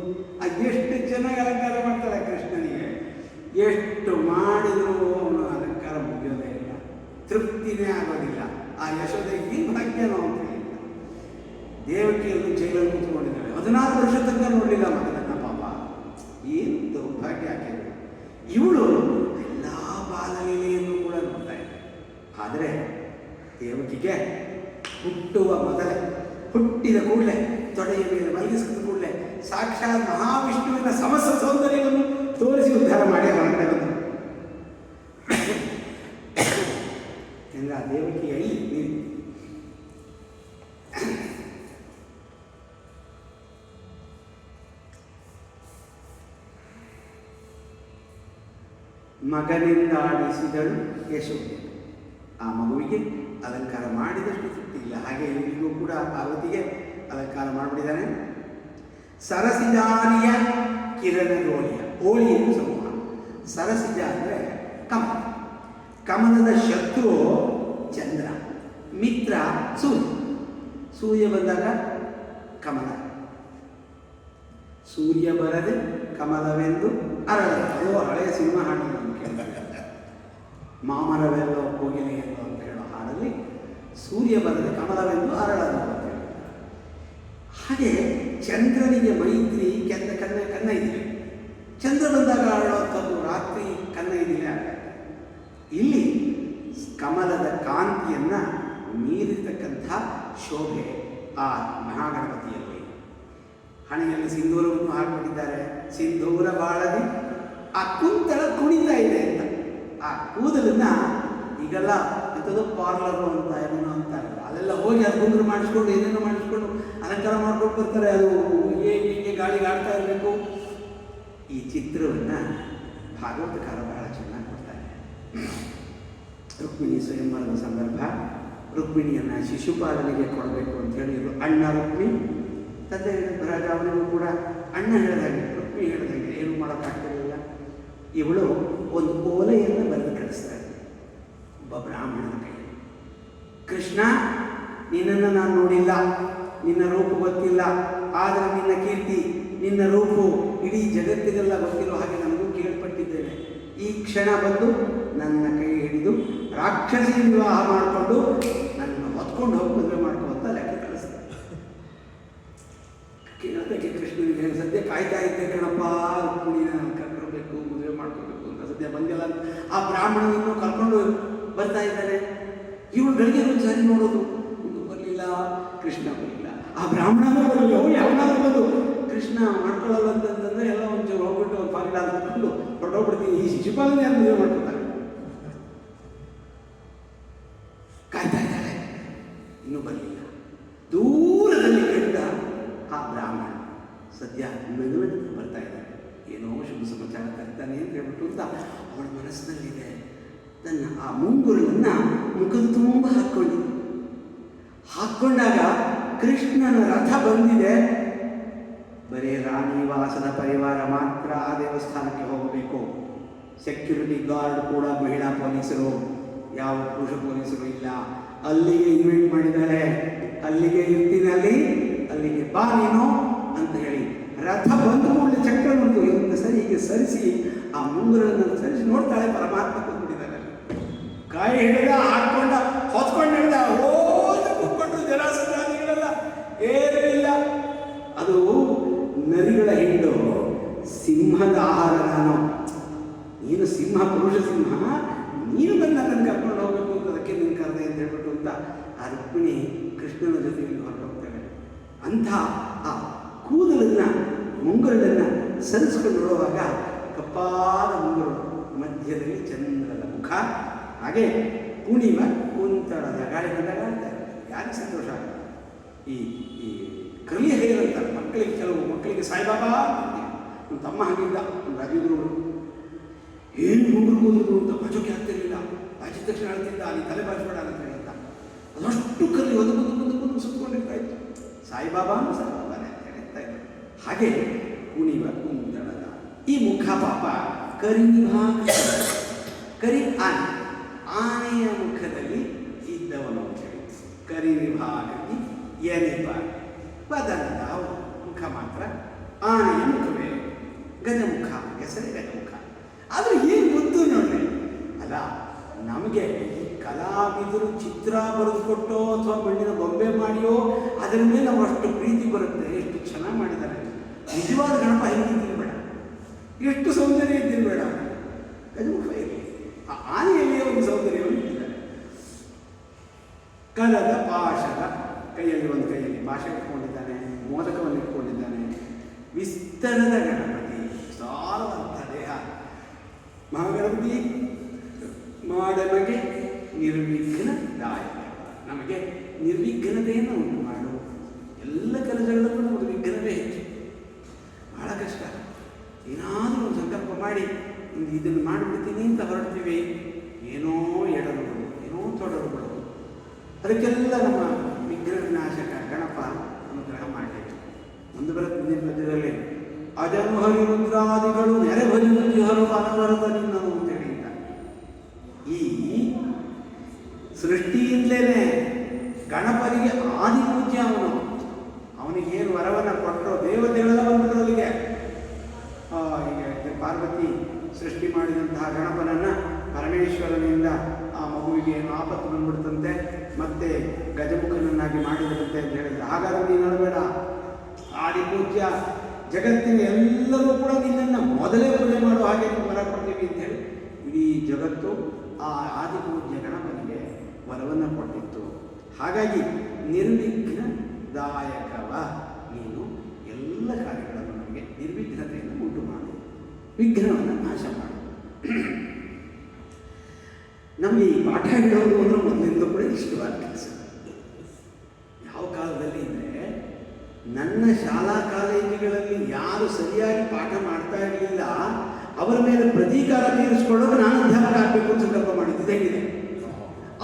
ಅದೆಷ್ಟು ಚೆನ್ನಾಗಿ ಅಲಂಕಾರ ಮಾಡ್ತಾರೆ ಕೃಷ್ಣನಿಗೆ. ಎಷ್ಟು ಮಾಡಿದರೂ ಅವನು ಅಲಂಕಾರ ಮುಗಿಯೋದೇ ಇಲ್ಲ, ತೃಪ್ತಿನೇ ಆಗೋದಿಲ್ಲ. ಆ ಯಶೋದೆಗೆ ಏನು ಭಾಗ್ಯನೋ ಅಂತ ಹೇಳಿಲ್ಲ. ದೇವಕಿಯನ್ನು ಜೈಲಲ್ಲಿ ಕೂತ್ಕೊಂಡಿದ್ದಾಳೆ, 16 ವರ್ಷ ತನಕ ನೋಡಲಿಲ್ಲ ಮಗನನ್ನ. ಪಾಪ ಏನು ದೌರ್ಭಾಗ್ಯ ಆಗಿದೆ. ಇವಳು ಎಲ್ಲ ಬಾಲಲೀಲೆಯನ್ನು ಕೂಡ ನೋಡ್ತಾ ಇದ್ದಾಳೆ. ಆದರೆ ದೇವಕಿಗೆ ಹುಟ್ಟುವ ಮೊದಲೇ, ಹುಟ್ಟಿದ ಕೂಡಲೇ, ತೊಡೆಯ ಮೇಲೆ ಮಲಗಿಸಿದ ಕೂಡಲೇ ಸಾಕ್ಷಾತ್ ಮಹಾವಿಷ್ಣುವಿನ ಸಮಸ್ತ ಸೌಂದರ್ಯವನ್ನು ತೋರಿಸಿ ಉದ್ಧಾರ ಮಾಡಿ ಹೊರಗಡೆ ಬಂದರು. ಎಲ್ಲ ದೇವಕಿಯಲ್ಲಿ ಮಗನಿಂದ ಆಡಿಸಿದಳು ಯಶೋದೆ. ಆ ಮಗುವಿಗೆ ಅಲಂಕಾರ ಮಾಡಿದಷ್ಟು ತೃಪ್ತಿ ಇಲ್ಲ. ಹಾಗೆ ಇವರಿಗೂ ಕೂಡ ಪಾರ್ವತಿಗೆ ಅಲಂಕಾರ ಮಾಡಿಬಿಟ್ಟಿದ್ದಾನೆ. ಸರಸಿಜಾನಿಯ ಕಿರಣದೋಳಿಯ, ಓಳಿಯನ್ನು ಸಮೂಹ. ಸರಸಿಜ ಅಂದರೆ ಕಮಲ. ಕಮಲದ ಶತ್ರು ಚಂದ್ರ, ಮಿತ್ರ ಸೂರ್ಯ. ಸೂರ್ಯ ಬಂದಾಗ ಕಮಲ, ಸೂರ್ಯ ಬರದೆ ಕಮಲವೆಂದು ಅರಳದು. ಅದು ಹಳೆಯ ಸಿನಿಮಾ ಹಾಡು ಕೇಳ್ತಾರೆ. ಮಾಮರವೆಲ್ಲೋ ಕೋಗಿಲೆಯಲ್ಲೋ ಅಂತ ಹೇಳೋ ಹಾಡಲ್ಲಿ ಸೂರ್ಯ ಬರದೆ ಕಮಲವೆಂದು ಅರಳದು ಅಂತ ಹೇಳಿ. ಹಾಗೆ ಚಂದ್ರನಿಗೆ ಮೈತ್ರಿ ಕನ್ನ ಇದಿಲೆ. ಚಂದ್ರ ಬಂದಾಗ ಅರಳುವಂಥದ್ದು ರಾತ್ರಿ ಕನ್ನ ಇದಿಲೆ ಆಗುತ್ತೆ. ಇಲ್ಲಿ ಕಮಲದ ಕಾಂತಿಯನ್ನು ಮೀರಿರ್ತಕ್ಕಂಥ ಶೋಭೆ ಆ ಮಹಾಗಣಪತಿಯಲ್ಲಿ. ಹಣೆಯಲ್ಲಿ ಸಿಂಧೂರವನ್ನು ಹಾಕಿಬಿಟ್ಟಿದ್ದಾರೆ. ಸಿಂಧೂರ ಬಾಳದಿ ಆ ಕುಂತಳ ಕುಣಿತಾ ಇದೆ ಅಂತ. ಆ ಕೂದಲನ್ನ ಈಗೆಲ್ಲ ಎಂಥದ್ದು ಪಾರ್ಲರು ಅಂತ ಏನೋ ಅಂತಾರೆ, ಅಲ್ಲೆಲ್ಲ ಹೋಗಿ ಅದು ಕುಂದ್ರು ಮಾಡಿಸ್ಕೊಂಡು ಏನೇನೋ ಮಾಡಿಸ್ಕೊಂಡು ಅಲಂಕಾರ ಮಾಡ್ಕೊಂಡು ಬರ್ತಾರೆ. ಅದು ಹೀಗೆ ಗಾಳಿಗೆ ಆಡ್ತಾ ಇರಬೇಕು. ಈ ಚಿತ್ರವನ್ನು ಭಾಗವತಕಾರ ಬಹಳ ಚೆನ್ನಾಗಿ ಕೊಡ್ತಾರೆ. ರುಕ್ಮಿಣಿ ಸ್ವಯಂವರದ ಸಂದರ್ಭ, ರುಕ್ಮಿಣಿಯನ್ನು ಶಿಶುಪಾಲನೆಗೆ ಕೊಡಬೇಕು ಅಂತ ಹೇಳಿದ್ರು. ಅಣ್ಣ ರುಕ್ಮಿ, ತಂದೆ ಭರತ, ಅವನಿಗೂ ಕೂಡ ಅಣ್ಣ ಹೇಳಿದಾಗೆ, ರುಕ್ಮಿಣಿ ಹೇಳಿದಾಗೆ ಏನು ಮಾಡೋಕ್ಕಾಗ್ತಿರಲಿಲ್ಲ. ಇವಳು ಒಂದು ಓಲೆಯನ್ನು ಬರೆದು ಕಳಿಸ್ತಾರೆ ಒಬ್ಬ ಬ್ರಾಹ್ಮಣನ ಕೈಯಲ್ಲಿ. ಕೃಷ್ಣ, ನಿನ್ನನ್ನು ನಾನು ನೋಡಿಲ್ಲ, ನಿನ್ನ ರೂಪ ಗೊತ್ತಿಲ್ಲ, ಆದರೆ ನಿನ್ನ ಕೀರ್ತಿ, ನಿನ್ನ ರೂಪು ಇಡೀ ಜಗತ್ತಿಗೆಲ್ಲ ಗೊತ್ತಿರೋ ಹಾಗೆ ನನಗೂ ಕೇಳ್ಪಟ್ಟಿದ್ದೇನೆ. ಈ ಕ್ಷಣ ಬಂದು ನನ್ನ ಕೈ ಹಿಡಿದು ರಾಕ್ಷಸಿ ವಿವಾಹ ಮಾಡಿಕೊಂಡು ನನ್ನನ್ನು ಹೊತ್ಕೊಂಡು ಹೋಗಿ ಮದುವೆ ಮಾಡ್ಕೊಂತ ಲೆಕ್ಕ ಕಳಿಸ್ತಾರೆ. ಕೇಳೋದಕ್ಕೆ ಕೃಷ್ಣನಿಗೆ ಸದ್ಯ ಕಾಯ್ತಾ ಇದ್ದೆ ಕಣಪ್ಪ, ರುಕ್ಮಿಣಿನ ಕರ್ಕೊಳ್ಬೇಕು, ಮದುವೆ ಮಾಡ್ಕೊಳ್ಬೇಕು ಅಂತ. ಸದ್ಯ ಬಂದಿಲ್ಲ. ಆ ಬ್ರಾಹ್ಮಣನನ್ನು ಕರ್ಕೊಂಡು ಬರ್ತಾ ಇದ್ದಾರೆ. ಇವಳುಗಳಿಗೆ ಒಂದು ಸಾರಿ ನೋಡೋದು, ಒಂದು ಬರಲಿಲ್ಲ, ಕೃಷ್ಣ ಬರಲಿಲ್ಲ. ಆ ಬ್ರಾಹ್ಮಣನೂ ಬರಲಿಲ್ಲ. ಅವ್ರು ಯಾವನಾದ್ರೂ ಬಂದು ಕೃಷ್ಣ ಮಾಡ್ಕೊಳ್ಳಲ್ಲ ಅಂತಂದ್ರೆ ಎಲ್ಲ ಒಂಚೂರು ಹೋಗ್ಬಿಟ್ಟು ಒಂದು ಪಾಲಿಡ ಅಂದ್ಕೊಂಡು ಹೊರಟೋಗ್ಬಿಡ್ತೀನಿ. ಈ ಶಿಶುಪಾಲನೆ ಯಾರು ಮದುವೆ ಮಾಡ್ಕೊತಾರೆ. ಕಾಯ್ತಾ ಇದ್ದಾಳೆ, ಇನ್ನೂ ಬರಲಿಲ್ಲ. ದೂರದಲ್ಲಿ ಕಂಡ ಆ ಬ್ರಾಹ್ಮಣ ಸದ್ಯ ನಗುನಗುತ್ತಾ ಬರ್ತಾ ಇದ್ದಾನೆ. ಏನೋ ಶುಭ ಸಮಾಚಾರ ತರ್ತಾನೆ ಅಂತ ಹೇಳ್ಬಿಟ್ಟು ಅಂತ ಅವಳ ಮನಸ್ಸಿನಲ್ಲಿದೆ. ತನ್ನ ಆ ಮುಂಗುರುಳನ್ನು ಮುಖದ ತುಂಬ ಹಾಕ್ಕೊಂಡಾಗ ಕೃಷ್ಣನ ರಥ ಬಂದಿದೆ. ಬರೀ ರಾಣಿವಾಸದ ಪರಿವಾರ ಮಾತ್ರ ಆ ದೇವಸ್ಥಾನಕ್ಕೆ ಹೋಗಬೇಕು. ಸೆಕ್ಯೂರಿಟಿ ಗಾರ್ಡ್ ಕೂಡ ಮಹಿಳಾ ಪೊಲೀಸರು, ಯಾವ ಪುರುಷ ಪೊಲೀಸರು ಇಲ್ಲ. ಅಲ್ಲಿಗೆ ಇನ್ವೈಟ್ ಮಾಡಿದ್ದಾರೆ. ಅಲ್ಲಿಗೆ ಇರ್ತೀನಿ, ಅಲ್ಲಿಗೆ ಬಾ ನೀನು ಅಂತ ಹೇಳಿ ರಥ ಬಂದು ಕೂಡಲೇ ಚಕ್ರ ಬಂದು ಇವತ್ತು ಸರಿ ಹೀಗೆ ಸರಿಸಿ ಆ ಮುಂಗುರನ್ನು ಸರಿಸಿ ನೋಡ್ತಾಳೆ. ಪರಮಾತ್ಮ ಕೂತ್ಬಿಟ್ಟಿದ್ದಾರೆ. ಕಾಯಿ ಹಿಡಿದ, ಹಾಕ್ಕೊಂಡ, ಹೊತ್ಕೊಂಡು ಹಿಡಿದ, ಹೋಗಿ ಕೂತ್ಕೊಂಡು ಜರಾಸಂಧಾನಿಗಳೆಲ್ಲ ಏನೂ ಇಲ್ಲ. ಅದು ನರಿಗಳ ಹಿಂಡು, ಸಿಂಹದ ಆಹಾರ ನಾನು, ನೀನು ಸಿಂಹ, ಪುರುಷ ಸಿಂಹ, ನೀನು ನನ್ನ ಕರ್ಕೊಂಡು ಹೋಗಬೇಕು ಅಂತ ಅದಕ್ಕೆ ನೀನು ಕರೆದೆ ಅಂತ ಹೇಳ್ಬಿಟ್ಟು ಅಂತ ಆ ರುಕ್ಮಿಣಿ ಕೃಷ್ಣನ ಜೊತೆಗೆ ಹೊರಟೋಗ್ತಾಳೆ. ಅಂಥ ಆ ಕೂದಲನ್ನು, ಮುಂಗುರಳನ್ನು ಸರಿಸ್ಕೊಂಡು ನೋಡುವಾಗ ಕಪ್ಪಾದ ಮುಂಗುರು, ಮಧ್ಯದಲ್ಲಿ ಚಂದ್ರದ ಮುಖ, ಹಾಗೆ ಕುಣಿವ ಕುಂತಳದ ಗಾಳಿ ಬಂದಾಗ ಯಾರಿಗೆ ಸಂತೋಷ ಆಗುತ್ತೆ? ಈ ಈ ಕರ್ಲಿ ಹೇರ್ ಅಂತ ಮಕ್ಕಳಿಗೆ, ಕೆಲವು ಮಕ್ಕಳಿಗೆ ಸಾಯಿಬಾಬಾ ನಮ್ಮ ತಮ್ಮ ಹಾಗಿದ್ದ ರಾಜಗುರುಗಳು, ಏನು ಮುಂಗುರು ಕೂದಲು ಅಂತ ಬಾಜೋಕೆ ಆಗ್ತಿರ್ಲಿಲ್ಲ, ಬಾಚಿದ ತಕ್ಷಣ ಹೇಳ್ತಿದ್ದ ಅಲ್ಲಿ ತಲೆ ಬಾಚಿಬೇಡ ಅಂತ ಹೇಳಿದ್ದ. ಅದಷ್ಟು ಕರ್ಲಿ ಒಂದು ಸುತ್ತಕೊಂಡಿರ್ತಾ ಇತ್ತು. ಸಾಯಿಬಾಬಾ ಸಾಯಿಬಾಬಾನೇ ಅಂತ ಹೇಳ್ತಾ ಇದ್ರು. ಹಾಗೆ ಕುಣಿವ ಕುಂತಳದ ಈ ಮುಖ ಪಾಪ ಕರಿ ಆನೆಯ ಮುಖದಲ್ಲಿ ಇದ್ದವನು ಅಂತ ಹೇಳಿ ಕರಿವಿಭಾಗದಲ್ಲಿ ಎನಿಪ ಬದಲದ ಮುಖ ಮಾತ್ರ ಆನೆಯ ಮುಖವೇ, ಗಜಮುಖ, ಹೆಸರೇ ಗಜಮುಖ. ಆದರೆ ಏನು ಗೊತ್ತು ನೋಡ್ರಿ, ಅಲ್ಲ ನಮಗೆ ಈ ಕಲಾವಿದರು ಚಿತ್ರ ಬರೆದುಕೊಟ್ಟೋ ಅಥವಾ ಮಣ್ಣಿನ ಗೊಂಬೆ ಮಾಡಿಯೋ ಅದರ ಮೇಲೆ ನಾವು ಅಷ್ಟು ಪ್ರೀತಿ ಬರುತ್ತೆ. ಎಷ್ಟು ಚೆನ್ನಾಗಿ ಮಾಡಿದ್ದಾರೆ. ನಿಜವಾದ ಗಣಪ ಹೆಂಗಿದ್ದೀನಿ ಬೇಡ, ಎಷ್ಟು ಸೌಂದರ್ಯ ಇದ್ದೀನಿ ಬೇಡ, ಗಜಮುಖ ಇರಲಿ. ಆ ಆನೆಯಲ್ಲಿಯೇ ಒಂದು ಸೌಂದರ್ಯವನ್ನು ಇಟ್ಟಿದ್ದಾರೆ. ಕಲದ ಪಾಶದ ಕೈಯಲ್ಲಿ, ಒಂದು ಕೈಯಲ್ಲಿ ಪಾಶ ಇಟ್ಕೊಂಡಿದ್ದಾನೆ, ಮೋದಕವನ್ನು ಇಟ್ಕೊಂಡಿದ್ದಾನೆ. ವಿಸ್ತರದ ಗಣಪತಿ, ಸಾರವಂತ ದೇಹ. ಮಹಾಗಣಪತಿ ಮಾಡಮಗೆ ನಿರ್ವಿಘ್ನದಾಯಕ, ನಮಗೆ ನಿರ್ವಿಘ್ನತೆಯನ್ನು ಉಂಟು ಮಾಡು. ಎಲ್ಲ ಕೆಲಸಗಳಲ್ಲೂ ನಮಗೆ ವಿಘ್ನವೇ ಹೆಚ್ಚು, ಬಹಳ ಕಷ್ಟ. ಏನಾದರೂ ಒಂದು ಸಂಕಲ್ಪ ಮಾಡಿ ಇದನ್ನು ಮಾಡಿಬಿಡ್ತೀನಿ ಅಂತ ಹೊರಡ್ತೀವಿ, ಏನೋ ಎಡರುಗಳು, ಏನೋ ತೊಡರುಗಳು. ಅದಕ್ಕೆಲ್ಲ ನಮ್ಮ ವಿಗ್ರಹ ವಿನಾಶಕ ಗಣಪ ಅನುಗ್ರಹ ಮಾಡಬೇಕು. ಒಂದು ಬರುತ್ತೆ ಮುಂದಿನ ಪದ್ಯದಲ್ಲಿ, ಅಜನು ಹರಿರುದ್ರಾದಿಗಳು ನೆರೆಭರಿರು ಅನವರತ ನಿನ್ನನು ಅಂತ ಹೇಳಿದ್ದ. ಈ ಸೃಷ್ಟಿಯಿಂದಲೇ ಗಣಪನಿಗೆ ಆದಿಪೂಜ್ಯ ಅವನು. ಅವನಿಗೆ ಏನು ವರವನ್ನು ಕೊಟ್ಟರು, ದೇವತೆಗಳೆಲ್ಲ ಬಂದಿರೋಲ್ಲಿಗೆ. ಈಗ ಪಾರ್ವತಿ ಸೃಷ್ಟಿ ಮಾಡಿದಂತಹ ಗಣಪನನ್ನು ಪರಮೇಶ್ವರನಿಂದ ಆ ಮಗುವಿಗೆ ಏನು ಆಪತ್ತು ಬಂದ್ಬಿಡ್ತಂತೆ, ಮತ್ತೆ ಗಜಮುಖನನ್ನಾಗಿ ಮಾಡಿದಂತೆ ಅಂತ ಹೇಳಿದ್ರೆ, ಹಾಗಾದ್ರೆ ನೀನು ಅಳಬೇಡ, ಆದಿಪೂಜ್ಯ ಜಗತ್ತಿನ ಎಲ್ಲರೂ ಕೂಡ ನಿನ್ನನ್ನು ಮೊದಲೇ ಪೂಜೆ ಮಾಡುವ ಹಾಗೆ ವರ ಕೊಡ್ತೀವಿ ಅಂತ ಹೇಳಿ ಇಡೀ ಜಗತ್ತು ಆ ಆದಿಪೂಜ್ಯ ಗಣಪನಿಗೆ ವರವನ್ನು ಕೊಟ್ಟಿತ್ತು. ಹಾಗಾಗಿ ನಿರ್ವಿಘ್ನದಾಯಕವ ನೀನು, ಎಲ್ಲ ಕಾರ್ಯಗಳನ್ನು ನಮಗೆ ನಿರ್ವಿಘ್ನತೆಯನ್ನು ಉಂಟು ಮಾಡು, ವಿಘ್ನವನ್ನು ನಾಶ ಮಾಡು. ನಮಗೆ ಈ ಪಾಠ ಹೇಳೋದು ಅಂದರೆ ಮೊದಲಿಂದ ಕೂಡ ಇಷ್ಟವಾದ ಕೆಲಸ. ಯಾವ ಕಾಲದಲ್ಲಿ ಅಂದರೆ, ನನ್ನ ಶಾಲಾ ಕಾಲೇಜುಗಳಲ್ಲಿ ಯಾರು ಸರಿಯಾಗಿ ಪಾಠ ಮಾಡ್ತಾ ಇರಲಿಲ್ಲ ಅವರ ಮೇಲೆ ಪ್ರತೀಕಾರ ತೀರಿಸ್ಕೊಳ್ಳೋದು ನಾನು ಅಧ್ಯಾಪಕ ಆಗಬೇಕು ಅಂತ ಸಂಕಲ್ಪ ಮಾಡಿದ್ದೆ. ಹೇಗಿದೆ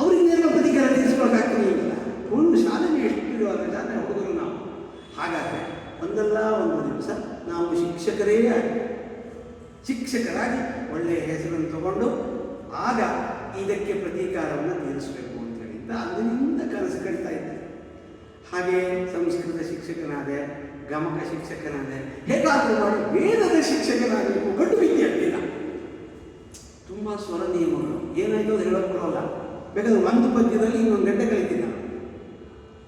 ಅವ್ರಿಗೆ ನೇರ ಪ್ರತೀಕಾರ ತೀರಿಸ್ಕೊಳ್ಳೋಕ್ಕಾಗ್ತಿರಲಿಲ್ಲ. ಒಂದು ಶಾಲೆಗೆ ಎಷ್ಟು ಇರುವಾಗ ಜಾತ್ರೆ ಹುಡುಗರು ನಾವು. ಹಾಗಾದರೆ ಒಂದಲ್ಲ ಒಂದು ದಿವಸ ನಾವು ಶಿಕ್ಷಕರಾಗಿ ಒಳ್ಳೆಯ ಹೆಸರನ್ನು ತಗೊಂಡು ಆಗ ಇದಕ್ಕೆ ಪ್ರತೀಕಾರವನ್ನು ತೀರಿಸಬೇಕು ಅಂತ ಹೇಳಿದ್ದ. ಅಂದಿನಿಂದ ಕನಸು ಕಟ್ತಾ ಇದ್ದೆ. ಹಾಗೆ ಸಂಸ್ಕೃತ ಶಿಕ್ಷಕನಾದೆ, ಗಮಕ ಶಿಕ್ಷಕನಾದೆ, ಹೇಗಾದರೂ ಮಾಡಿ ವೇದದ ಶಿಕ್ಷಕನಾಗಬೇಕು. ಗಂಡು ವಿದ್ಯಾರ್ಥಿನ ತುಂಬ ಸ್ವರ ನಿಯಮಗಳು ಏನಾಯಿತು ಅದು ಹೇಳೋಕೆ ಬರೋಲ್ಲ. ಬೇಕಾದ್ರೆ ಒಂದು ಪದ್ಯದಲ್ಲಿ ಇನ್ನೊಂದು ಗಂಟೆ ಕಲಿತೀನಿ ನಾನು.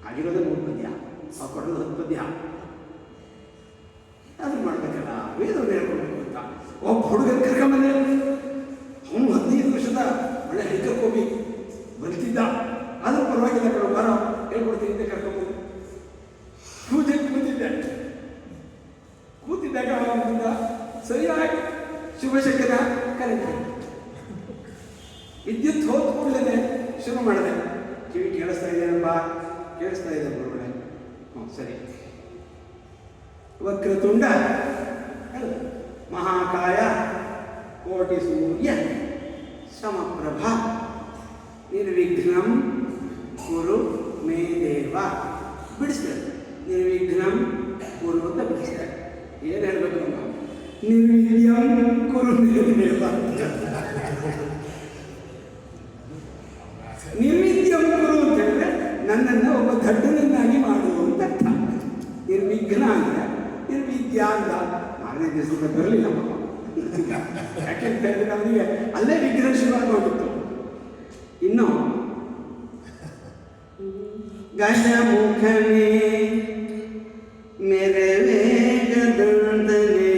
ಆಗಿರೋದೇ 3 ಪದ್ಯ, ಆ ಕೊಡೋದು 10 ಪದ್ಯ. ಅದು ಮಾಡಬೇಕಲ್ಲ, ವೇದವನ್ನು ಹೇಳ್ಕೊಳ್ಬೇಕು ಅಂತ ಒಬ್ಬ ಹುಡುಗನ ಕರ್ಕೊಂಬಂದೆ. ಅವನು 15 ವರ್ಷದ ಒಳ್ಳೆ ಹೈಕರ್ಕೋಬಿ ಬಲಿತಿದ್ದ. ಆದರೂ ಪರವಾಗಿಲ್ಲ, ಕಡೆ ಬರೋ ಹೇಳ್ಕೊಡ್ತೀನಿ ಅಂತ ಕರ್ಕೊಂಬಂದು ಪೂಜೆಗೆ ಕೂತಿದ್ದಾಗ ಅವನಿಂದ ಸರಿಯಾಗಿ ಶುಭಶಕನ ಕರೆದೆ. ವಿದ್ಯುತ್ ಹೋದ ಕೂಡಲೇ ಶುರು ಮಾಡಿದೆ. ಕಿವಿ ಕೇಳಿಸ್ತಾ ಇದೆಯಪ್ಪ? ಕೇಳಿಸ್ತಾ ಇದೆ ಗುರುಗಳೇ. ಸರಿ. ವಕ್ರತುಂಡ ಮಹಾಕಾಯ ಕೋಟಿ ಸೂರ್ಯ ಸಮಪ್ರಭ ನಿರ್ವಿಘ್ನಂ ಕುರು ಮೇ ದೇವ. ಬಿಡಿಸ್ತಾರೆ, ನಿರ್ವಿಘ್ನಂ ಕುರು ಅಂತ ಬಿಡಿಸ್ತಾರೆ. ಏನು ಹೇಳಬೇಕು ನಮ್ಮ? ನಿರ್ವಿಘ್ನಂ ಕುರು ಮೇ ದೇವ. ನಿರ್ವಿಘ್ನಂ ಕುರು ಅಂತ ಹೇಳಿದ್ರೆ ನನ್ನನ್ನು ಒಬ್ಬ ದಡ್ಡನನ್ನಾಗಿ ಮಾಡು ಅಂತ ಅರ್ಥ. ನಿರ್ವಿಘ್ನ ಅಂದರೆ ನಿರ್ವಿದ್ಯ ಅಂತ. ಮಾರನೇ ದಿವಸದಿಂದ ಬರಲಿಲ್ಲ ಮಗ. ಯಾಕೆಂತ ಹೇಳಿದ್ರೆ ಅವನಿಗೆ ಅಲ್ಲೇ ವಿಘ್ನ ಶುರುವಾಗಿ ಹೋಗಿತ್ತು. ಇನ್ನು ಗಜಮುಖನೇ ಮೇರೆ ವೇಗದಂತನೇ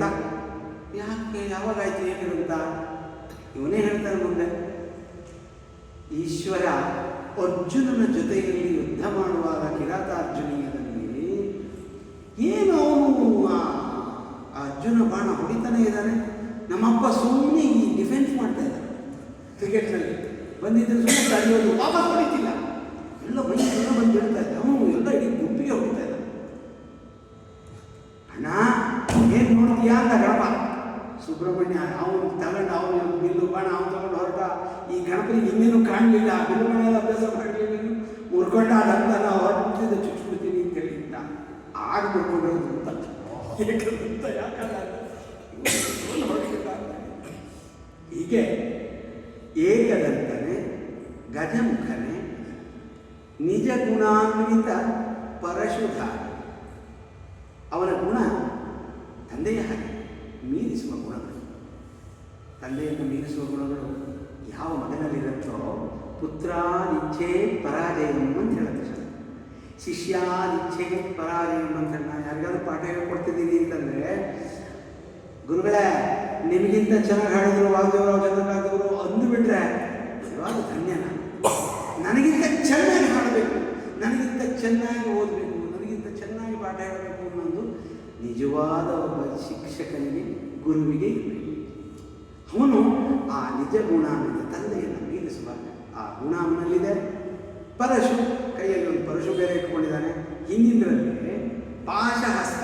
ಅಂತ. ಯಾಕೆ, ಯಾವಾಗಾಯ್ತು, ಏನಿರುತ್ತ? ಇವನೇ ಹೇಳ್ತಾನೆ ಮುಂದೆ. ಈಶ್ವರ ಅರ್ಜುನನ ಜೊತೆಯಲ್ಲಿ ಯುದ್ಧ ಮಾಡುವಾಗ ಕಿರಾತಾರ್ಜುನೀಯದಲ್ಲಿ ಏನು ಅವನು ಅರ್ಜುನ ಬಾಣ ಹೊಡಿತಾನೆ ಇದ್ದಾನೆ. ನಮ್ಮಪ್ಪ ಸುಮ್ಮನೆ ಈ ಡಿಫೆನ್ಸ್ ಮಾಡ್ತಾ ಇದ್ದಾರೆ. ಕ್ರಿಕೆಟ್ನಲ್ಲಿ ಬಂದಿದ್ದರೆ ಸುಮ್ಮನೆ ತಡೆಯೋದು, ವಾಪಸ್ ಹೊಡಿತಿಲ್ಲ. ಎಲ್ಲ ಮೈಸೂರ ಬಂದು ಬಿಡ್ತಾ ಇದ್ದ. ಅವನು ಎಲ್ಲ ಇಡೀ ಗುಂಪಿಗೆ ಹೊಡಿತಾ ಇದ್ದ. ಅಣ್ಣ ಏನು ನೋಡ್ತೀಯಾ ಅಂತ ಗಣಪ ಸುಬ್ರಹ್ಮಣ್ಯ ಅವನು ತಗೊಂಡು, ಅವನು ಬಿಲ್ಲು ಬಾಣ ಅವನು ತಗೊಂಡು ಹೊರಟ. ಈ ಗಣಪನಿಗೆ ಇನ್ನೇನು ಕಾಣಲಿಲ್ಲ, ಬಿಲ್ಲು ಬಾಣ ಅಭ್ಯಾಸ ಮಾಡಲಿಲ್ಲ, ಮುರ್ಕೊಂಡ ಅದಂತ ನಾವು ಹೊರಟಿದ್ದ ಚುಚ್ಬಿಡ್ತೀನಿ ಅಂತ ಹೇಳಿದ್ದ. ಆಗ ಮುರ್ಕೊಂಡೋದು ಅಂತ ಯಾಕಲ್ಲ ಹೀಗೆ ಏಕದಂತನೆ ಗಜಮುಖನೆ ನಿಜ ಗುಣಾನ್ವಿತ ಪರಶುಧ. ಅವನ ಗುಣ ತಂದೆಯ ಹಾಗೆ ಮೀರಿಸುವ ಗುಣಗಳು. ತಂದೆಯನ್ನು ಮೀರಿಸುವ ಗುಣಗಳು ಯಾವ ಮಗನಲ್ಲಿರುತ್ತೋ ಪುತ್ರಾದಿಚ್ಛೆ ಪರಾಜಯಂ ಅಂತ ಹೇಳುತ್ತೆ ಸರ್. ಶಿಷ್ಯಾದಿಚ್ಛೆ ಪರಾಜಯಂ ಅಂತ ನಾನು ಯಾರಿಗಾದ್ರೂ ಪಾಠ ಹೇಳ್ಕೊಡ್ತಿದ್ದೀನಿ ಅಂತಂದರೆ, ಗುರುಗಳೇ ನಿಮಗಿಂತ ಚೆನ್ನಾಗಿ ಹಾಡಿದ್ರು ವಾಗ್ದೇವರಾವ್ ಚಂದ್ರಕಾಂತವರು ಅಂದುಬಿಟ್ರೆ ನಿಜವಾದ ಧನ್ಯನ. ನನಗಿಂತ ಚೆನ್ನಾಗಿ ಹಾಡಬೇಕು, ನನಗಿಂತ ಚೆನ್ನಾಗಿ ಓದಬೇಕು, ನನಗಿಂತ ಚೆನ್ನಾಗಿ ಪಾಠ ಹೇಳಬೇಕು ಅನ್ನೋದು ನಿಜವಾದ ಒಬ್ಬ ಶಿಕ್ಷಕನಿಗೆ, ಗುರುವಿಗೆ ಇರಬೇಕು. ಅವನು ಆ ನಿಜ ಗುಣ ಅನ್ನೋದು ತಂದೆಯನ್ನು ಮೀರಿಸುವ ಆ ಗುಣ ಅವನಲ್ಲಿದೆ. ಪರಶು, ಕೈಯಲ್ಲಿ ಒಂದು ಪರಶು ಬೇರೆ ಇಟ್ಕೊಂಡಿದ್ದಾನೆ. ಹಿಂದಿನರಲ್ಲಿ ಪಾಶಹಸ್ತ,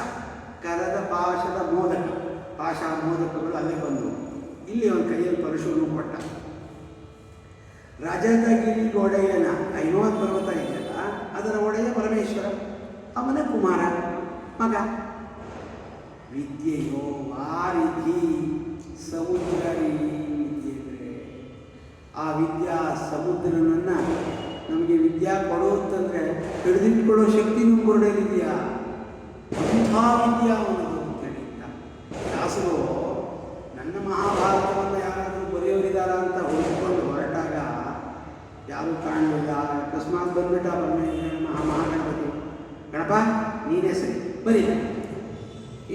ಕರದ ಪಾಶದ ಮೋದಕ, ಪಾಶ ಮೋದಕಗಳು ಅಲ್ಲೇ ಬಂದವು. ಇಲ್ಲಿ ಒಂದು ಕೈಯಲ್ಲಿ ಪರಶುವನ್ನು ಕೊಟ್ಟ. ರಜತಗಿರಿ ಒಡೆಯನ ಹಿಮವತ್ ಪರ್ವತ ಇದೆಯಲ್ಲ, ಅದರ ಒಡೆಯ ಪರಮೇಶ್ವರ, ಅವನ ಕುಮಾರ ಮಗ. ವಿದ್ಯೆಯೋ ವಾರಿಧಿ ಸಮುದ್ರ. ವಿದ್ಯೆ ಆ ವಿದ್ಯಾ ಸಮುದ್ರನನ್ನು ನಮಗೆ ವಿದ್ಯಾ ಕೊಡೋದಂದರೆ ಹಿಡಿದಿಟ್ಕೊಳ್ಳೋ ಶಕ್ತಿ ನಮ್ಮ ಹೊರಡಲಿದೆಯಾ? ಅಂಥ ವಿದ್ಯಾ ಅನ್ನೋದು ಅಂತ ಹೇಳಿದ್ದ ದಾಸರು. ನನ್ನ ಮಹಾಭಾರತವನ್ನು ಯಾರಾದರೂ ಬರೆಯೋರಿದಾರ ಅಂತ ಹುಡುಕೊಂಡು ಹೊರಟಾಗ ಯಾರೂ ಕಾಣಲಿಲ್ಲ. ಅಕಸ್ಮಾತ್ ಬಂದ್ಬಿಟ್ಟ ಮಹಾಗಣಪತಿ, ಗಣಪ ನೀನೇ ಸರಿ ಬರೀ,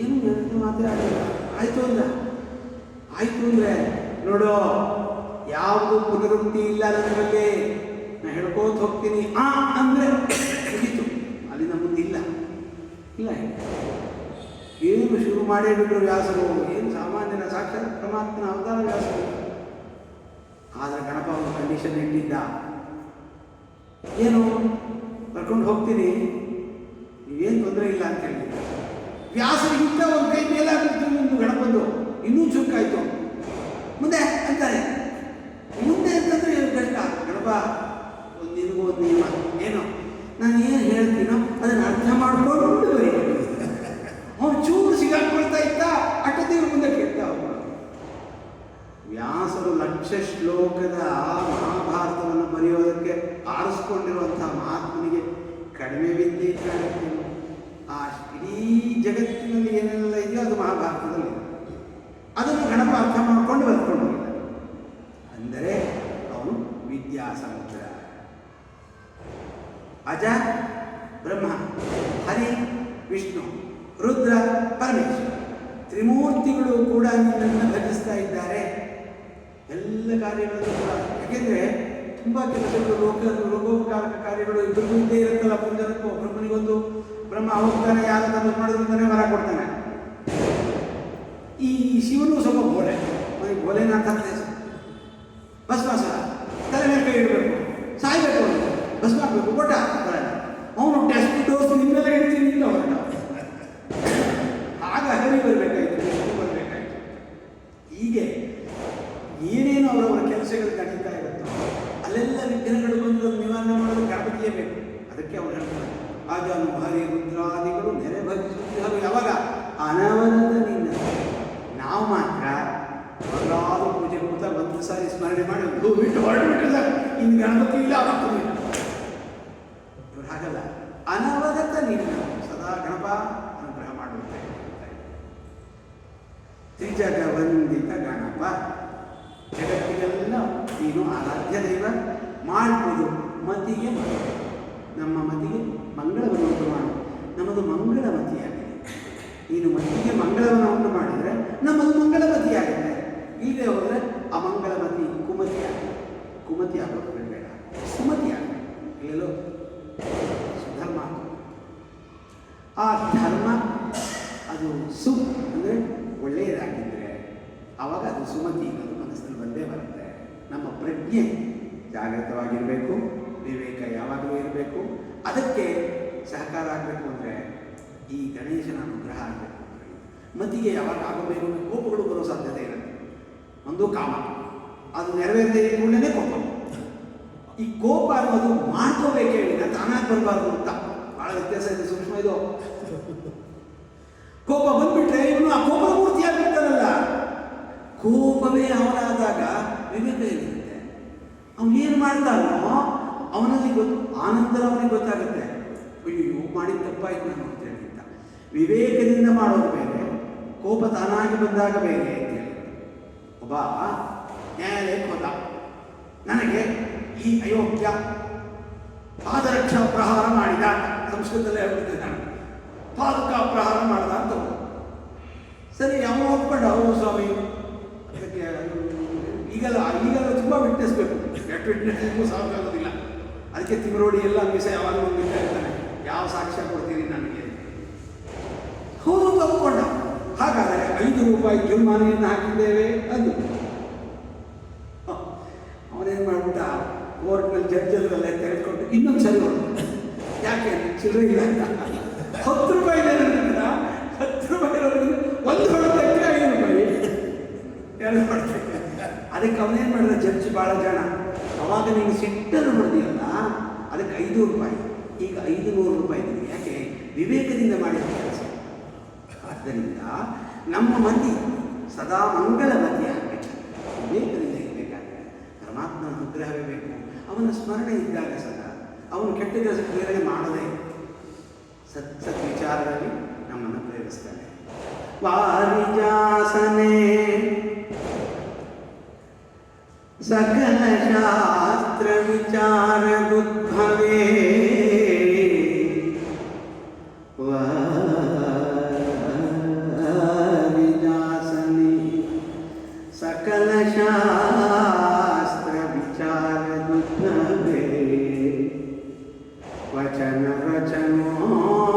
ಏನು ಎಂತ ಮಾತಾಡಿಲ್ಲ. ಆಯಿತು ಅಂದ. ಆಯಿತು ಅಂದರೆ ನೋಡೋ, ಯಾವುದು ಪುನರುಕ್ತಿ ಇಲ್ಲ ನನ್ನಲ್ಲಿ, ನಾನು ಹೇಳ್ಕೋತ ಹೋಗ್ತೀನಿ ಅಂದರೆ ಮುಗೀತು, ಅಲ್ಲಿಂದ ಮುಂದಿಲ್ಲ. ಇಲ್ಲ ಏನು ಶುರು ಮಾಡೇ ಬಿಟ್ಟರು ವ್ಯಾಸರು. ಏನು ಸಾಮಾನ್ಯನ ಸಾಕ್ಷಾತ್ ಪರಮಾತ್ಮನ ಅವತಾರ ವ್ಯಾಸರು. ಆದರೆ ಗಣಪ ಒಂದು ಕಂಡೀಷನ್ ಇಟ್ಟಿದ್ದ. ಏನು ಕರ್ಕೊಂಡು ಹೋಗ್ತೀನಿ, ನೀವೇನು ತೊಂದರೆ ಇಲ್ಲ ಅಂತ ಹೇಳಿದ್ದ. ವ್ಯಾಸರಿಗಿಂತ ಒಂದು ಕೈ ಮೇಲಾಗಿತ್ತು ಒಂದು ಗಣಪಂದು, ಇನ್ನೂ ಚುಕ್ಕಾಯಿತು. ಮುಂದೆ ಅಂತಾರೆ. ಮುಂದೆ ಅಂತಂದ್ರೆ ಕಷ್ಟ. ಗಣಪ ಒಂದು ನಿನಗೂ ಒಂದು ನಿಯಮ, ಏನು ನಾನು ಏನು ಹೇಳ್ತೀನೋ ಅದನ್ನು ಅರ್ಥ ಮಾಡಿಕೊಂಡು ಬರೀ. ಅವನು ಚೂರು ಸಿಗಾಕೊಳ್ತಾ ಇದ್ದ, ಅಟ್ಟದೇವ್ರ ಮುಂದೆ ಕೇಳ್ತಾ ಹೋಗ. ವ್ಯಾಸರು ಲಕ್ಷ ಶ್ಲೋಕದ ಮಹಾಭಾರತವನ್ನು ಬರೆಯೋದಕ್ಕೆ ಆರಿಸ್ಕೊಂಡಿರುವಂಥ ಮಹಾತ್ಮನಿಗೆ ಕಡಿಮೆ ವಿದ್ಯೆ ಇದ್ದಾಳೆ. ಆ ಇಡೀ ಜಗತ್ತಿನಲ್ಲಿ ಏನೆಲ್ಲ ಇದೆಯೋ ಅದು ಮಹಾಭಾರತದಲ್ಲಿ ಅದನ್ನು ಗಣಪ ಅರ್ಥ ಮಾಡಿಕೊಂಡು ಬರ್ಕೊಂಡು ಹೋಗಿದ್ದ. ಅಂದರೆ ಅವನು ವಿದ್ಯಾ ಸಮುದ್ರ. ಅಜ ಬ್ರಹ್ಮ, ಹರಿ ವಿಷ್ಣು, ರುದ್ರ ಪರಮೇಶ್ವರ, ತ್ರಿಮೂರ್ತಿಗಳು ಕೂಡ ನಿನ್ನನ್ನು ಭಜಿಸ್ತಾ ಇದ್ದಾರೆ ಎಲ್ಲ ಕಾರ್ಯಗಳಲ್ಲೂ ಕೂಡ. ಯಾಕೆಂದರೆ ತುಂಬ ಕೆಲಸಗಳು ಲೋಕೋಪಕಾರಕ ಕಾರ್ಯಗಳು ಇಬ್ಬರಿಗೂ ಇದ್ದೇ ಇರುತ್ತಲ್ಲ. ಪುಂಜನಕ್ಕೂ ಬ್ರಹ್ಮನಿಗೊಂದು, ಬ್ರಹ್ಮ ಹೋಗ್ತಾನೆ, ಯಾರು ತಮ್ಮ ಮಾಡಿದ್ರು ಅಂತಾನೆ ವರ ಕೊಡ್ತಾನೆ. ಈ ಶಿವನು ಸ್ವಲ್ಪ ಬೋಲೆ, ಮನೆಗೆ ಬೋಲೆನಾಥ ಅಂತ ಹೆಸರು. ಭಸ್ಮಾಸುರ, ತಲೆ ಮೇಲೆ ಕೈ ಇಡಬೇಕು, ಸಾಯ್ಬೇಕು, ಭಸ್ಮ ಹಾಕಬೇಕು, ಕೊಟ್ಟ ಬರಲ್ಲ. ಅವನು ಟೆಸ್ಟ್ ಡೋಸ್ ನಿಮ್ಮೆಲ್ಲ ಇಡ್ತೀನಿ ಇಲ್ಲ ಹೊರಟ. ಆಗ ಹರಿ ಬರಬೇಕಾಯ್ತು, ವಿಷ್ಣು ಬರಬೇಕಾಯ್ತು. ಹೀಗೆ ಏನೇನು ಅವರವರ ಕೆಲಸಗಳು ನಡೀತಾ ಇರುತ್ತೋ ಅಲ್ಲೆಲ್ಲ ವಿಘ್ನಗಳು ಬಂದು ನಿವಾರಣೆ ಮಾಡೋದು ಗಣಪತಿಯೇ ಬೇಕು. ಅದಕ್ಕೆ ಅವರು ಹೇಳ್ತಾರೆ, ಆಜಾನು ಹರಿ ರುದ್ರಾದಿಗಳು ನೆರೆ ಭಜಿಸುತ್ತಿದ್ದರು. ಯಾವಾಗ? ಅನವರತ ನಿನ್ನ. ನಾವು ಮಾತ್ರ ಯಾವಾಗಲಾದರೂ ಪೂಜೆ ಕೂತ ಒಂದು ಸಾರಿ ಸ್ಮರಣೆ ಮಾಡಿ ಬಿಟ್ಟು ಹೊರಟುಬಿಟ್ಟಿಲ್ಲ, ಇನ್ನು ಗಣಪತಿ ಇಲ್ಲ, ಅವತ್ತು ಇಲ್ಲ. ಇವ್ರು ಹಾಗಲ್ಲ, ಅನವರತ ನಿನ್ನ ಸದಾ ಗಣಪ ಅನುಗ್ರಹ ಮಾಡುತ್ತೆ. ತ್ರಿಜಗ ವಂದಿತ ಗಣಪ, ಜಗತ್ತಿಗೆಲ್ಲ ನೀನು ಆರಾಧ್ಯ ದೈವ. ಮಾಡ್ಬೋದು ಮತಿಗೆ ನಮ್ಮ ಮತಿಗೆ ಮಂಗಳವನ್ನು ಉಂಟು ಮಾಡು. ನಮ್ಮದು ಮಂಗಳ ಮತಿಯಾಗಿದೆ. ನೀನು ಮತಿಗೆ ಮಂಗಳವನ್ನು ಉಂಟು ಮಾಡಿದರೆ ನಮ್ಮದು ಮಂಗಳಮತಿ ಆಗುತ್ತೆ. ಇಲ್ಲದೆ ಹೋದರೆ ಅಮಂಗಳಮತಿ ಕುಮತಿ ಆಗುತ್ತೆ. ಕುಮತಿ ಆಗೋದು ಬೇಡ, ಸುಮತಿ ಆಗುತ್ತೆ. ಇಲ್ಲೆಲ್ಲೋ ಧರ್ಮ, ಆ ಧರ್ಮ ಅದು ಸು ಅಂದರೆ ಒಳ್ಳೆಯದಾಗಿದ್ದರೆ ಆವಾಗ ಅದು ಸುಮತಿ ಅನ್ನೋದು ಮನಸ್ಸಿನಲ್ಲಿ ಬಂದೇ ಬರುತ್ತೆ. ನಮ್ಮ ಪ್ರಜ್ಞೆ ಜಾಗೃತವಾಗಿರಬೇಕು, ವಿವೇಕ ಯಾವಾಗಲೂ ಇರಬೇಕು. ಅದಕ್ಕೆ ಸಹಕಾರ ಆಗಬೇಕು ಅಂದರೆ ಈ ಗಣೇಶನ ಅನುಗ್ರಹ ಆಗಬೇಕು. ಮತಿಗೆ ಯಾವಾಗ ಆಗಬೇಕು ಕೋಪಗಳು ಬರೋ ಸಾಧ್ಯತೆ ಇರುತ್ತೆ. ಒಂದು ಕಾಮ, ಅದು ನೆರವೇರದೇ ಕೂಡಲೇ ಕೋಪ. ಈ ಕೋಪ ಅನ್ನೋದು ಮಾಡ್ಕೋಬೇಕೇ ಇಲ್ಲ, ತಾನಾಗಿ ಬರಬಾರ್ದು ಅಂತ ಭಾಳ ವ್ಯತ್ಯಾಸ ಇದೆ. ಸೂಕ್ಷ್ಮ ಇದು. ಕೋಪ ಬಂದ್ಬಿಟ್ರೆ ಇವನು ಆ ಕೋಪದ ಮೂರ್ತಿ ಆಗ್ಬಿಡ್ತಾನಲ್ಲ. ಕೋಪವೇ ಅವನಾದಾಗ ವಿವೇಕ ಏನಿರುತ್ತೆ, ಅವನೇನು ಮಾಡ್ತಾನೋ ಅವನಲ್ಲಿ ಆನಂತರ ಅವನಿಗೆ ಗೊತ್ತಾಗುತ್ತೆ, ಅಯ್ಯೋ ಮಾಡಿದ ತಪ್ಪಾಯ್ತು ನಾನು ಅಂತ ಹೇಳಿ. ವಿವೇಕದಿಂದ ಮಾಡೋದು ಬೇರೆ, ಕೋಪ ತಾನಾಗಿ ಬಂದಾಗ ಬೇರೆ ಅಂತ ಹೇಳಿ. ಒಬ್ಬ ನ್ಯಾಯಾಲಯಕ್ಕೆ ಹೋದ, ನನಗೆ ಈ ಅಯೋಗ್ಯ ಪಾದರಕ್ಷಾ ಪ್ರಹಾರ ಮಾಡಿದ, ಸಂಸ್ಕೃತದಲ್ಲೇ ಹೇಳ್ಬಿಡ್ತೇನೆ ನಾನು, ಪಾದಕ ಪ್ರಹಾರ ಮಾಡ್ದ ಅಂತ. ಸರಿ, ಅವನು ಒಪ್ಕೊಂಡ, ಹೌದು ಸ್ವಾಮಿ, ಅದಕ್ಕೆ ಈಗಲ್ಲ ತುಂಬ ವಿಟ್ನೆಸ್ ಬೇಕು. ಎಷ್ಟು ವಿಟ್ನೆಸ್ಗೂ ಸಾಕಾಗೋದಿಲ್ಲ. ಅದಕ್ಕೆ ತಿಮರೋಡಿ ಎಲ್ಲ ಮೀಸ ಯಾವಾಗ ಬಂದಿದ್ದ ಇರ್ತಾನೆ, ಯಾವ ಸಾಕ್ಷ್ಯ ಕೊಡ್ತೀರಿ ನನಗೆ? ಹೌದು ಒಪ್ಕೊಂಡ. ಹಾಗಾದರೆ 5 ರೂಪಾಯಿ ಜುರ್ಮಾನೆಯನ್ನು ಹಾಕಿದ್ದೇವೆ ಅಂದು. ಅವನೇನು ಮಾಡ್ಬಿಟ್ಟ, ಕೋರ್ಟ್ನಲ್ಲಿ ಜಡ್ಜಲ್ಲೆಲ್ಲ ತೆಗೆದುಕೊಂಡು ಇನ್ನೊಂದು ಸರಿ ಹೊಡೆದ. ಯಾಕೆ ಚಿಲ್ಲರೆ ಇಲ್ಲ ಅಂತ. 10 ರೂಪಾಯಿ 10 ರೂಪಾಯಿ ಒಂದು ಹೊಡೆದಕ್ಕೆ 5 ರೂಪಾಯಿ, 2 ಹೊಡೆದಕ್ಕೆ. ಅದಕ್ಕೆ ಅವನೇನು ಮಾಡಿದ, ಜಡ್ಜ್ ಭಾಳ ಜನ, ಅವಾಗ ನೀನು ಸಿಟ್ಟನ್ನು ಹೊಡೆದಿಲ್ಲ, ಅದಕ್ಕೆ 5 ರೂಪಾಯಿ, ಈಗ 500 ರೂಪಾಯಿ ಇದೆ. ಯಾಕೆ? ವಿವೇಕದಿಂದ ಮಾಡಿದ ಕೆಲಸ. ಆದ್ದರಿಂದ ನಮ್ಮ ಮತಿ ಸದಾ ಮಂಗಳ ಮತಿ ಆಗಬೇಕು, ವಿವೇಕದಿಂದ ಇರಬೇಕಾದ್ರೆ ಪರಮಾತ್ಮನ ಅನುಗ್ರಹವೇ ಬೇಕು. ಅವನ ಸ್ಮರಣೆ ಇದ್ದಾಗ ಸದಾ ಅವನು ಕೆಟ್ಟ ಕೆಲಸ ಪ್ರೇರಣೆ ಮಾಡದೆ ಸತ್ ವಿಚಾರದಲ್ಲಿ ನಮ್ಮನ್ನು ಪ್ರೇರಿಸ್ತಾನೆ. ವಾರಿಜಾಸನೆ ಸಕಲ ಶಾಸ್ತ್ರ ವಿಚಾರ ಉದ್ಭವೇ ವಾರಿಜಾಸನೆ ಸಕಲ ಶಾಸ್ತ್ರ ವಿಚಾರ ಉದ್ಭವೇ ವಚನ ರಚನೋದ್ಧಾರೆ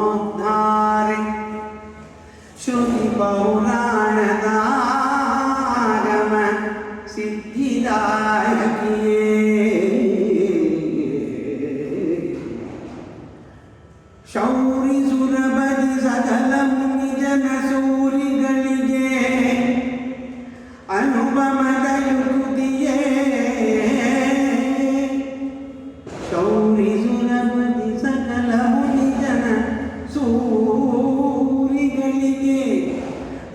ಶ್ರುತಿ ಪೌರಾಣದಾಗಮ ಸಿದ್ಧಿದಾಯಕಿಯೇ ಶೌರಿ ಸುರಬದಿ ಸಕಲ ಮುನಿ ಜನ ಸೂರಿಗಳಿಗೆ ಅನುಪಮದ ಯುಕ್ತಿಯೇ ಶೌರಿ ಸುರಬದಿ ಸಕಲ ಮುನಿ ಜನ ಸೂರಿಗಳಿಗೆ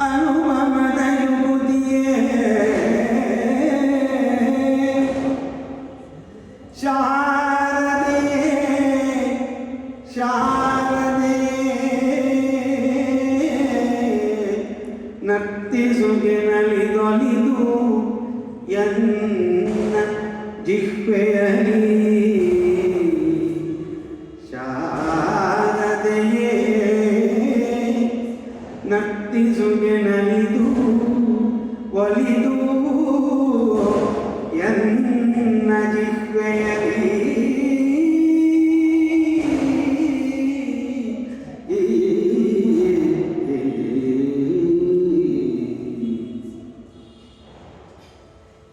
ಅನುಪಮದ ಯುಕ್ತಿಯೇ ಶಾರದೆ ಶಾರದೆ ನರ್ತಿಸುಗೆ ನಲಿದೊಲಿದು ಎನ್ನ ಜಿಹ್ವೆಯಲಿ ಶಾರದೆಯೇ ನರ್ತಿಸುಗೆ ನಲಿದು ಒಲಿದು ಎನ್ನ ಜಿಹ್ವೆಯಲಿ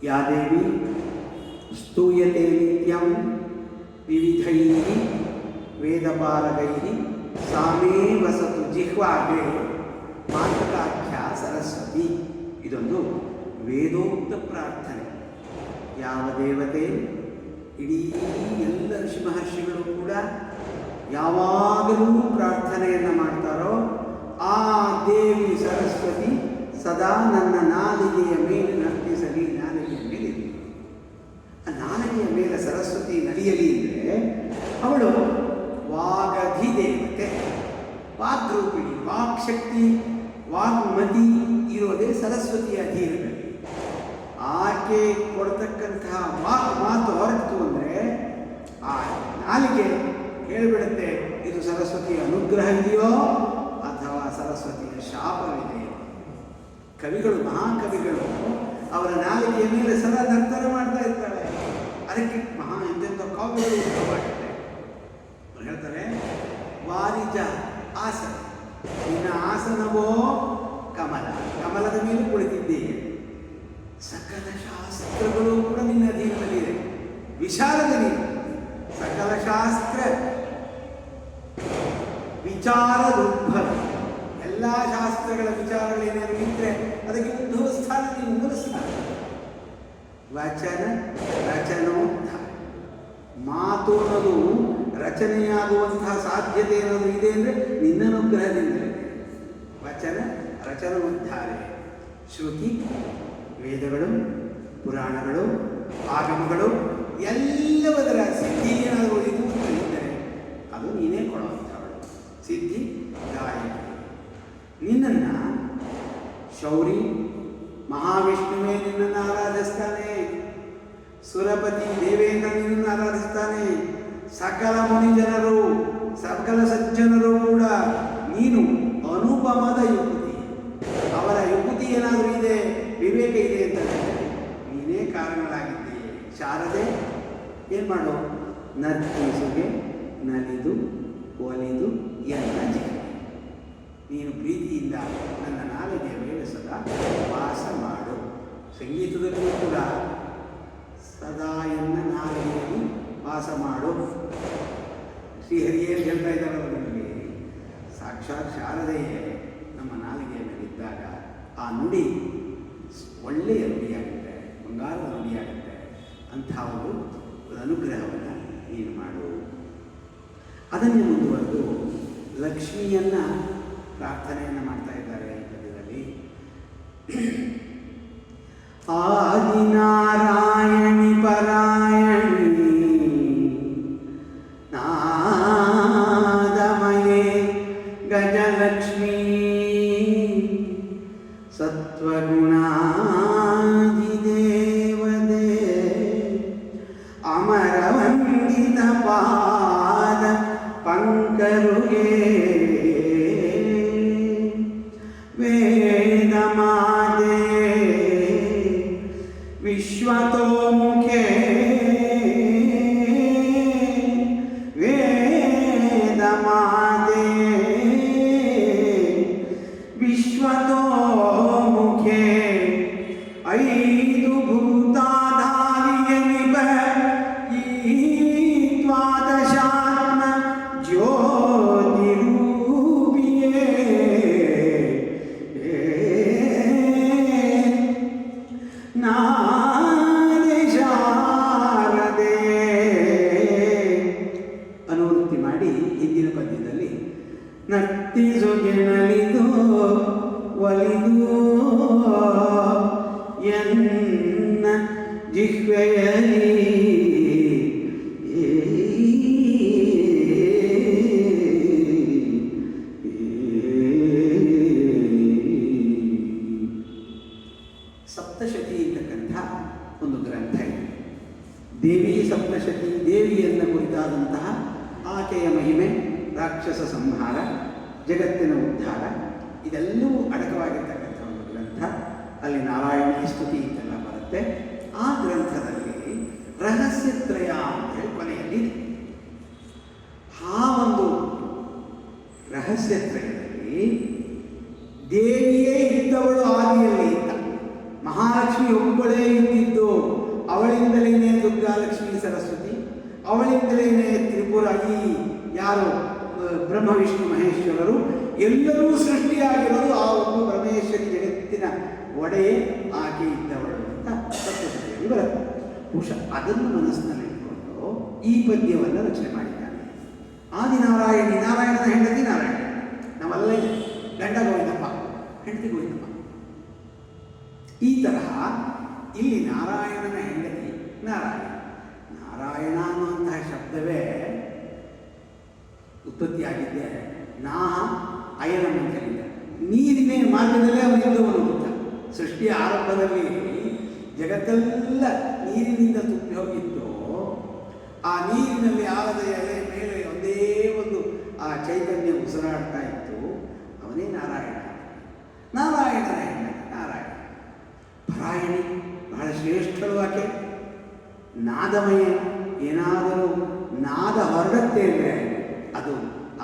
ಯಾ ದೇವಿ ಸ್ತೂಯತೆ ನಿತ್ಯಂ ವಿವಿಧೈಃ ವೇದಪಾರಗೈಃ ಸಾ ಮೇ ವಸತು ಜಿಹ್ವಾಗ್ರೆ ಮಾತೃಕಾಖ್ಯ ಸರಸ್ವತಿ. ಇದೊಂದು ವೇದೋಕ್ತ ಪ್ರಾರ್ಥನೆ. ಯಾವ ದೇವತೆ, ಇಡೀ ಎಲ್ಲ ಋಷಿ ಮಹರ್ಷಿಗಳು ಕೂಡ ಯಾವಾಗಲೂ ಪ್ರಾರ್ಥನೆಯನ್ನು ಮಾಡ್ತಾರೋ ಆ ದೇವಿ ಸರಸ್ವತಿ ಸದಾ ನನ್ನ ನಾಲಿಗೆಯ ಮೇಲೆ ನರ್ತಿಸಲಿ, ನಾಲಿಗೆಯ ಮೇಲೆ ಆ ನಾಲಿಗೆಯ ಮೇಲೆ ಸರಸ್ವತಿ ನಲಿಯಲಿ ಅಂದರೆ ಅವಳು ವಾಗಧಿ ದೇವತೆ, ವಾಗ್ರೂಪಿಣಿ, ವಾಕ್ಶಕ್ತಿ, ವಾಗ್ಮತಿ ಇರೋದೇ ಸರಸ್ವತಿಯ ಅಧೀನದಲ್ಲಿ. ಆಕೆ ಕೊಡ್ತಕ್ಕಂತಹ ಮಾತು ಹೊರತು ಅಂದರೆ ಆ ನಾಲಿಗೆ ಹೇಳಿಬಿಡುತ್ತೆ ಇದು ಸರಸ್ವತಿಯ ಅನುಗ್ರಹ ಇದೆಯೋ ಅಥವಾ ಸರಸ್ವತಿಯ ಶಾಪವಿದೆ. ಕವಿಗಳು, ಮಹಾಕವಿಗಳು ಅವರ ನಾಲಿಗೆಯ ಮೇಲೆ ಸದಾ ನರ್ತನ ಮಾಡ್ತಾ ಇರ್ತಾಳೆ. ಅದಕ್ಕೆ ಎಂತೆಂಥ ಕಾವ್ಯಗಳು ಉತ್ತಮವಾಗುತ್ತೆ. ಅವ್ರು ಹೇಳ್ತಾರೆ, ವಾರಿಜ ಆಸನ, ನಿನ್ನ ಆಸನವೋ ಕಮಲ, ಕಮಲದ ಮೇಲೆ ಕುಳಿತಿದ್ದೀಯ. ಸಕಲ ಶಾಸ್ತ್ರಗಳು ಕೂಡ ನಿನ್ನ ಅಧೀನದಲ್ಲಿದೆ. ವಿಶಾಲದ ನೀನು ಸಕಲ ಶಾಸ್ತ್ರ ವಿಚಾರದುದ್ಭವ, ಎಲ್ಲ ಶಾಸ್ತ್ರಗಳ ವಿಚಾರಗಳೇನಾದ್ರು ಇದ್ರೆ ಅದಕ್ಕೆ ಉದ್ಭವ ಸ್ಥಾನ ನೀನು ಮೂಲಸ್ಥಾನ. ವಚನ ರಚನೋದ್ಧಾರ, ಮಾತು ಅನ್ನೋದು ರಚನೆಯಾಗುವಂತಹ ಸಾಧ್ಯತೆ ಏನಾದರೂ ಇದೆ ಅಂದರೆ ನಿನ್ನ ಅನುಗ್ರಹದಿಂದ. ವಚನ ರಚನೋದ್ಧಾರ, ಶ್ರುತಿ ವೇದಗಳು, ಪುರಾಣಗಳು, ಆಗಮಗಳು ಎಲ್ಲವದರ ಸಿದ್ಧಿ ಏನಾದರೂ ಇದು ಇದ್ದರೆ ಅದು ನೀನೇ ಕೊಡುವಂಥವಳು. ಸಿದ್ಧಿ ದಾಯಕ. ನಿನ್ನನ್ನು ಶೌರಿ ಮಹಾವಿಷ್ಣುವೇ ನಿನ್ನನ್ನು ಆರಾಧಿಸ್ತಾನೆ, ಸುರಪತಿ ದೇವೇಂದ್ರ ನಿನ್ನನ್ನು ಆರಾಧಿಸ್ತಾನೆ, ಸಕಲ ಮುನಿಜನರು ಸಕಲ ಸಜ್ಜನರು ಕೂಡ ನೀನು ಅನುಪಮದ ಯುಕ್ತಿ, ಅವರ ಯುಕ್ತಿ ಏನಾದರೂ ಇದೆ, ವಿವೇಕ ಇದೆ ಅಂತ ನೀನೇ ಕಾರಣಗಳಾಗಿದ್ದೀಯ. ಶಾರದೆ ಏನು ಮಾಡು, ನರ್ತಿಸುಗೆ ನಲಿದು ಒಲಿದು ಎಲ್ಲ ಜೀವ. ನೀನು ಪ್ರೀತಿಯಿಂದ ನನ್ನ ನಾಲಿಗೆಯ ಮೇಲೆ ಸದಾ ವಾಸ ಮಾಡು. ಸಂಗೀತದಲ್ಲೂ ಕೂಡ ಸದಾ ಎನ್ನ ನಾಲಿಗೆಯಲ್ಲಿ ವಾಸ ಮಾಡು. ಶ್ರೀಹರಿಯೇ ಹೇಳ್ತಾ ಇದ್ದಾರೆ ಅವರಲ್ಲಿ, ಸಾಕ್ಷಾತ್ ಶಾರದೆಯೇ ನಮ್ಮ ನಾಲಿಗೆಯ ಮೇಲಿದ್ದಾಗ ಆ ನುಡಿ ಒಳ್ಳೆಯ ನುಡಿಯಾಗುತ್ತೆ, ಬಂಗಾರದ ನುಡಿಯಾಗುತ್ತೆ. ಅಂಥ ಒಂದು ಅನುಗ್ರಹವನ್ನು ನೀನು ಮಾಡು. ಅದನ್ನೇ ಮುಂದುವರೆದು ಲಕ್ಷ್ಮಿಯನ್ನು ಪ್ರಾರ್ಥನೆಯನ್ನು ಮಾಡ್ತಾ ಇದ್ದಾರೆ ಈ ಪದ್ಯದಲ್ಲಿ. ಆದಿನಾರಾಯಣಿ ಪರಾಯಣಿ ನಾದಮಯೇ ಗಜಲಕ್ಷ್ಮೀ ಸತ್ವಗುಣಾದಿದೇವತೆ ಅಮರವಂದಿತ ಪಾದ ಪಂಕರುಗೆ ವೇದಮಾತೆ ವಿಶ್ವತೋಮುಖೇ ವೇದಮಾತೆ ವಿಶ್ವತೋಮುಖೇ ಐದು ಭೂತಾಧಾರಿಯನಿಬ ಈ ದ್ವಾದಶಾತ್ಮ ಜ್ಯೋತಿರೂಪಿಯೇ ನಾದೆ ಶಾರದೆ. ಅನುವೃತ್ತಿ ಮಾಡಿ ಹಿಂದಿನ ಪದ್ಯದಲ್ಲಿ ನರ್ತಿಸುಗೆ ನಲಿದು ಒಲಿದು ಎನ್ನ ಜಿಹ್ವೆಯಲಿ ಸಪ್ತಶತಿ ಇರ್ತಕ್ಕಂಥ ಒಂದು ಗ್ರಂಥ ಇದೆ. ದೇವಿ ಸಪ್ತಶತಿ, ದೇವಿಯನ್ನು ಕುರಿತಾದಂತಹ ಆಕೆಯ ಮಹಿಮೆ, ರಾಕ್ಷಸ ಸಂಹಾರ, ಜಗತ್ತಿನ ಉದ್ಧಾರ ಇದೆಲ್ಲವೂ ಅಡಕವಾಗಿರ್ತಕ್ಕಂಥ ಒಂದು ಗ್ರಂಥ. ಅಲ್ಲಿ ನಾರಾಯಣೀಯ ಸ್ತುತಿ ಅಂತೆಲ್ಲ ಬರುತ್ತೆ. ಆ ಗ್ರಂಥದಲ್ಲಿ ರಹಸ್ಯತ್ರಯ ಅಂತ ಹೇಳಿ ಕೊನೆಯಲ್ಲಿ ಆ ಒಂದು ರಹಸ್ಯತ್ರಯದಲ್ಲಿ ದೇವಿಯೇ ಇದ್ದವಳು ಆದಿಯಲ್ಲಿ ಇದ್ದ, ಮಹಾಲಕ್ಷ್ಮಿ ಒಬ್ಬಳೇ ಇದ್ದಿದ್ದು, ಅವಳಿಂದಲೇ ದುರ್ಗಾಲಕ್ಷ್ಮಿ ಸರಸ್ವತಿ, ಅವಳಿಂದಲೇ ತ್ರಿಪುರ, ಈ ಯಾರು ಬ್ರಹ್ಮ ವಿಷ್ಣು ಮಹೇಶ್ವರರು ಎಲ್ಲರೂ ಸೃಷ್ಟಿಯಾಗಿರೋದು ಆ ಒಂದು ಪರಮೇಶ್ವರಿ ಜಗತ್ತಿನ ಒಡೆಯೇ ಆಕೆ ಇದ್ದವಳು ಅಂತ ಸಪ್ತಶತಿಯಲ್ಲಿ ಬರುತ್ತೆ. ಬಹುಶಃ ಅದನ್ನು ಮನಸ್ಸಿನಲ್ಲಿಟ್ಟುಕೊಂಡು ಈ ಪದ್ಯವನ್ನು ರಚನೆ ಮಾಡಿದ್ದಾನೆ. ಆದಿನಾರಾಯಣಿ, ನಾರಾಯಣನ ಹೆಂಡತಿ ನಾರಾಯಣ, ನಾವಲ್ಲೇ ಗಂಡ ಗೋವಿಂದಪ್ಪ, ಹೆಂಡತಿ ಗೋವಿಂದಪ್ಪ. ಈ ತರಹ ಇಲ್ಲಿ ನಾರಾಯಣನ ಹೆಂಡತಿ ನಾರಾಯಣ. ನಾರಾಯಣ ಅನ್ನುವಂತಹ ಶಬ್ದವೇ ಉತ್ಪತ್ತಿಯಾಗಿದ್ದೆ ನಾಹ ಅಯನಂ ಅಂತ ಹೇಳಿದ್ದಾರೆ. ನೀರಿನ ಮಾರ್ಗದಲ್ಲೇ ಅವನಿದ್ದವನು ಅಂತ. ಸೃಷ್ಟಿಯ ಆರಂಭದಲ್ಲಿ ಜಗತ್ತೆಲ್ಲ ನೀರಿನಿಂದ ತುಂಬಿ ಹೋಗಿತ್ತು. ಆ ನೀರಿನಲ್ಲಿ ಆಲದ ಎಲೆ ಮೇಲೆ ಒಂದೇ ಒಂದು ಆ ಚೈತನ್ಯ ಉಸಿರಾಡ್ತಾ ಇತ್ತು. ಅವನೇ ನಾರಾಯಣ. ನಾರಾಯಣನೇ ನಾರಾಯಣ. ಪರಾಯಣಿ ಬಹಳ ಶ್ರೇಷ್ಠಳು ಆಕೆ, ನಾದಮಯ. ಏನಾದರೂ ನಾದ ಹೊರಡುತ್ತೆ ಅಂದರೆ ಅದು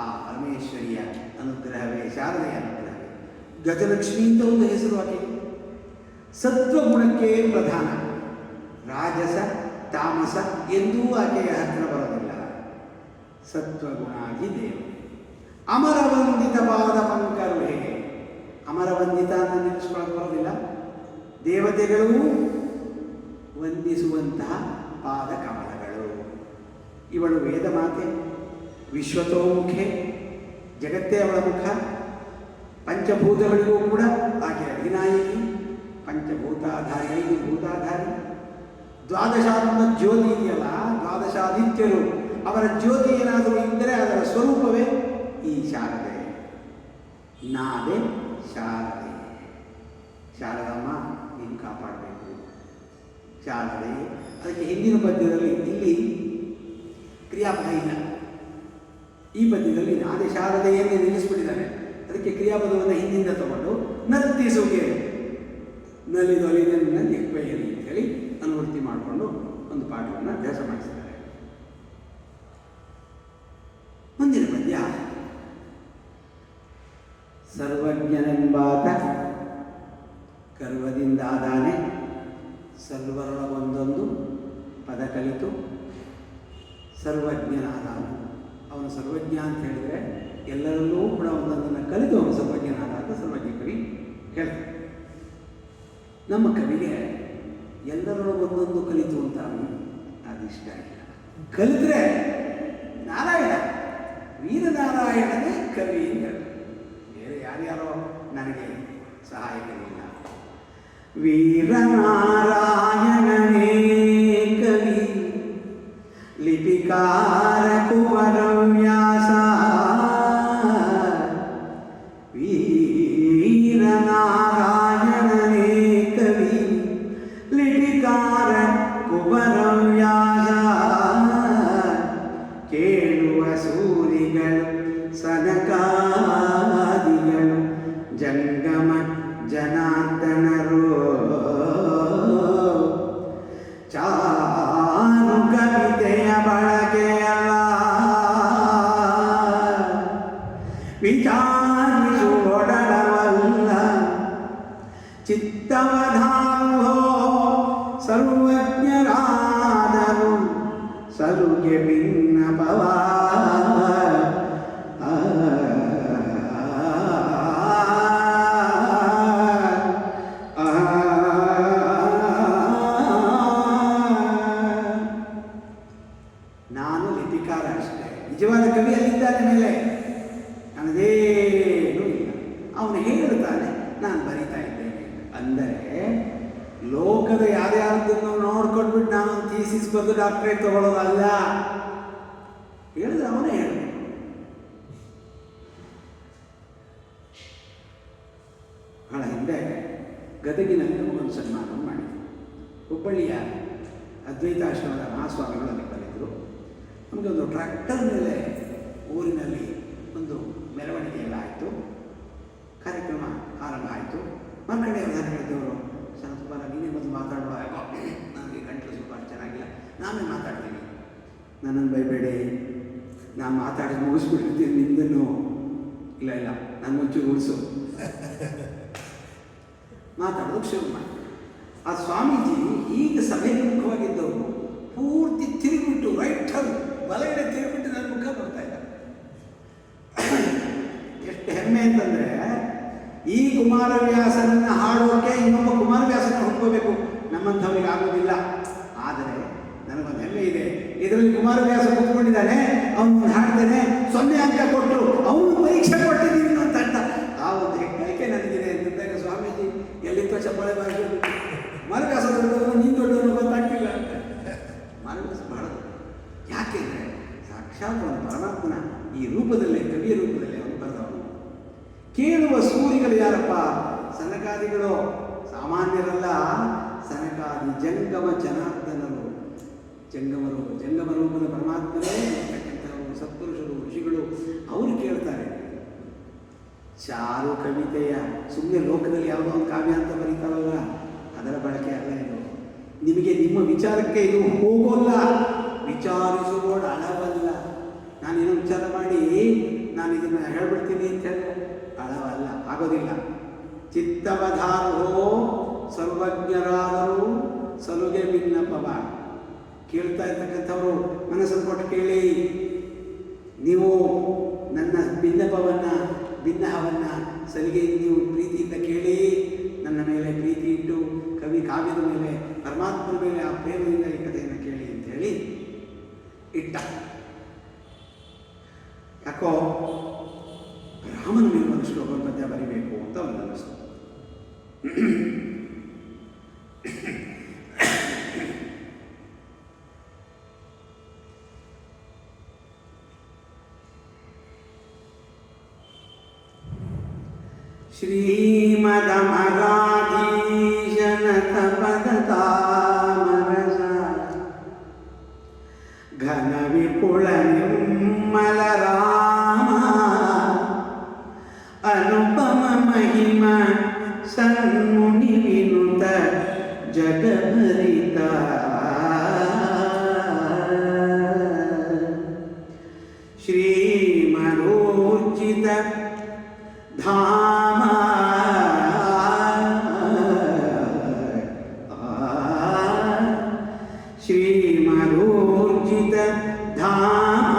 ಆ ಪರಮೇಶ್ವರಿಯ ಅನುಗ್ರಹವೇ, ಶಾರದೆಯ ಅನುಗ್ರಹವೇ. ಗಜಲಕ್ಷ್ಮಿ ಅಂತ ಒಂದು ಹೆಸರು ಆಕೆಗೆ. ಸತ್ವಗುಣಕ್ಕೆ ಪ್ರಧಾನ, ರಾಜಸ ತಾಮಸ ಎಂದೂ ಆಕೆಯ ಹತ್ತಿರ ಬರೋದಿಲ್ಲ. ಸತ್ವಗುಣಾಗಿ ದೇವ. ಅಮರವಂದಿತ ಪಾದ ಪಂಕರು ಹೇಗೆ ಅಮರವಂದಿತ ಅಂತ ನಿಲ್ಲಿಸ್ಕೊಳ್ಳೋಕೆ ಬರೋದಿಲ್ಲ. ದೇವತೆಗಳು ವಂದಿಸುವಂತಹ ಪಾದ ಕಮಲಗಳು. ಇವಳು ವೇದ ಮಾತೆ, ವಿಶ್ವತೋಮುಖೆ, ಜಗತ್ತೇ ಅವಳ ಮುಖ. ಪಂಚಭೂತಗಳಿಗೂ ಕೂಡ ಆಕೆ ಅಧಿನಾಯಕಿ, ಪಂಚಭೂತಾಧಾರಿ, 5 ಭೂತಾಧಾರಿ. ದ್ವಾದಶಾತ್ಮ ಜ್ಯೋತಿ ಇದೆಯಲ್ಲ, ದ್ವಾದಶಾದಿತ್ಯರು, ಅವರ ಜ್ಯೋತಿ ಏನಾದರೂ ಇದ್ದರೆ ಅದರ ಸ್ವರೂಪವೇ ಈ ಶಾರದೆ. ನಾವೇ ಶಾರದೆ. ಶಾರದಮ್ಮ ನೀನು ಕಾಪಾಡಬೇಕು ಶಾರದೆ. ಅದಕ್ಕೆ ಹಿಂದಿನ ಪದ್ಯದಲ್ಲಿ ಇಲ್ಲಿ ಕ್ರಿಯಾಪದ ಇಲ್ಲ. ಈ ಪದ್ಯದಲ್ಲಿ ನಾದೇ ಶಾರದೆಯನ್ನೇ ನಿಲ್ಲಿಸ್ಬಿಟ್ಟಿದ್ದಾನೆ. ಅದಕ್ಕೆ ಕ್ರಿಯಾಪದವನ್ನು ಹಿಂದಿಂದ ತಗೊಂಡು ನರ್ತಿಸುಗೆ ನಲಿದೊಲಿದನ್ನ ದಿಗ್ಬಯಲಿ ಅಂತೇಳಿ ಅನುವೃತ್ತಿ ಮಾಡಿಕೊಂಡು ಒಂದು ಪಾಠವನ್ನು ಅಭ್ಯಾಸ ಮಾಡಿಸಿದ್ದಾರೆ. ಮುಂದಿನ ಪದ್ಯ, ಸರ್ವಜ್ಞನೆಂಬಾತ ಗರ್ವದಿಂದಾದಾನೆ, ಸರ್ವರೊಳಗೊಂದೊಂದು ಪದ ಕಲಿತು ಸರ್ವಜ್ಞನಾದನು. ಅವನು ಸರ್ವಜ್ಞ ಅಂತ ಹೇಳಿದರೆ ಎಲ್ಲರಲ್ಲೂ ಕೂಡ ಒಂದೊಂದನ್ನು ಕಲಿತು ಅವನು ಸರ್ವಜ್ಞನಾದ ಅಂತ ಸರ್ವಜ್ಞ ಕವಿ ಹೇಳ್ತಾರೆ. ನಮ್ಮ ಕವಿಗೆ ಎಲ್ಲರೊಳಗೊಂದೊಂದು ಕಲಿತು ಅಂತ ಅದಿಷ್ಟ ಇಲ್ಲ. ಕಲಿತರೆ ನಾರಾಯಣ, ವೀರನಾರಾಯಣನೇ ಕವಿ ಅಂತ. ಬೇರೆ ಯಾರ್ಯಾರೋ ನನಗೆ ಸಹಾಯಕರಿಲ್ಲ. ವೀರನಾರಾಯಣನೇ ಕವಿ, ಲಿಪಿಕಾರ ಕುಮಾರವ್ಯಾಸ. ವೀರನಾರಾಯಣನೇ ಕವಿ, ಲಿಪಿಕಾರ ಕುಮಾರವ್ಯಾಸ. ಕೇಳುವ ಸೂರಿಗಳು ಸನಕಾದಿಗಳು, ಜಂಗಮ ಜನಾರ್ದನರು. ಚಾರು ಕವಿತೆಯ ಬಳಕೆಯಲ್ಲ, ವಿಚಾರಿಸುವೊಡಲವಲ್ಲ. ಚಿತ್ತವಧಾರೋ ಸರ್ವಜ್ಞರಾದರು, ಸರುಗೆ ಭಿನ್ನಪವ. ನಾನು ಲಿಪಿಕಾರ ಅಷ್ಟೇ, ನಿಜವಾದ ಕವಿ ಅಲ್ಲಿದ್ದಾನೆ ಮೇಲೆ ನನ್ನದೇನೂ ಇಲ್ಲ. ಅವನು ಹೇಳ್ತಾನೆ ನಾನು ಬರಿತಾ ಇದ್ದೇನೆ ಅಂದರೆ ಲೋಕದ ಯಾರ್ಯಾರದನ್ನು ನೋಡ್ಕೊಂಡ್ಬಿಟ್ಟು ನಾನು ಥೀಸಿಸ್ ಬಂದು ಡಾಕ್ಟ್ರೇಟ್ ತಗೊಳ್ಳೋದಲ್ಲ. ಹೇಳಿದ್ರೆ ಅವನೇ ಹೇಳ. ಬಹಳ ಹಿಂದೆ ಗದಗಿನಲ್ಲಿ ನಮಗೊಂದು ಸನ್ಮಾನ ಮಾಡಿದ್ರು. ಹುಬ್ಬಳ್ಳಿಯ ಅದ್ವೈತಾಶ್ರಮದ ಮಹಾಸ್ವಾಮಿಗಳು ಅಲ್ಲಿ ಬಂದಿದ್ದರು. ನಮಗೆ ಒಂದು ಟ್ರ್ಯಾಕ್ಟರ್ ಮೇಲೆ ಊರಿನಲ್ಲಿ ಒಂದು ಮೆರವಣಿಗೆ ಎಲ್ಲ ಆಯಿತು. ಕಾರ್ಯಕ್ರಮ ಆರಂಭ ಆಯಿತು. ಮಕ್ಕಳೇ ಅವಧಾನ ಹೇಳಿದವರು, ಸಂತುಮಾರ ನೀನೇ ಬಂದು ಮಾತಾಡುವ, ನನಗೆ ಗಂಟಲು ಸ್ವಲ್ಪ ಚೆನ್ನಾಗಿಲ್ಲ, ನಾನೇ ಮಾತಾಡ್ತೀನಿ, ನನ್ನನ್ನು ಬೈಬೇಡಿ, ನಾನು ಮಾತಾಡಿ ಮುಗಿಸ್ಬಿಟ್ಟಿರ್ತೀನಿ ನಿಮ್ಮದನ್ನು. ಇಲ್ಲ ಇಲ್ಲ, ನಾನು ಮುಂಚೂರು ಉಳಿಸು. ಮಾತಾಡೋದಕ್ಕೆ ಶುರು ಮಾಡಿ. ಆ ಸ್ವಾಮೀಜಿ ಈಗ ಸಭೆಗೆ ಮುಖವಾಗಿದ್ದವರು ಪೂರ್ತಿ ತಿರುಗಿಬಿಟ್ಟು ರೈಟ್ ಬಲಗಡೆ ತಿರುಗಿಬಿಟ್ಟು ನನ್ನ ಮುಖ ಬರ್ತಾ ಇದ್ದಾರೆ. ಎಷ್ಟು ಹೆಮ್ಮೆ ಅಂತಂದರೆ, ಈ ಕುಮಾರವ್ಯಾಸನನ್ನು ಹಾಡೋಕೆ ಇನ್ನೊಬ್ಬ ಕುಮಾರವ್ಯಾಸನ ಹುಡ್ಕೋಬೇಕು, ನಮ್ಮಂಥವ್ರಿಗೆ ಆಗೋದಿಲ್ಲ. ಆದರೆ ನನಗೊಂದು ಹೆಮ್ಮೆ ಇದೆ, ಇದರಲ್ಲಿ ಕುಮಾರವ್ಯಾಸ ಕೂತ್ಕೊಂಡಿದ್ದಾನೆ, ಅವನು ಹಾಡ್ತಾನೆ, 0 ಅಂಕ ಕೊಟ್ಟರು, ಅವನು ಪರೀಕ್ಷೆ ಕೊಟ್ಟಿದ್ದೀನಿ ಅಂತ ಅರ್ಥ. ಆ ಒಂದು ಹೆಗ್ಗಳಿಕೆ ನನಗಿದೆ ಅಂತಂದಾಗ ಸ್ವಾಮೀಜಿ ಎಲ್ಲಿತ್ತೋ ಚಪ್ಪಾಳೆ ಬಾಯಿ ಕುಮಾರವ್ಯಾಸ ದೊಡ್ಡವನು, ನೀನು ದೊಡ್ಡವನು ಗೊತ್ತಾಗ್ತಿಲ್ಲ ಅಂತ. ಕುಮಾರವ್ಯಾಸ ಬಹಳ, ಯಾಕೆಂದರೆ ಸಾಕ್ಷಾತ್ ಅವನು ಪರಮಾತ್ಮನ ಈ ರೂಪದಲ್ಲೇ, ಕವಿಯ ರೂಪದಲ್ಲೇ ಅವನು ಬರೆದವನು. ಕೇಳುವ ಸೂರಿಗಳು ಯಾರಪ್ಪ? ಸನಕಾದಿಗಳು, ಸಾಮಾನ್ಯರಲ್ಲ. ಸನಕಾದಿ ಜಂಗಮ ಜನಾರ್ದನರು, ಜಂಗಮ ರೂಪದ ಪರಮಾತ್ಮರೇ ಇರ್ತಕ್ಕಂಥವರು, ಸತ್ಪುರುಷರು, ಋಷಿಗಳು. ಅವರು ಕೇಳ್ತಾರೆ, ಚಾರು ಕವಿತೆಯ ಸುಮ್ಮನೆ ಲೋಕದಲ್ಲಿ ಯಾವುದೋ ಒಂದು ಕಾವ್ಯ ಅಂತ ಬರೀತಾರಲ್ಲ ಅದರ ಬಳಕೆ ಅಲ್ಲ ಇದು. ನಿಮಗೆ ನಿಮ್ಮ ವಿಚಾರಕ್ಕೆ ಇದು ಹೋಗೋಲ್ಲ, ವಿಚಾರಿಸುವ ಅಳವಲ್ಲ. ನಾನೇನೋ ವಿಚಾರ ಮಾಡಿ ನಾನು ಇದನ್ನು ಹೇಳ್ಬಿಡ್ತೀನಿ ಅಂತ ಹೇಳಿದ್ರೆ ಅಳವಲ್ಲ, ಆಗೋದಿಲ್ಲ. ಚಿತ್ತವಧಾರೋ ಸರ್ವಜ್ಞರಾದರೂ ಸಲುಗೆ ಭಿನ್ನಪವ. ಕೇಳ್ತಾ ಇರ್ತಕ್ಕಂಥವ್ರು ಮನಸ್ಸನ್ನು ಕೊಟ್ಟು ಕೇಳಿ. ನೀವು ನನ್ನ ಭಿನ್ನಹವನ್ನು ಸಲಿಗೆಯಿಂದ ನೀವು ಪ್ರೀತಿಯಿಂದ ಕೇಳಿ. ನನ್ನ ಮೇಲೆ ಪ್ರೀತಿ ಇಟ್ಟು ಕವಿ ಕಾವ್ಯದ ಮೇಲೆ ಪರಮಾತ್ಮನ ಮೇಲೆ ಆ ಪ್ರೇಮದಿಂದ ಈ ಕಥೆಯನ್ನು ಕೇಳಿ ಅಂತ ಹೇಳಿ ಇಟ್ಟ. ಯಾಕೋ ರಾಮನ ಮೇಲೆ ಒಂದು ಶ್ಲೋಕ ಪದ್ಯ ಬರಿಬೇಕು ಅಂತ ಒಂದು ಅನ್ನಿಸ್ತು. ಶ್ರೀಮದಮರಾಧೀಶನತ ಪದತಾಮರಸ ಘನ ವಿಪುಳ ನಿರ್ಮಲ ರಾಮ ಅನುಪಮ ಮಹಿಮ ಸನ್ಮುನಿ ವಿನುತ ಜಗಭರಿತ ಶ್ರೀಮನೋರ್ಜಿತ ಧಾಮ ಶ್ರೀಮನೋರ್ಜಿತ ಧಾಮ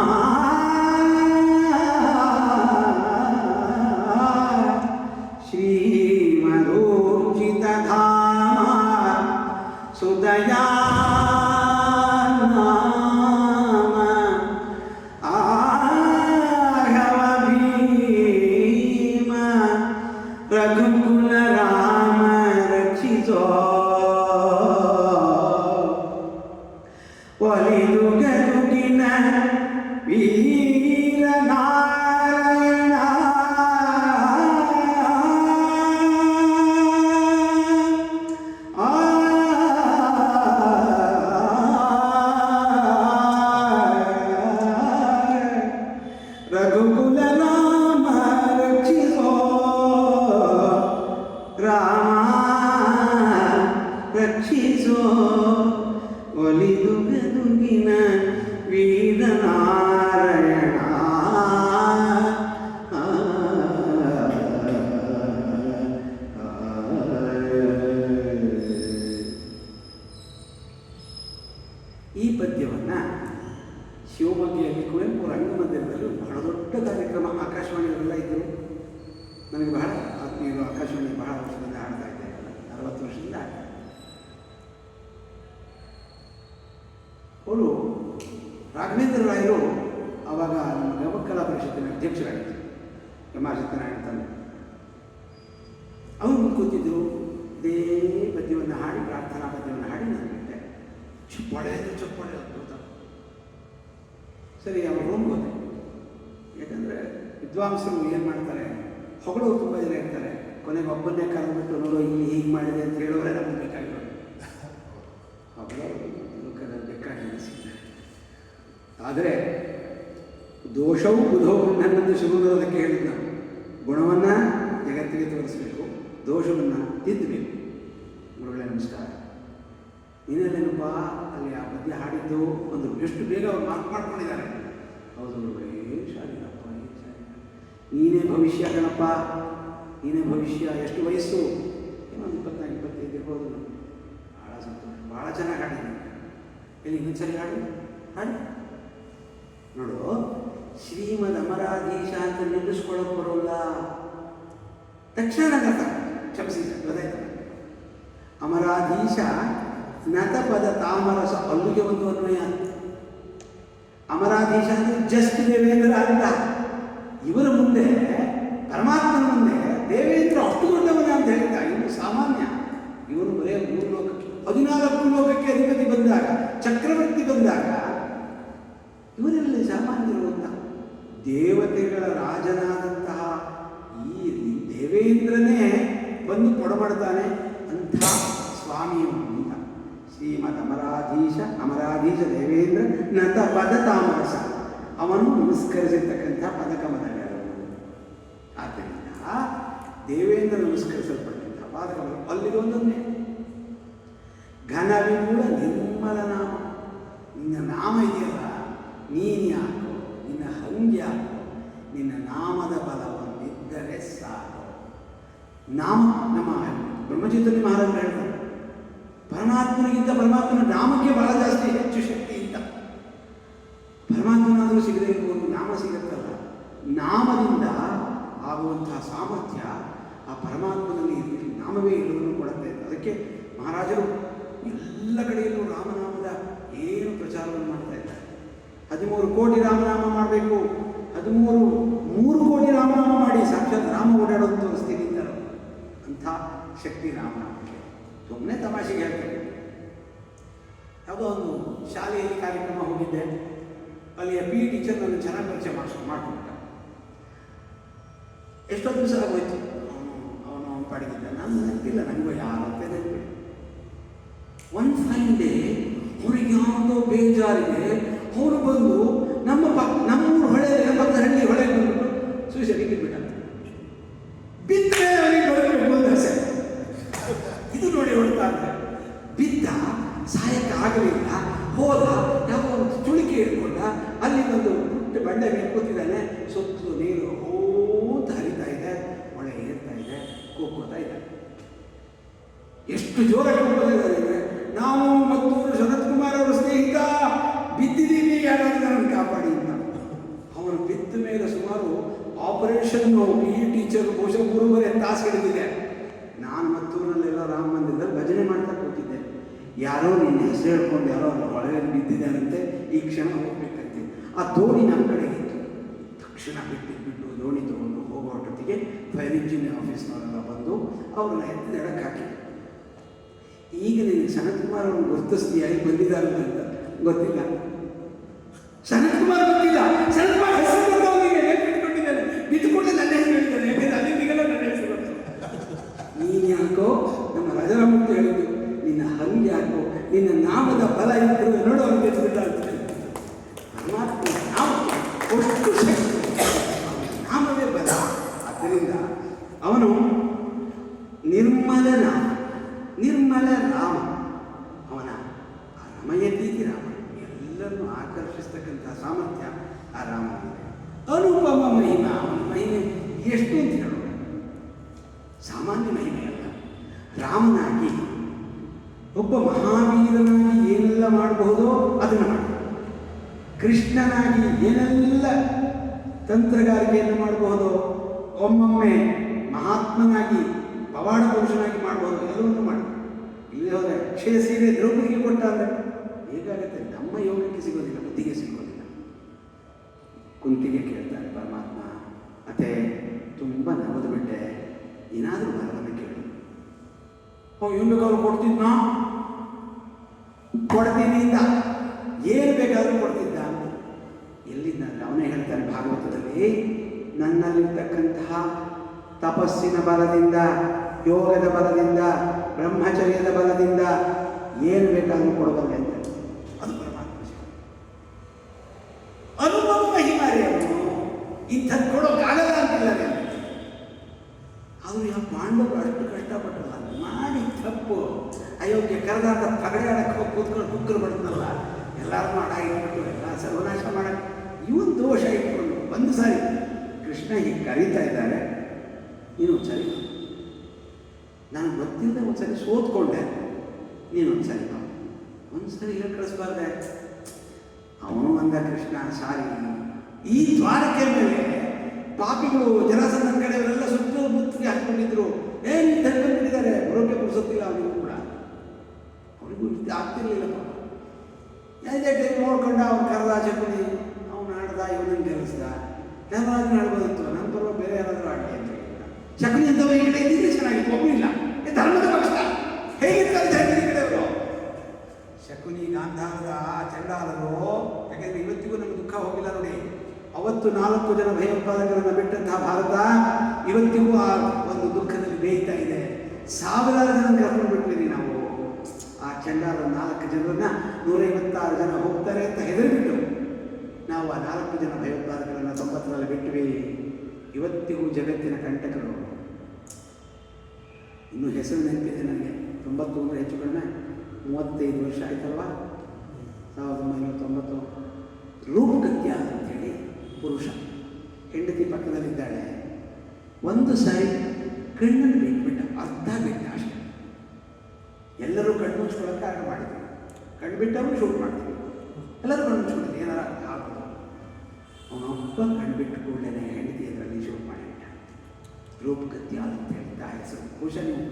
ಶ್ರೀಮನೋರ್ಜಿತ ಧಾಮ ಸುದಯಾ ರಘುಕುಲ ರಾಮ ರಕ್ಷಿಸೋ ಒಲಿದು ಗದುಗಿನ ವೀರ ನಾರಾಯಣ ರಘುಕುಲ ರಾಮ ರಕ್ಷಿಸೋ ರಾಮ ರಕ್ಷಿಸೋ ಒಲಿದು ಗದುಗಿನ ವೀರ ನಾರಾಯಣ. ಈ ಪದ್ಯವನ್ನು ಶಿವಮೊಗ್ಗದಲ್ಲಿ ಕುವೆಂಪು ರಂಗಮಂದಿರದಲ್ಲಿ ಬಹಳ ದೊಡ್ಡ ಕಾರ್ಯಕ್ರಮ, ಆಕಾಶವಾಣಿಯವರೆಲ್ಲ ಇದ್ದರು. ನನಗೆ ಬಹಳ ಆತ್ಮೀಯರು, ಆಕಾಶವಾಣಿ ಬಹಳ ವರ್ಷದಿಂದ ಹಾಡ್ತಾ ಇದ್ದಾರೆ, 60 ವರ್ಷದಿಂದ ಹಾಡ್ತಾರೆ. ಅವರು ರಾಘವೇಂದ್ರ ರಾಯರು ಆವಾಗ ನಮ್ಮ ಗಮಕಲಾ ಪರಿಷತ್ತಿನ ಅಧ್ಯಕ್ಷರಾಗಿದ್ದರು, ಎಂ ಆರ್ ಸತ್ಯನಾರಾಯಣ ತಂದೆ. ಅವರು ಕೂತಿದ್ದರು, ಇದೇ ಪದ್ಯವನ್ನು ಹಾಡಿ, ಪ್ರಾರ್ಥನಾ ಪದ್ಯವನ್ನು ಹಾಡಿ ನಾನು ಬಿಟ್ಟೆ. ಚಪ್ಪಾಳೆ ಅದ್ಭುತ. ಸರಿ, ಅವರು ರೂಮ್ಗೆ ಹೋದೆ. ಯಾಕಂದರೆ ವಿದ್ವಾಂಸರು ಏನು ಮಾಡ್ತಾರೆ, ಹೊಗಳವರು ತುಂಬ ಜನ ಇರ್ತಾರೆ. ಕೊನೆಗೆ ಒಬ್ಬನ್ನೇ ಕರೆದ್ಬಿಟ್ಟು ನೋಡೋ ಇಲ್ಲಿ ಹೀಗೆ ಮಾಡಿದೆ ಅಂತ ಹೇಳೋರೆ ನಮಗೆ ಬೇಕಾಗಿರೋದು. ಹೊಗಳವರು ಬೇಕಾಗಿ ಸಿಗ್ತಾರೆ. ಆದರೆ ದೋಷವು ಬುಧವು ನನ್ನನ್ನು ಶುಭದಕ್ಕೆ ಹೇಳಿದ್ದು ನಾವು ಗುಣವನ್ನು ಜಗತ್ತಿಗೆ ತೋರಿಸಬೇಕು, ದೋಷವನ್ನು ತಿದ್ದಬೇಕು. ಗುರುಗಳೇ ನಮಸ್ಕಾರ. ನೀನೇನೇನಪ್ಪ ಅಲ್ಲಿ ಆ ಪದ್ಯ ಹಾಡಿದ್ದು ಒಂದು ಎಷ್ಟು ಬೇಗ ಅವ್ರು ಮಾಡ್ಕೊಂಡಿದ್ದಾರೆ. ಹೌದು ಗುರುಗಳೇ, ಶಾಲಿನಪ್ಪ, ನೀನೇ ಭವಿಷ್ಯ ಕಣಪ್ಪ, ನೀನೇ ಭವಿಷ್ಯ. ಎಷ್ಟು ವಯಸ್ಸು? ಏನೋ 24-25 ಇರ್ಬೋದು. ಭಾಳ ಸಂತೋಷ, ಭಾಳ ಚೆನ್ನಾಗಿ ಹಾಡಿದ್ದೀನಿ. ಇಲ್ಲಿ ಇನ್ನೊಂದ್ಸರಿ ಹಾಡು ನೋಡು. ಶ್ರೀಮದ್ ಅಮರಾಧೀಶ ಅಂತ ನಿಲ್ಲಿಸ್ಕೊಳ್ಳೋಕೆ ಬರೋಲ್ಲ. ತಕ್ಷಣ ಕ್ಷಮಿಸಿದ ಗೊತ್ತಾಯ್ತು. ಅಮರಾಧೀಶ ನತಪದ ತಾಮರಸ, ಅಲ್ಲಿಗೆ ಒಂದು ಅನ್ವಯ. ಅಮರಾಧೀಶ ಅಂದರೆ ಜಸ್ಟ್ ದೇವೇಂದ್ರ ಅಂತ. ಇವರ ಮುಂದೆ, ಪರಮಾತ್ಮನ ಮುಂದೆ ದೇವೇಂದ್ರ ಅಷ್ಟು ದೊಡ್ಡವನೇ ಅಂತ ಹೇಳಿದ. ಇವರು ಸಾಮಾನ್ಯ, ಇವನು ಬರೇ 3 ಲೋಕಕ್ಕೆ 14 ಲೋಕಕ್ಕೆ ಅಧಿಪತಿ ಬಂದಾಗ, ಚಕ್ರವರ್ತಿ ಬಂದಾಗ ಇವರೆಲ್ಲ ಸಾಮಾನ್ಯರು ಅಂತ. ದೇವತೆಗಳ ರಾಜನಾದಂತಹ ಈ ದೇವೇಂದ್ರನೇ ಬಂದು ಕೊಡಮಾಡ್ತಾನೆ ಅಂಥ ಸ್ವಾಮಿಯವನು ಅಂತ. ಶ್ರೀಮದ್ ಅಮರಾಧೀಶ ದೇವೇಂದ್ರ ನತ ಪದ ತಾಮರಸ, ಅವನು ನಮಸ್ಕರಿಸಿರ್ತಕ್ಕಂಥ ಪದಕಮದಗಳು. ಆದ್ದರಿಂದ ದೇವೇಂದ್ರ ನಮಸ್ಕರಿಸಲ್ಪಟ್ಟಂಥ ಪಾದಗಳು ಅಲ್ಲಿಗೆ ಒಂದೊಂದೇ. ಘನವಿಪುಲ ನಿರ್ಮಲ ನಾಮ. ನಿನ್ನ ನಾಮ ಇದೆಯಲ್ಲ, ನೀನು ಯಾಕೋ, ನಿನ್ನ ಹಂಗೆ ಯಾಕೋ, ನಿನ್ನ ನಾಮದ ಬಲವನ್ನಿದ್ದರೆ ಸಾಕು. ನಾಮ ನಮ್ಮ ಬ್ರಹ್ಮಚೈತನ್ಯ ಮಹಾರಾಜರು ಹೇಳ್ತಾರೆ, ಪರಮಾತ್ಮನಿಗಿಂತ ಪರಮಾತ್ಮನ ನಾಮಕ್ಕೆ ಬಹಳ ಜಾಸ್ತಿ ಹೆಚ್ಚು ಶಕ್ತಿ ಅಂತ. ಪರಮಾತ್ಮನಾದರೂ ಸಿಗದೇ ಇರ್ಬೋದು, ನಾಮ ಸಿಗುತ್ತಲ್ಲ, ನಾಮದಿಂದ ಆಗುವಂತಹ ಸಾಮರ್ಥ್ಯ ಆ ಪರಮಾತ್ಮನಲ್ಲಿ ನಾಮವೇ ಎಲ್ಲವನ್ನೂ ಕೊಡುತ್ತೆ. ಅದಕ್ಕೆ ಮಹಾರಾಜರು ಎಲ್ಲ ಕಡೆಯಲ್ಲೂ ರಾಮನಾಮದ ಏನು ಪ್ರಚಾರವನ್ನು ಮಾಡ್ತಾ ಇದ್ದಾರೆ. 13 ಕೋಟಿ ರಾಮನಾಮ ಮಾಡಬೇಕು, 3 ಕೋಟಿ ರಾಮನಾಮ ಮಾಡಿ ಸಾಕ್ಷಾತ್ ರಾಮ ಓಡಾಡೋದು ತೋರಿಸ್ತೀನಿ ಅಂತಾರೆ. ಅಂಥ ಶಕ್ತಿ ರಾಮನಾಮಕ್ಕೆ. ಸುಮ್ಮನೆ ತಮಾಷೆಗೆ ಹೇಳ್ತೇನೆ. ಯಾವುದೋ ಒಂದು ಶಾಲೆಯಲ್ಲಿ ಕಾರ್ಯಕ್ರಮ ಹೋಗಿದ್ದೆ, ಅಲ್ಲಿಯ ಪಿ ಟೀಚರ್ ನನ್ನ ಚೆನ್ನಾಗಿ ಪರಿಚಯ ಮಾಡ್ಕೊಂಡ. ಎಷ್ಟೋ ದಿವಸ ಆಗೋಯ್ತು, ಅವನು ಪಡೆದಿದ್ದ, ನಾನು ನೆನಪಿಲ್ಲ, ನನಗೂ ಯಾರತ್ತೆ ನೆನಪಿಲ್ಲ. ಒಂದು ಫೈನ್ ಡೇ ಅವ್ರಿಗೆ ಯಾವುದೋ ಬೇಜಾರಿಗೆ ಅವರು ಬಂದು ನಮ್ಮೂರು ಹೊಳೆ, ಪಕ್ಕದ ಹಳ್ಳಿ ಹೊಳೆ ಬಂದ್ಬಿಟ್ಟು ಸೂಸೈಡಿಗೆ ಬಿಟ್ಟ. ಬಿದ್ದರೆ ಅವರಿಗೆ ಬರಬೇಕು ಅಂತ ಆಸೆ. ಇದು ನೋಡಿ ಹೊಡ್ತಾ ಇದ್ದಾರೆ. ಬಿದ್ದ, ಸಾಯಕ್ಕೆ ಆಗಲಿಲ್ಲ, ಹೋದ, ಯಾವ ಒಂದು ಚುಳಿಕೆ ಇಟ್ಕೊಂಡ, ಅಲ್ಲಿ ಒಂದು ಪುಟ್ಟ ಬಂಡೆ ಮೇಲೆ ಕೂತಿದ್ದಾನೆ. ಸುತ್ತಲೂ ನೀರು ಹೋತ ಹರಿತಾ ಇದೆ, ಹೊಳೆ ಏರ್ತಾ ಇದೆ, ಕೂಗ್ಕೋತಾ ಇದೆ. ಎಷ್ಟು ಜೋರಾಗಿ ಕೂಗ್ಕೋತಿದ್ದಾರೆ ಅಂದರೆ, ನಾವು ಮತ್ತು ಶರತ್ ಕುಮಾರ್ ಅವರ ಸ್ನೇಹಿತ ಬಿದ್ದಿದ್ದೀವಿ, ಯಾರಾದ್ರೂ ನನ್ನನ್ನು ಕಾಪಾಡಿ ಅಂತ. ಅವನು ಬಿದ್ದ ಮೇಲೆ ಸುಮಾರು ಆಪರೇಷನ್ ಪಿ ಟೀಚರ್ ಬಹುಶಃ 3.5 ತಾಸು ಹಿಡಿದಿದೆ. ನಾನು ಮತ್ತೂರಿನಲ್ಲೆಲ್ಲ ರಾಮ ಮಂದಿರದಲ್ಲಿ ಭಜನೆ ಮಾಡ್ತಾ ಕೂತಿದ್ದೆ. ಯಾರೋ ನಿನ್ನ ಹೆಸರು ಹೇಳ್ಕೊಂಡು ಯಾರೋ ಹೊಳೆಯಲ್ಲಿ ಬಿದ್ದಿದ್ದಾರಂತೆ, ಈ ಕ್ಷಣ ಹೋಗ್ಬೇಕಂತೆ. ಆ ದೋಣಿ ನಮ್ಮ ಕಡೆ ಇತ್ತು. ತಕ್ಷಣ ಬಿಟ್ಟು ದೋಣಿ ತಗೊಂಡು ಹೋಗೋಟೊತ್ತಿಗೆ ಫೈರ್ ಇಂಜಿನ್ ಆಫೀಸ್ನವರೆಲ್ಲ ಬಂದು ಅವ್ರನ್ನ ಎತ್ತಿ ಎಡಕ್ಕೆ ಹಾಕಿ, ಈಗ ನಿನಗೆ ಸನತ್ ಕುಮಾರ್ ಅವ್ರನ್ನ ಗುರುತಿಸ್ತೀಯ, ಈಗ ಬಂದಿದ್ದಾರೆ ಅಂತ ಗೊತ್ತಿಲ್ಲ. ಸನತ್ ಕುಮಾರ್ ಗೊತ್ತಿಲ್ಲ, ಸನತ್ ಕುಮಾರ್ ಹೆಸರು ಬಂದವನಿಗೆ ಇಟ್ಕೊಂಡಿದ್ದಾನೆ, ಬಿಟ್ಟುಕೊಂಡೆ ನನ್ನ ಹೆಸರು ಹೇಳ್ತಾನೆ, ಯಾಕಂದ್ರೆ ಅಲ್ಲಿಗೆಲ್ಲ ನನ್ನ ಹೆಸರು ಬಂತು. ನೀನು ಯಾಕೋ ನಮ್ಮ ರಾಜರಾಮೂರ್ತಿ ಹೇಳಿದ್ದು, ನಿನ್ನ ಹಂಗೆ ಯಾಕೋ, ನಿನ್ನ ನಾಮದ ಬಲ ಇದ್ದರೂ ನೋಡು ಅವ್ರಿಗೆ ಬಿಟ್ಟ ಅಂತ. ಪರಮಾತ್ಮ ನಾಮಕ್ಕೆ ಒಟ್ಟು ಶಕ್ತಿ, ನಾಮವೇ ಬಲ. ಆದ್ದರಿಂದ ಅವನು ನಿರ್ಮಲ ನಾಮ, ನಿರ್ಮಲ ರಾಮ. ಅವನ ಆ ರಮಯತೀತಿ ರಾಮ, ಎಲ್ಲರನ್ನು ಆಕರ್ಷಿಸ್ತಕ್ಕಂಥ ಸಾಮರ್ಥ್ಯ ಆ ರಾಮನಿಗೆ. ಅನುಪಮ ಮಹಿಮಾ, ಅವನ ಮಹಿಮೆ ಎಷ್ಟು ಅಂತ ಹೇಳೋಣ. ಸಾಮಾನ್ಯ ಮಹಿಮೆ ಅಲ್ಲ. ರಾಮನಾಗಿ ಒಬ್ಬ ಮಹಾವೀರನಾಗಿ ಏನೆಲ್ಲ ಮಾಡಬಹುದೋ ಅದನ್ನು ಮಾಡಿ, ಕೃಷ್ಣನಾಗಿ ಏನೆಲ್ಲ ತಂತ್ರಗಾರಿಕೆಯನ್ನು ಮಾಡಬಹುದೋ, ಒಮ್ಮೊಮ್ಮೆ ಮಹಾತ್ಮನಾಗಿ ಪವಾಡ ಪುರುಷನಾಗಿ ಮಾಡಬಹುದು, ಎಲ್ಲವನ್ನೂ ಮಾಡಿ. ಇಲ್ಲಿ ಹೋದರೆ ಅಕ್ಷಯ ಸೀರೆ ದ್ರೌಪದಿಗೆ ಕೊಟ್ಟ ಅಂದರೆ ಹೇಗಾಗುತ್ತೆ? ನಮ್ಮ ಯೋಗಕ್ಕೆ ಸಿಗೋದಿಲ್ಲ, ಬುದ್ಧಿಗೆ ಸಿಗೋದಿಲ್ಲ. ಕುಂತಿಗೆ ಕೇಳ್ತಾರೆ ಪರಮಾತ್ಮ, ಅತ್ತೆ ತುಂಬ ನವದು ಬಿಟ್ಟೆ, ಏನಾದರೂ ಬರವನ್ನು ಕೇಳಿ. ಏನು ಬೇಕಾದ್ರೂ ಕೊಡ್ತಿದ್ನಾ? ಕೊಡ್ತೀನಿ ಇಂದ, ಏನು ಬೇಕಾದರೂ ಕೊಡ್ತಿದ್ದ. ಎಲ್ಲಿಂದ? ಅವನೇ ಹೇಳ್ತಾನೆ ಭಾಗವತದಲ್ಲಿ, ನನ್ನಲ್ಲಿರ್ತಕ್ಕಂತಹ ತಪಸ್ಸಿನ ಬಲದಿಂದ, ಯೋಗದ ಬಲದಿಂದ, ಬ್ರಹ್ಮಚರ್ಯದ ಬಲದಿಂದ ಏನು ಬೇಕಾದರೂ ಕೊಡಬಲ್ಲೆ ಅಂತ. ಅದು ಪರಮಾತ್ಮ ಅನುಭವ ಮಹಿಮಾರಿ. ಅವನು ಇಂಥದ್ದು ಕೊಡೋಕ್ಕಾಗಲ್ಲ ಅಂತಿಲ್ಲ. ಅವರು ಯಾವ ಪಾಂಡವರು ಅಷ್ಟು ಕಷ್ಟಪಟ್ಟಲ್ಲ, ಮಾಡಿ ತಪ್ಪು ಅಯೋಗ್ಯ ಕರೆದಾದ ಪಗಡೆ ಆಡಕ್ಕೆ ಹೋಗಿ ಕೂತ್ಕೊಂಡು ಕುಕ್ಕರು ಬಡ್ತಲ್ಲ, ಎಲ್ಲರೂ ಮಾಡಾಗಿಟ್ಬಿಟ್ಟು ಎಲ್ಲ ಸರ್ವನಾಶ ಮಾಡಕ್ಕೆ ಇವನ್ ದೋಷ ಇಟ್ಕೊಂಡು ಒಂದು ಸಾರಿ ಕೃಷ್ಣ ಹೀಗೆ ಕರೀತಾ ಇದ್ದಾರೆ, ನೀನು ಒಂದ್ಸರಿ ನನಗೆ ಗೊತ್ತಿಲ್ಲದೆ ಒಂದ್ಸರಿ ಸೋತ್ಕೊಂಡೆ, ನೀನು ಒಂದ್ಸರಿ ಬಾ, ಒಂದ್ಸರಿ ಹೇಳಿ ಕಳಿಸ್ಬಾರ್ದೆ. ಅವನು ಅಂದ ಕೃಷ್ಣ, ಸಾರಿ. ಈ ದ್ವಾರಕೆ ಮೇಲೆ ಪಾಪಿಗಳು ಜರಾಸಂಧನ ಕಡೆಯವರೆಲ್ಲ ಸುತ್ತ ಮುತ್ತಿಗೆ ಹಾಕೊಂಡಿದ್ರು. ಏನು ತಗೊಂಡ್ಬಿಟ್ಟಿದ್ದಾರೆ, ಬರೋಕೆ ಪುರ್ಸೊತ್ತಿಲ್ಲ ಅವನಿಗೂ ಕೂಡ, ಅವನಿಗೂ ಆಗ್ತಿರ್ಲಿಲ್ಲಪ್ಪ. ಯಾವುದೇ ಟೈಮ್ ನೋಡ್ಕೊಂಡ ಅವ್ನು ಕರೆದ ಶಕುನಿ, ಅವನು ಆಡ್ದ, ಇವನನ್ನು ಗೆಲ್ಲಿಸ್ದ. ಯಾರಾದ್ರೂ ಆಡ್ಬೋದಿತ್ತು, ನನ್ನ ಪರ್ವ ಬೇರೆ ಯಾರಾದರೂ ಆಡಲಿ ಅಂತ ಹೇಳಿಲ್ಲ. ಶಕುನಿ ಅಂತವ ಈ ಕಡೆ ಇದ್ದಿದ್ರೆ ಚೆನ್ನಾಗಿತ್ತು, ಒಬ್ಬನಿಲ್ಲ. ಧರ್ಮದ ಪಕ್ಷ ಹೇಗಿರ್ತಾರೆ ಜಗತ್ತಿನ ಕಡೆಯವರು. ಶಕುನಿ ಗಾಂಧಾರದ ಚಂಡಾಲರು, ಯಾಕೆಂದ್ರೆ ಇವತ್ತಿಗೂ ನಮ್ಗೆ ದುಃಖ ಹೋಗಿಲ್ಲ ನೋಡಿ. ಅವತ್ತು 4 ಜನ ಭಯೋತ್ಪಾದಕರನ್ನು ಬಿಟ್ಟಂತಹ ಭಾರತ ಇವತ್ತಿಗೂ ಆ ಒಂದು ದುಃಖದಲ್ಲಿ ಬೇಯ್ತಾ ಇದೆ. 1000 ಜನ ಕರ್ಕೊಂಡು ಬಿಟ್ವಿ ನಾವು. ಆ ಚಂಡಾಲ 4 ಜನರನ್ನ 156 ಜನ ಹೋಗ್ತಾರೆ ಅಂತ ಹೆದರಿಬಿಟ್ಟು ನಾವು ಆ 4 ಜನ ಭಯೋತ್ಪಾದಕರನ್ನು 90ರಲ್ಲಿ ಬಿಟ್ವಿ. ಇವತ್ತಿಗೂ ಜಗತ್ತಿನ ಕಂಟಕರು ಇನ್ನೂ ಹೆಸರು ನೆನಪಿದೆ ನನಗೆ. 90 ಅಂದರೆ ಹೆಚ್ಚು ಕಡಿಮೆ 35 ವರ್ಷ ಆಯ್ತಲ್ವ. 1990. ರೂಪಕತ್ಯ ಅಂತೇಳಿ ಪುರುಷ, ಹೆಂಡತಿ ಪಕ್ಕದಲ್ಲಿದ್ದಾಳೆ. ಒಂದು ಸಾರಿ ಕಣ್ಣನ್ನು ಬಿಟ್ಬಿಟ್ಟ, ಅರ್ಧ ಬಿಟ್ಟ ಅಷ್ಟೇ. ಎಲ್ಲರೂ ಕಣ್ಣು ಮುಚ್ಕೊಳ್ಳೋಕೆ ಆಗ ಮಾಡಿದ್ವಿ, ಕಣ್ಣು ಬಿಟ್ಟವರು ಶೂಟ್ ಮಾಡ್ತೀವಿ. ಎಲ್ಲರೂ ಕಣ್ಣು ಮುಚ್ಕೊಂಡಿದ್ವಿ, ಏನಾರ ಆಗೋದು. ಅವನೊಬ್ಬ ಕಣ್ಣು ಬಿಟ್ಟು ಕೂಡಲೇ ಹೆಂಡತಿ ಅದರಲ್ಲಿ ಶೂಟ್ ಮಾಡಿಬಿಟ್ಟ. ರೂಪಕತ್ಯ ಅಂತ ಹೇಳಿದ್ದ ಹೆಸರು. ಬಹುಶಃ ನೀವು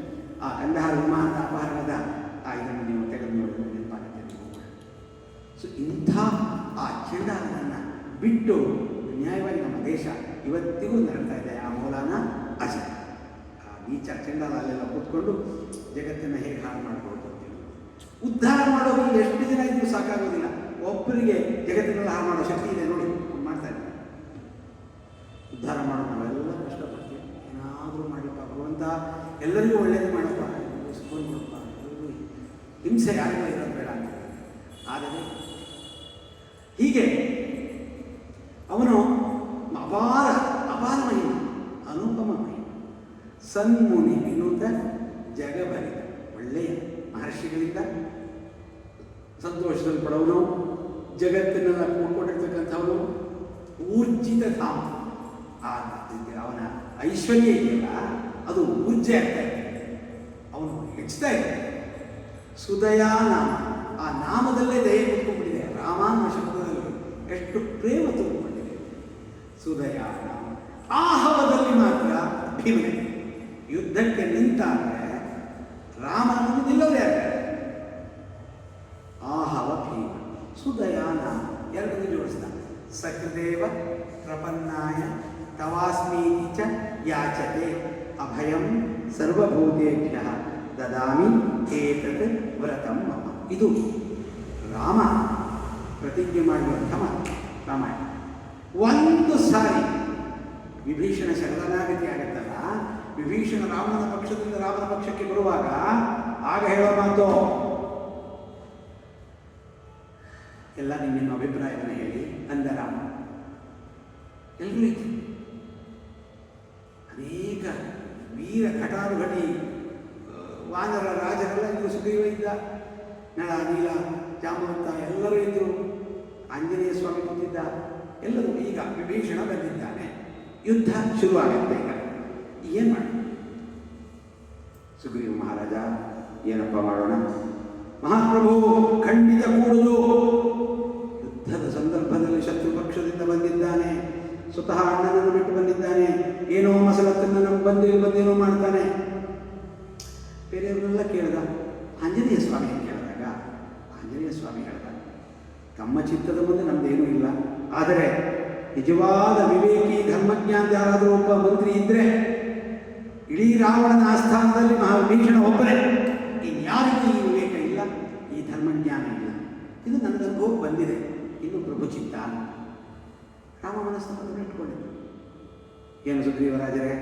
ಆ ಕಂದಹಾರ ವಿಮಾನ ಅಪಹರಣದ ಇದನ್ನು ನೀವು ತೆಗೆದು ನೋಡಿದ್ರೆ ನೆನಪಾಗುತ್ತೆ ನೀವು. ಸೊ ಇಂಥ ಆ ಚಂಡಾಲನನ್ನು ಬಿಟ್ಟು ನ್ಯಾಯವಾಗಿ ನಮ್ಮ ದೇಶ ಇವತ್ತಿಗೂ ನಡ್ತಾ ಇದೆ. ಆ ಮೌಲಾನ ಅಜರ್ ಆ ನೀಚ ಚಂಡಾಲ ಅಲ್ಲೆಲ್ಲ ಕೂತ್ಕೊಂಡು ಜಗತ್ತನ್ನು ಹೇಗೆ ಹಾಳು ಮಾಡ್ಬೋದು ಅಂತೇಳಿ ಉದ್ಧಾರ ಮಾಡೋದು ಎಷ್ಟು ದಿನ ಇದ್ರೂ ಸಾಕಾಗೋದಿಲ್ಲ. ಒಬ್ಬರಿಗೆ ಜಗತ್ತಿನೆಲ್ಲ ಹಾಳು ಮಾಡೋ ಶಕ್ತಿ ಇದೆ ನೋಡಿ, ಮಾಡ್ತಾ ಇದ್ದಾರೆ. ಉದ್ಧಾರ ಮಾಡೋದು ನಾವೆಲ್ಲ ಕಷ್ಟಪಡ್ತೀವಿ. ಏನಾದರೂ ಮಾಡಪ್ಪ ಭಗವಂತ, ಎಲ್ಲರಿಗೂ ಒಳ್ಳೆಯದು ಮಾಡಪ್ಪ, ಸುಖವನ್ನು ಕೊಡಪ್ಪ, ಎಲ್ಲರಿಗೂ ಹಿಂಸೆ ಯಾರಿಗೂ ಇರೋದು ಬೇಡ ಅಂತ. ಆದರೆ ಹೀಗೆ ಅವನು ಅಪಾರ ಅಪಾರ ಮಹಿಮ, ಅನುಪಮ ಮಹಿಮ, ಸನ್ಮುನಿ ವಿನೂತ ಜಗಬರಿದ, ಒಳ್ಳೆಯ ಮಹರ್ಷಿಗಳಿಂದ ಸಂತೋಷದಲ್ಲಿ ಪಡವನು, ಜಗತ್ತಿನೆಲ್ಲ ಕೂಡ್ಕೊಂಡಿರ್ತಕ್ಕಂಥವನು, ಊರ್ಜಿತ ಧಾಮ. ಅವನ ಐಶ್ವರ್ಯ ಇದೆಯಲ್ಲ ಅದು ಊರ್ಜೆ ಆಗ್ತಾ ಇದೆ, ಅವನು ಹೆಚ್ಚುತ್ತಾ ಇದೆ. ಸುದಯ ನಾಮ, ಆ ನಾಮದಲ್ಲೇ ದಯೆ ಕೂತ್ಕೊಂಡ್ಬಿಟ್ಟಿದೆ. ರಾಮ ಅನ್ನೋ ಶಬ್ದದಲ್ಲಿ ಎಷ್ಟು ಪ್ರೇಮ ತುಂಬಿಕೊಂಡಿದೆ. ಸುದಯ ನಾಮ. ಆಹವದಲ್ಲಿ ಮಾತ್ರ ಭೀಮನೆ ಯುದ್ಧಕ್ಕೆ ನಿಂತಾದರೆ ರಾಮನನ್ನು ನಿಲ್ಲೋದೇ ಆಗ್ತಾರೆ. ಆಹವ ಭೀಮ ಸುದಯ ನಾಮ ಎರಡನ್ನು ಜೋಡಿಸಿದ. ಸಕೃದೇವ ಪ್ರಪನ್ನಾಯ ತವಾಸ್ಮೀತಿ ಚ ಯಾಚತೆ ಅಭಯಂ ಸರ್ವಭೂತೇಭ್ಯ ದದಾಮಿ ಏತತ್ ವ್ರತಂ ಮಮ. ಇದು ರಾಮ ಪ್ರತಿಜ್ಞೆ ಮಾಡಿರುವಂಥ ಮಾತು ರಾಮಾಯಣ. ಒಂದು ಸಾರಿ ವಿಭೀಷಣ ಶರಣಾಗತಿ ಆಗುತ್ತಲ್ಲ, ವಿಭೀಷಣ ರಾಮನ ಪಕ್ಷದಿಂದ ರಾಮನ ಪಕ್ಷಕ್ಕೆ ಬರುವಾಗ ಆಗ ಹೇಳೋ ಮಾತು, ಎಲ್ಲ ನಿಮ್ಮ ಅಭಿಪ್ರಾಯವನ್ನು ಹೇಳಿ ಅಂದ ರಾಮ. ಎಲ್ಲರೂ ಇತ್ತು, ಅನೇಕ ವೀರ ಘಟಾನುಘಟಿ ವಾನರ ರಾಜರೆಲ್ಲ ಇದ್ರು. ಸುಗ್ರೀವ ಇದ್ದ, ನಳ ನೀಲ ಜಾಮವಂತ ಎಲ್ಲರೂ ಇದ್ದರು. ಆಂಜನೇಯ ಸ್ವಾಮಿ ಕೂತಿದ್ದ, ಎಲ್ಲರೂ. ಈಗ ವಿಭೀಷಣ ಬಂದಿದ್ದಾನೆ, ಯುದ್ಧ ಶುರುವಾಗುತ್ತೆ. ಈಗ ಏನು ಮಾಡಿ ಸುಗ್ರೀವ ಮಹಾರಾಜ, ಏನಪ್ಪ ಮಾಡೋಣ? ಮಹಾಪ್ರಭು ಖಂಡಿತ ಕೂಡುದು. ಯುದ್ಧದ ಸಂದರ್ಭದಲ್ಲಿ ಶತ್ರು ಪಕ್ಷದಿಂದ ಬಂದಿದ್ದಾನೆ, ಸ್ವತಃ ಅಣ್ಣನನ್ನು ಬಿಟ್ಟು ಬಂದಿದ್ದಾನೆ, ಏನೋ ಮಸಲತ್ತನ್ನು ನಮ್ಗೆ ಬಂದೇನೋ ಮಾಡ್ತಾನೆ. ಬೇರೆಯವರೆಲ್ಲ ಕೇಳಿದ, ಆಂಜನೇಯ ಸ್ವಾಮಿ ಕೇಳಿದಾಗ ಆಂಜನೇಯ ಸ್ವಾಮಿ ಹೇಳ್ದ, ತಮ್ಮ ಚಿತ್ತದ ಮುಂದೆ ನಮ್ದೇನೂ ಇಲ್ಲ. ಆದರೆ ನಿಜವಾದ ವಿವೇಕಿ ಧರ್ಮಜ್ಞಾನ ಯಾರಾದರೂ ಒಬ್ಬ ಮಂತ್ರಿ ಇದ್ದರೆ ಇಡೀ ರಾವಣನ ಆಸ್ಥಾನದಲ್ಲಿ ಮಹಾಭೀಷಣ ಒಬ್ಬರೇ. ಇನ್ಯಾರಿಗೂ ಈ ವಿವೇಕ ಇಲ್ಲ, ಈ ಧರ್ಮಜ್ಞಾನ ಇಲ್ಲ. ಇದು ನನಗಂಗೂ ಬಂದಿದೆ, ಇನ್ನು ಪ್ರಭು ಚಿತ್ತ. ರಾಮ ಮನಸ್ಸನ್ನು ಇಟ್ಕೊಂಡಿದ್ದು. ಏನು ಸುಗ್ರೀವರಾಜರೇ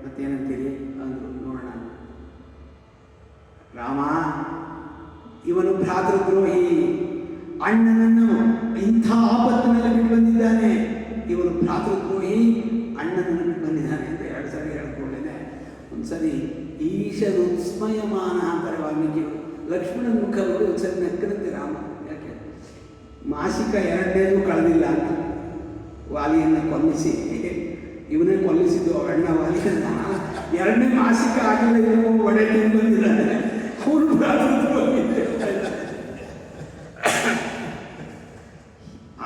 ಮತ್ತೇನಂತೀರಿ ಅಂದರು. ನೋಡೋಣ. ರಾಮ ಇವನು ಭ್ರಾತೃದ್ರೋಹಿ, ಅಣ್ಣನನ್ನು ಇಂಥ ಆಪತ್ತಿನಲ್ಲಿ ಬಿಟ್ಟು ಬಂದಿದ್ದಾನೆ. ಇವನು ಭ್ರಾತೃದ್ರೋಹಿ, ಅಣ್ಣನನ್ನು ಬಿಟ್ಟು ಬಂದಿದ್ದಾನೆ ಅಂತ 2 ಸಾರಿ ಹೇಳ್ಕೊಳ್ಳೇನೆ. ಒಂದ್ಸರಿ ಈಶದುತ್ಸ್ಮಯಮಾನ ಅಂತಾರೆ ವಾಲ್ಮೀಕಿಗಳು. ಲಕ್ಷ್ಮಣನ ಮುಖ ನೋಡಿ ಒಂದ್ಸರಿ ನಕ್ಕನಂತೆ ರಾಮ. ಯಾಕೆ? ಮಾಸಿಕ 2ನೇದು ಕಳೆದಿಲ್ಲ ಅಂತ ವಾಲಿಯನ್ನು ಕೊಲ್ಲಿಸಿ, ಇವನೇ ಕೊಲ್ಲಿಸಿದ್ದು ಅಣ್ಣ ವಾಲಿಯನ್ನ. 2ನೇ ಮಾಸಿಕ ಆಗಿಲ್ಲ, ಇವನು ಒಡೆ ತಿಂದು ಬಂದಿದ್ದಾನೆ. ಅವನು ಭ್ರಾತೃದ್ರೋಹಿ.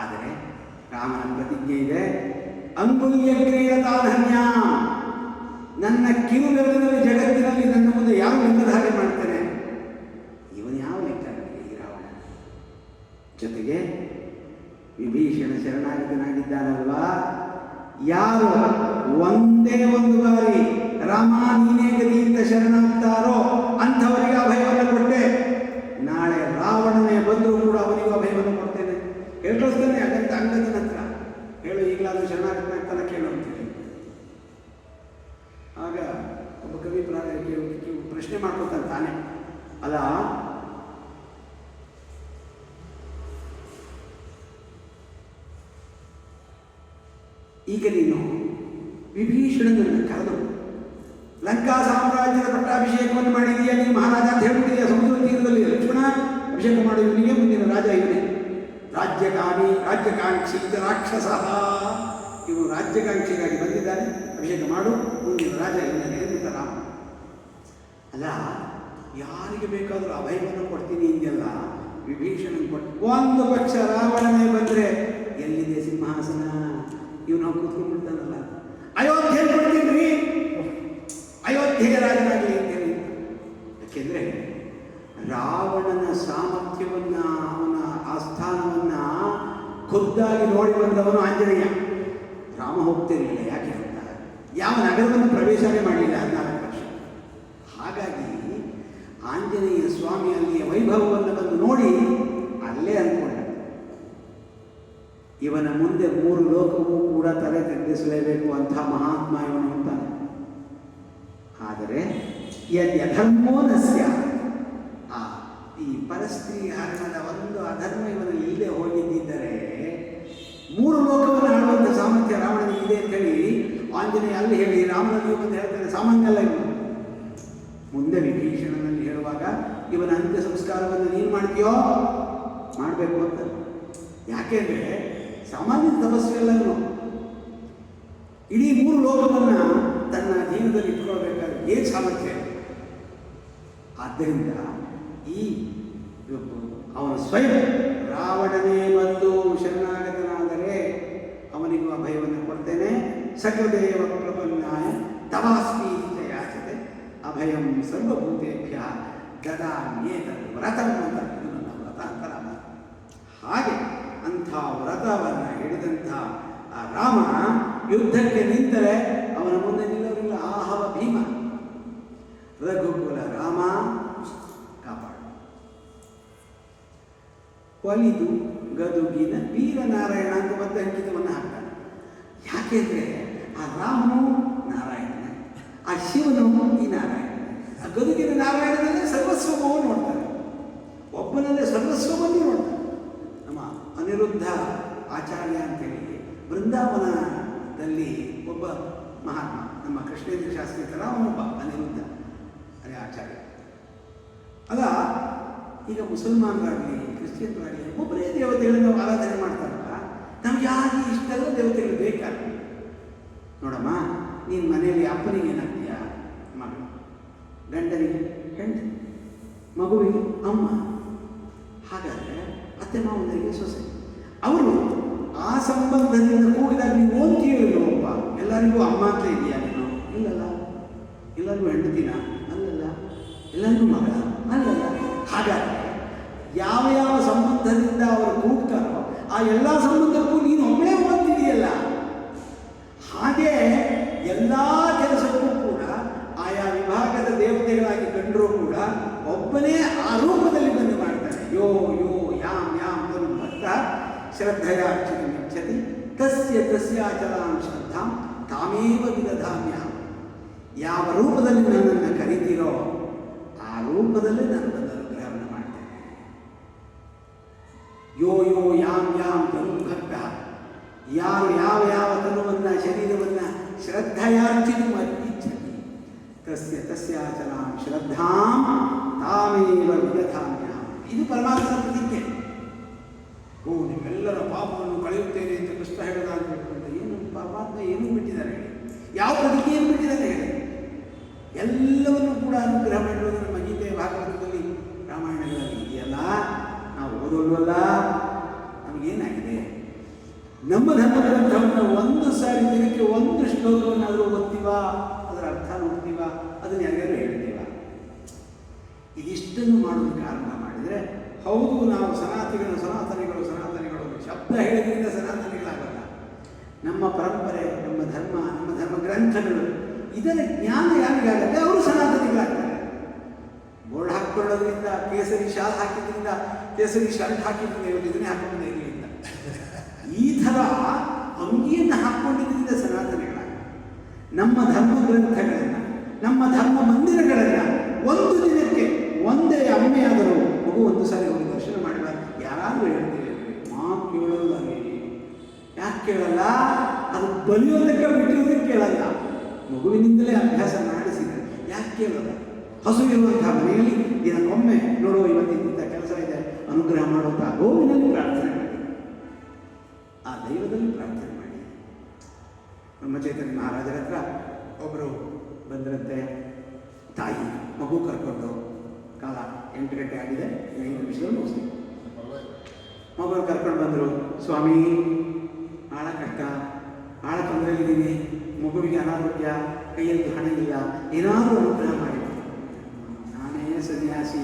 ಆದರೆ ರಾಮನ ಪ್ರತಿಜ್ಞೆ ಇದೆ, ಅಂಗುಲ್ಯ ಕ್ರೀಡತಾಧನ್ಯ, ನನ್ನ ಕಿರುಬೆರಳಿನಲ್ಲಿ ಜಗತ್ತಿನಲ್ಲಿ ನನ್ನ ಮುಂದೆ ಯಾವ ಲೆಕ್ಕದ ಹಾಗೆ ಮಾಡ್ತಾನೆ, ಇವನು ಯಾವ ಲೆಕ್ಕ ಈ ರಾವಣ. ಜೊತೆಗೆ ವಿಭೀಷಣ ಶರಣಾಗತನಾಗಿದ್ದಾನಲ್ವಾ, ಯಾರು ಒಂದೇ ಒಂದು ಬಾರಿ ರಾಮ ನೀನೇ ಗತಿ ಅಂತ ಶರಣಾಗ್ತಾರೋ ಅಂಥವರಿಗೆ ಅಭಯವನ್ನು ಕೊಟ್ಟೆ. ನಾಳೆ ರಾವಣನೇ ಬಂದರೂ ಕೂಡ ಅವನಿಗೂ ಅಭಯವನ್ನು ಕೊಡ್ತೇನೆ. ಹೇಳ್ಕೊಳ್ತೇನೆ ಅದಂತ ಅಂಗದನ ಹತ್ರ ಹೇಳು, ಈಗಲಾದರೂ ಶರಣಾಗತನಾಗ್ತಾನೆ ಕೇಳು ಅಂತೇಳಿ. ಆಗ ಒಬ್ಬ ಕವಿ ಪ್ರಶ್ನೆ ಮಾಡ್ಕೊತಾನೆ ತಾನೆ, ಅಲ್ಲ ಈಗ ನೀನು ವಿಭೀಷಣನನ್ನು ಕರೆದು ಲಂಕಾ ಸಾಮ್ರಾಜ್ಯದ ಪಟ್ಟಾಭಿಷೇಕವನ್ನು ಮಾಡಿದೀಯ ನೀನು ಮಹಾರಾಜ ಅಂತ ಹೇಳ್ಬಿಟ್ಟಿದೆಯಾ ಸಮುದ್ರ ತೀರದಲ್ಲಿ. ಲಕ್ಷ್ಮಣ, ಅಭಿಷೇಕ ಮಾಡು, ಇವನಿಗೆ ಮುಂದಿನ ರಾಜ ಇವನೇ. ರಾಜ್ಯಕಾಂಕ್ಷಿ ರಾಕ್ಷಸ, ಇವನು ರಾಜ್ಯಕಾಂಕ್ಷಿಗಾಗಿ ಬಂದಿದ್ದಾನೆ, ಅಭಿಷೇಕ ಮಾಡು, ಮುಂದಿನ ರಾಜ ಇವನೇ ಎಂದಿದ್ದ ರಾಮ. ಅಲ್ಲ, ಯಾರಿಗೆ ಬೇಕಾದರೂ ಅಭಯವನ್ನು ಕೊಡ್ತೀನಿ ಹಿಂಗೆಲ್ಲ ವಿಭೀಷಣನ ಕೊಟ್ಟು ಒಂದು ಪಕ್ಷ ರಾವಣನೇ ಬಂದರೆ ಎಲ್ಲಿದೆ ಸಿಂಹಾಸನ? ಇವನು ಕೂತ್ಕೊಂಡ್ಬಿಡ್ತಾನಲ್ಲ. ಅಯೋಧ್ಯೆ ಕೊಡ್ತೀನಿ ರೀ, ಅಯೋಧ್ಯೆಗೆ ರಾಜನಾಗಲಿ ಅಂತೇಳಿ. ಯಾಕೆಂದರೆ ರಾವಣನ ಸಾಮರ್ಥ್ಯವನ್ನು, ಅವನ ಆಸ್ಥಾನವನ್ನು ಖುದ್ದಾಗಿ ನೋಡಿ ಬಂದವನು ಆಂಜನೇಯ. ರಾಮ ಹೋಗ್ತಿರಲಿಲ್ಲ. ಯಾಕೆ ಅಂತ, ಯಾವ ನಗರವನ್ನು ಪ್ರವೇಶನೇ ಮಾಡಲಿಲ್ಲ 14 ವರ್ಷ. ಹಾಗಾಗಿ ಆಂಜನೇಯ ಸ್ವಾಮಿಯಲ್ಲಿಯ ವೈಭವವನ್ನು ಬಂದು ನೋಡಿ ಅಲ್ಲೇ ಅಂದ್ಕೊಂಡ, ಇವನ ಮುಂದೆ 3 ಲೋಕವೂ ಕೂಡ ತಲೆ ತಗ್ಗಿಸಲೇಬೇಕು ಅಂಥ ಮಹಾತ್ಮ ಇವನು ಅಂತಾನೆ. ಆದರೆ ಯಧರ್ಮೋ ನಸ್ಯ, ಈ ಪರಸ್ತ್ರೀ ಹರಣದ ಒಂದು ಅಧರ್ಮ ಇವನಲ್ಲಿ ಇಲ್ಲದೆ ಹೋಗಿದ್ದರೆ 3 ಲೋಕವನ್ನು ಆಳುವಂಥ ಸಾಮರ್ಥ್ಯ ರಾವಣನಿಗೆ ಇದೆ ಅಂತೇಳಿ ಆಂಜನೇಯ ಅಲ್ಲಿ ಹೇಳಿ ರಾಮನಲ್ಲಿ ಬಂದು ಹೇಳ್ತಾನೆ. ಸಾಮಾನ್ಯ ಅಲ್ಲ ಇವನು. ಮುಂದೆ ವಿಭೀಷಣನಲ್ಲಿ ಹೇಳುವಾಗ ಇವನ ಅಂತ್ಯ ಸಂಸ್ಕಾರವನ್ನು ನೀನು ಮಾಡ್ತೀಯೋ ಮಾಡಬೇಕು ಅಂತ. ಯಾಕೆಂದರೆ ಸಾಮಾನ್ಯ ತಪಸ್ಸೆಲ್ಲ ಇವನು ಇಡೀ 3 ಲೋಕವನ್ನು ತನ್ನ ಜೀವನದಲ್ಲಿ ಇಟ್ಕೊಳ್ಬೇಕಾದ್ರೆ ಏನು ಸಾಮರ್ಥ್ಯ. ಆದ್ದರಿಂದ ಈ ಅವನ ಸ್ವಯಂ ರಾವಣನೇ ಬಂದು ಶರಣಾಗತನಾದರೆ ಅವನಿಗೂ ಅಭಯವನ್ನು ಕೊಡ್ತೇನೆ. ಸಕೃದೇವ ಪ್ರಪನ್ನಾಯ ತವಾಸ್ಮಿ ಯಾಚತೆ ಅಭಯಂ ಸರ್ವಭೂತೇಭ್ಯ ದದಾಮ್ಯೇತದ್ ವ್ರತಂ ಅಂತ. ಇದು ನನ್ನ ವ್ರತ ಅಂತ ರಾಮ. ಹಾಗೆ ಅಂಥ ವ್ರತವನ್ನು ಹಿಡಿದಂಥ ಆ ರಾಮ ಯುದ್ಧಕ್ಕೆ ನಿಂತರೆ ಅವನ ಮುಂದೆ ನಿಲ್ಲೋರಿಲ್ಲ. ಆಹವ ಭೀಮ, ರಘುಕುಲ ರಾಮ ಕಾಪಾಡು. ಒಲಿದು ಗದುಗಿನ ವೀರನಾರಾಯಣ ಅಂತ ಮತ್ತೆ ಅಂಕಿತವನ್ನು ಹಾಕ್ತಾನೆ. ಯಾಕೆಂದರೆ ಆ ರಾಮನು ನಾರಾಯಣ, ಆ ಶಿವನು ಈ ನಾರಾಯಣ. ಆ ಗದುಗಿನ ನಾರಾಯಣನಲ್ಲೇ ಸರ್ವಸ್ವಭಾವ ನೋಡ್ತಾನೆ, ಒಬ್ಬನಲ್ಲೇ ಸರ್ವಸ್ವವನ್ನು ನೋಡ್ತಾನೆ. ನಮ್ಮ ಅನಿರುದ್ಧ ಆಚಾರ್ಯ ಅಂತೇಳಿ ಬೃಂದಾವನದಲ್ಲಿ ಒಬ್ಬ ಮಹಾತ್ಮ, ನಮ್ಮ ಕೃಷ್ಣೇಂದ್ರ ಶಾಸ್ತ್ರಿ ಥರ ಅವನೊಬ್ಬ ಅನಿರುದ್ಧ ಅದೇ ಆಚಾರ್ಯ. ಅಲ್ಲ, ಈಗ ಮುಸಲ್ಮಾನರಾಗಲಿ ಕ್ರಿಶ್ಚಿಯನ್ರಾಗಲಿ ಒಬ್ಬರೇ ದೇವತೆಗಳನ್ನು ಆರಾಧನೆ ಮಾಡ್ತಾರಲ್ಲ, ನಮ್ಗೆ ಯಾಕೆ ಇಷ್ಟೆಲ್ಲ ದೇವತೆಗಳು ಬೇಕಾದ್ರೆ? ನೋಡಮ್ಮ, ನೀನು ಮನೆಯಲ್ಲಿ ಅಪ್ಪನಿಗೆ ಏನಾಗ್ತೀಯ? ಮಗಳು, ಗಂಡನಿಗೆ ಹೆಂಡತಿ, ಮಗುವಿಗೆ ಅಮ್ಮ. ಹಾಗಾದರೆ ಅತ್ತೆ ಮಾವನರಿಗೆ ಸೊಸೆ. ಅವರು ಆ ಸಂಬಂಧದಿಂದ ಕೂಡಿದಾಗ ನೀವು ಓದ್ತೀಯೋ ಇಲ್ಲವಪ್ಪ? ಎಲ್ಲರಿಗೂ ಅಮ್ಮ ಅಂತ ಇದೆಯಾ ನೀನು? ಇಲ್ಲಲ್ಲ. ಎಲ್ಲರಿಗೂ ಹೆಂಡತಿನ? ಅಲ್ಲಲ್ಲ. ಎಲ್ಲರಿಗೂ ಮಗಳ? ಅಲ್ಲಲ್ಲ. ಹಾಗಾದರೆ ಯಾವ ಯಾವ ಸಂಬಂಧದಿಂದ ಅವರು ಕೂಗ್ತಾರೋ ಆ ಎಲ್ಲ ಸಂಬಂಧಕ್ಕೂ ನೀನು ಒಬ್ಬಳೇ ಓದ್ತಿದೆಯಲ್ಲ. ಹಾಗೆ ಎಲ್ಲ ಕೆಲಸಕ್ಕೂ ಕೂಡ ಆಯಾ ವಿಭಾಗದ ದೇವತೆಗಳಾಗಿ ಕಂಡರೂ ಕೂಡ ಒಬ್ಬನೇ ಆ ರೂಪದಲ್ಲಿ ಬಂದು ಮಾಡ್ತಾನೆ. ಯೋ ಯೋ ಯಾಮ್ ಯಾಮ್ ತನು ಭಕ್ತ ಶ್ರದ್ಧೆಯ ಅರ್ಚಿತುಮಿಚ್ಛತಿ ತಸ್ಯ ತಸ್ಯಾಚಲಾಂ ಶ್ರದ್ಧಾಂ ತಾಮೇವ ವಿದಧಾಮ್ಯಹಂ. ಯಾವ ರೂಪದಲ್ಲಿ ನನ್ನನ್ನು ಕರಿತೀರೋ ಆ ರೂಪದಲ್ಲಿ ನಾನು ಬಂದು ಅನುಗ್ರಹವನ್ನು ಮಾಡ್ತೇನೆ. ಯೋ ಯೋ ಯಾಮ್ ಯಾಮ್ ತನು ಭಕ್ತ, ಯಾರು ಯಾವ ಯಾವ ತನುವನ್ನು ಶರೀರವನ್ನು ಶ್ರದ್ಧೆಯಾರ್ಚಿತು ಇಚ್ಛತಿ ತಸ್ಯ ತಸ್ಯಾಚಲಾಂ ಶ್ರದ್ಧಾಂ ತಾಮೇವ ವಿದಧಾಮ್ಯಹಂ. ಇದು ಪರಮಾತ್ಮನ ಪ್ರತಿಜ್ಞೆ. ಓ, ನಿಮ್ಮೆಲ್ಲರ ಪಾಪವನ್ನು ಕಳೆಯುತ್ತೇನೆ ಅಂತ ಕೃಷ್ಣ ಹೇಳದ ಅಂತ ಹೇಳ್ಕೊಂಡ್ರೆ ಏನು ಪರಮಾತ್ಮ ಏನೂ ಬಿಟ್ಟಿದ್ದಾರೆ ಹೇಳಿ? ಯಾವ ಪ್ರತಿಜ್ಞೆಯನ್ನು ಬಿಟ್ಟಿದ್ದಾರೆ ಹೇಳಿ? ಎಲ್ಲವನ್ನೂ ಕೂಡ ಅನುಗ್ರಹ ಮಾಡಿರೋದು ನಮ್ಮ ಗೀತೆ ಭಾಗವತದಲ್ಲಿ ರಾಮಾಯಣಗಳಲ್ಲಿ ಇದೆಯಲ್ಲ. ನಾವು ಓದೋಲ್ವಲ್ಲ, ನಮಗೇನಾಗಿದೆ? ನಮ್ಮ ಧರ್ಮ ಗ್ರಂಥವನ್ನು ಒಂದು ಸಾರಿ ದಿನಕ್ಕೆ ಒಂದು ಶ್ಲೋಕವನ್ನಾದರೂ ಓದ್ತೀವ, ಅದರ ಅರ್ಥ ನೋಡ್ತೀವ, ಅದನ್ನು ಯಾರ್ಯಾರು ಹೇಳ್ತೀವ. ಇದಿಷ್ಟನ್ನು ಮಾಡೋದಕ್ಕೆ ಆರಂಭ ಮಾಡಿದರೆ ಹೌದು, ನಾವು ಸನಾತನಿಗಳು ಶಬ್ದ ಹೇಳಿದ್ರಿಂದ ಸನಾತನಿಗಳಾಗಲ್ಲ. ನಮ್ಮ ಪರಂಪರೆ, ನಮ್ಮ ಧರ್ಮ ಗ್ರಂಥಗಳು, ಇದರ ಜ್ಞಾನ ಯಾರಿಗಾಗತ್ತೆ ಅವರು ಸನಾತನಿಗಳಾಗ್ತಾರೆ. ಬೋರ್ಡ್ ಹಾಕ್ಕೊಳ್ಳೋದ್ರಿಂದ, ಕೇಸರಿ ಶಾಲ್ ಹಾಕಿದ್ರಿಂದ, ಕೇಸರಿ ಶರ್ಟ್ ಹಾಕಿದ್ರಿಂದ ಇವತ್ತು ಇದನ್ನೇ ಹಾಕೊಂಡೇ ಇರಲಿಲ್ಲ. ಈ ಥರ ಅಂಗಿಯನ್ನು ಹಾಕ್ಕೊಂಡಿದ್ದರಿಂದ ಸನಾತನಿಗಳಾಗ. ನಮ್ಮ ಧರ್ಮ ಗ್ರಂಥಗಳನ್ನು, ನಮ್ಮ ಧರ್ಮ ಮಂದಿರಗಳನ್ನು ಒಂದು ದಿನಕ್ಕೆ ಒಂದೇ ಅಮ್ಮೆಯಾದರೂ ಮಗು ಒಂದು ಸಾರಿ ಹೋಗಿ ದರ್ಶನ ಮಾಡಬಾರ್ದು. ಯಾರಾದರೂ ಹೇಳ್ತೀವಿ, ಮಾತು ಕೇಳೋಲ್ಲ. ಯಾಕೆ ಕೇಳಲ್ಲ? ಅದು ಬಲಿಯೋದಕ್ಕೆ ಬಿಟ್ಟಿರೋದಕ್ಕೆ ಕೇಳಲ್ಲ. ಮಗುವಿನಿಂದಲೇ ಅಭ್ಯಾಸ ಮಾಡಿಸಿದರೆ ಯಾಕೆ ಕೇಳೋಲ್ಲ? ಹಸು ಇರುವಂತಹ ಮನೆಯಲ್ಲಿ ದಿನಕ್ಕೊಮ್ಮೆ ನೋಡುವ ಇವತ್ತಿಂತ ಕೆಲಸ ಇದೆ ಅನುಗ್ರಹ ಮಾಡುವಂಥ ಗೋವಿನಲ್ಲಿ ಪ್ರಾರ್ಥನೆ ಮಾಡಿ, ಆ ದೈವದಲ್ಲಿ ಪ್ರಾರ್ಥನೆ ಮಾಡಿ. ಬ್ರಹ್ಮಚೈತನ್ಯ ಮಹಾರಾಜರ ಹತ್ರ ಒಬ್ಬರು ಬಂದರಂತೆ, ತಾಯಿ ಮಗು ಕರ್ಕೊಂಡು, ಕಾಲ 8 ಗಂಟೆ ಆಗಿದೆ, 5 ನಿಮಿಷದಲ್ಲಿ ಮುಗಿಸ್ತೀವಿ. ಮಗುವನ್ನು ಕರ್ಕೊಂಡು ಬಂದರು. ಸ್ವಾಮಿ, ಭಾಳ ಕಷ್ಟ, ಭಾಳ ತೊಂದರೆಯಲ್ಲಿದ್ದೀನಿ, ಮಗುವಿಗೆ ಅನಾರೋಗ್ಯ, ಕೈಯಲ್ಲಿ ಹಣ ಇಲ್ಲ, ಏನಾದರೂ ಅನುಗ್ರಹ ಮಾಡಿ. ನಾನೇ ಸನ್ಯಾಸಿ,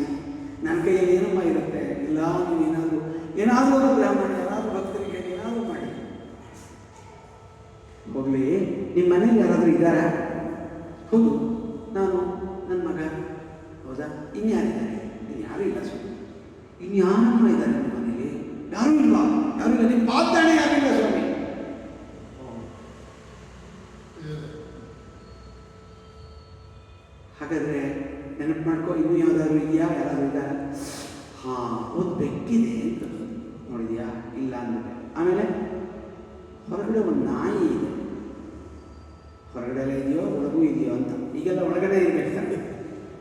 ನನ್ನ ಕೈಯಲ್ಲಿ ಏನಮ್ಮ ಇರುತ್ತೆ? ಇಲ್ಲ, ನೀವು ಏನಾದರೂ ಅನುಗ್ರಹ ಮಾಡಿ, ಯಾರಾದರೂ ಭಕ್ತರಿಗೆ ಏನಾದರೂ ಮಾಡಿ. ಹೋಗಲಿ, ನಿಮ್ಮ ಮನೇಲಿ ಯಾರಾದರೂ ಇದ್ದಾರಾ? ಹೌದು, ನಾನು, ನನ್ನ ಮಗ. ಹೌದಾ? ಇನ್ಯಾರಿದ್ದಾರೆ? ಯಾರೂ ಇಲ್ಲ ಸ್ವಾಮಿ. ಇನ್ಯಾರಮ್ಮ ಇದ್ದಾರೆ ನಿಮ್ಮ ಮನೇಲಿ? ಯಾರೂ ಇಲ್ವಾ? ಯಾರೂ ಇಲ್ಲ. ನಿಮ್ಮ ಪಾತಾಣೆ ಯಾರೂ ಇಲ್ಲ ಸ್ವಾಮಿ. ಹಾಗಾದರೆ ನೆನಪು ಮಾಡ್ಕೊ, ಇನ್ನೂ ಯಾವ್ದಾದ್ರು ಇದೆಯಾ? ಯಾರಾದರೂ ಇದ್ದಾರೆ? ಹಾಂ, ಒಂದು ಬೆಕ್ಕಿದೆ ಅಂತ ನೋಡಿದ್ಯಾ? ಇಲ್ಲ ಅಂದ್ಬಿಟ್ಟೆ. ಆಮೇಲೆ ಹೊರಗಡೆ ಒಂದು ನಾಯಿ ಇದೆ. ಹೊರಗಡೆ ಇದೆಯೋ ಒಳಗೂ ಇದೆಯೋ ಅಂತ. ಈಗೆಲ್ಲ ಒಳಗಡೆ ಇರಬೇಕು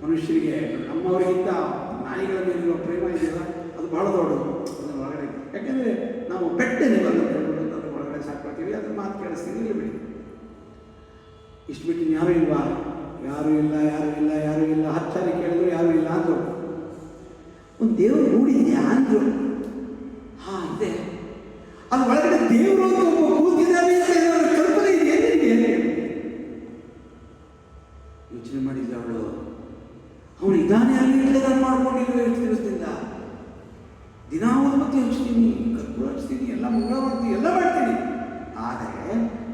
ಮನುಷ್ಯರಿಗೆ. ನಮ್ಮವರಿಗಿಂತ ನಾಯಿಗಳ ಮೇಲಿರುವ ಪ್ರೇಮ ಇದೆಯಲ್ಲ, ಅದು ಬಹಳ ದೊಡ್ಡದು. ಅದನ್ನು ಒಳಗಡೆ, ಯಾಕೆಂದರೆ ನಾವು ಬೆಟ್ಟನೆ ಬಂದು ಒಳಗಡೆ ಸಾಕ್ಕೊಳ್ತೀವಿ, ಅದನ್ನು ಮಾತು ಕೇಳಿಸ್ತೀವಿ, ಇಲ್ಲಿ ಬಿಡಿ. ಇಷ್ಟು ಬಿಟ್ಟು ಯಾರೂ ಇಲ್ವಾ? ಯಾರೂ ಇಲ್ಲ, ಯಾರೂ ಇಲ್ಲ, ಯಾರೂ ಇಲ್ಲ. 10 ಸಾರಿ ಕೇಳಿದ್ರು ಯಾರೂ ಇಲ್ಲ ಅಂದರು. ಒಂದು ದೇವರು ಮೂಡಿದೆಯಾ ಅಂದರು. ಹಾಂ, ಇದೆ. ಅದು ಒಳಗಡೆ ದೇವರು ಅಂತ ಒಬ್ಬ ಕೂತಿದ್ದಾನೆ ಅಂತ ಏನಾದರೂ ಕಲ್ಪನೆ ಇದೆಯಾ ನಿನಗೆ? ಯೋಚನೆ ಮಾಡಿದ್ದೆ ಅವಳು. ಅವನು ಇದ್ದಾನೆ ಅಲ್ಲಿ ಇಲ್ಲದಾನೆ ಮಾಡ್ಕೊಂಡಿಲ್ಲ ಎಷ್ಟು ದಿವಸದಿಂದ. ದಿನ ಅವನ ಬಗ್ಗೆ ಹಚ್ತೀನಿ, ಕರ್ಪೂರ ಹಚ್ತೀನಿ, ಎಲ್ಲ ಮುಂಗ ಮಾಡ್ತೀನಿ, ಎಲ್ಲ ಮಾಡ್ತೀನಿ. ಆದರೆ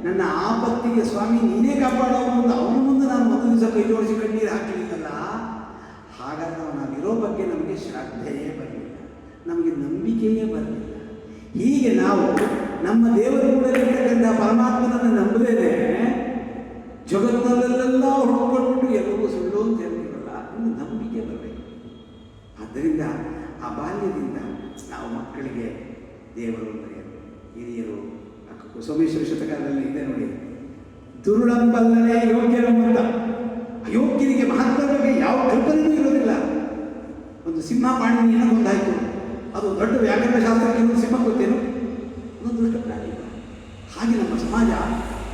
ನನ್ನ ಆಪತ್ತಿಗೆ ಸ್ವಾಮಿ ನೀನೇ ಕಾಪಾಡೋನು ಅಂತ ಅವನ ಮುಂದೆ ನಾನು ಒಂದು ದಿವಸ ಕೈ ಜೋಡಿಸಿ ಕಣ್ಣೀರು ಹಾಕಲಿಲ್ಲಲ್ಲ. ಹಾಗಾದ್ರೆ ಅವನಲ್ಲಿರೋ ಬಗ್ಗೆ ನಮಗೆ ಶ್ರದ್ಧೆಯೇ ಬರಲಿಲ್ಲ, ನಮಗೆ ನಂಬಿಕೆಯೇ ಬರಲಿಲ್ಲ. ಹೀಗೆ ನಾವು ನಮ್ಮ ದೇವರ ಕೂಡ ಇರ್ತಕ್ಕಂಥ ಪರಮಾತ್ಮನನ್ನು ನಂಬದೇನೆ ಜಗತ್ತಿನಲ್ಲೆಲ್ಲ ಹುಡ್ಕೊಂಡ್ಬಿಟ್ಟು ಎಲ್ಲವೂ ಸುಳ್ಳು ಅಂತ ಹೇಳ್ತೀವಲ್ಲ, ಒಂದು ನಂಬಿಕೆ ಬರಬೇಕು. ಆದ್ದರಿಂದ ಆ ಬಾಲ್ಯದಿಂದ ನಾವು ಮಕ್ಕಳಿಗೆ ದೇವರು ಅಂದರೆ ಹಿರಿಯರು, ಸೋಮೇಶ್ವರ ಶತಕದಲ್ಲಿ ಇದೆ ನೋಡಿ, ದುರುಳಂಬಲ್ಲನೆ ಯೋಗ್ಯರು ಅಂತ. ಅಯೋಗ್ಯರಿಗೆ ಮಹತ್ವದ ಬಗ್ಗೆ ಯಾವ ಕಲ್ಪನೆಯೂ ಇರೋದಿಲ್ಲ. ಒಂದು ಸಿಂಹ ಪ್ರಾಣಿ ಏನೊಂದಾಯಿತು, ಅದು ದೊಡ್ಡ ವ್ಯಾಕರಣ ಶಾಸ್ತ್ರಕ್ಕೆ ಒಂದು ಸಿಂಹ ಗೊತ್ತೇನು? ಒಂದು ದುಷ್ಟ ಪ್ರಾಣಿ. ಹಾಗೆ ನಮ್ಮ ಸಮಾಜ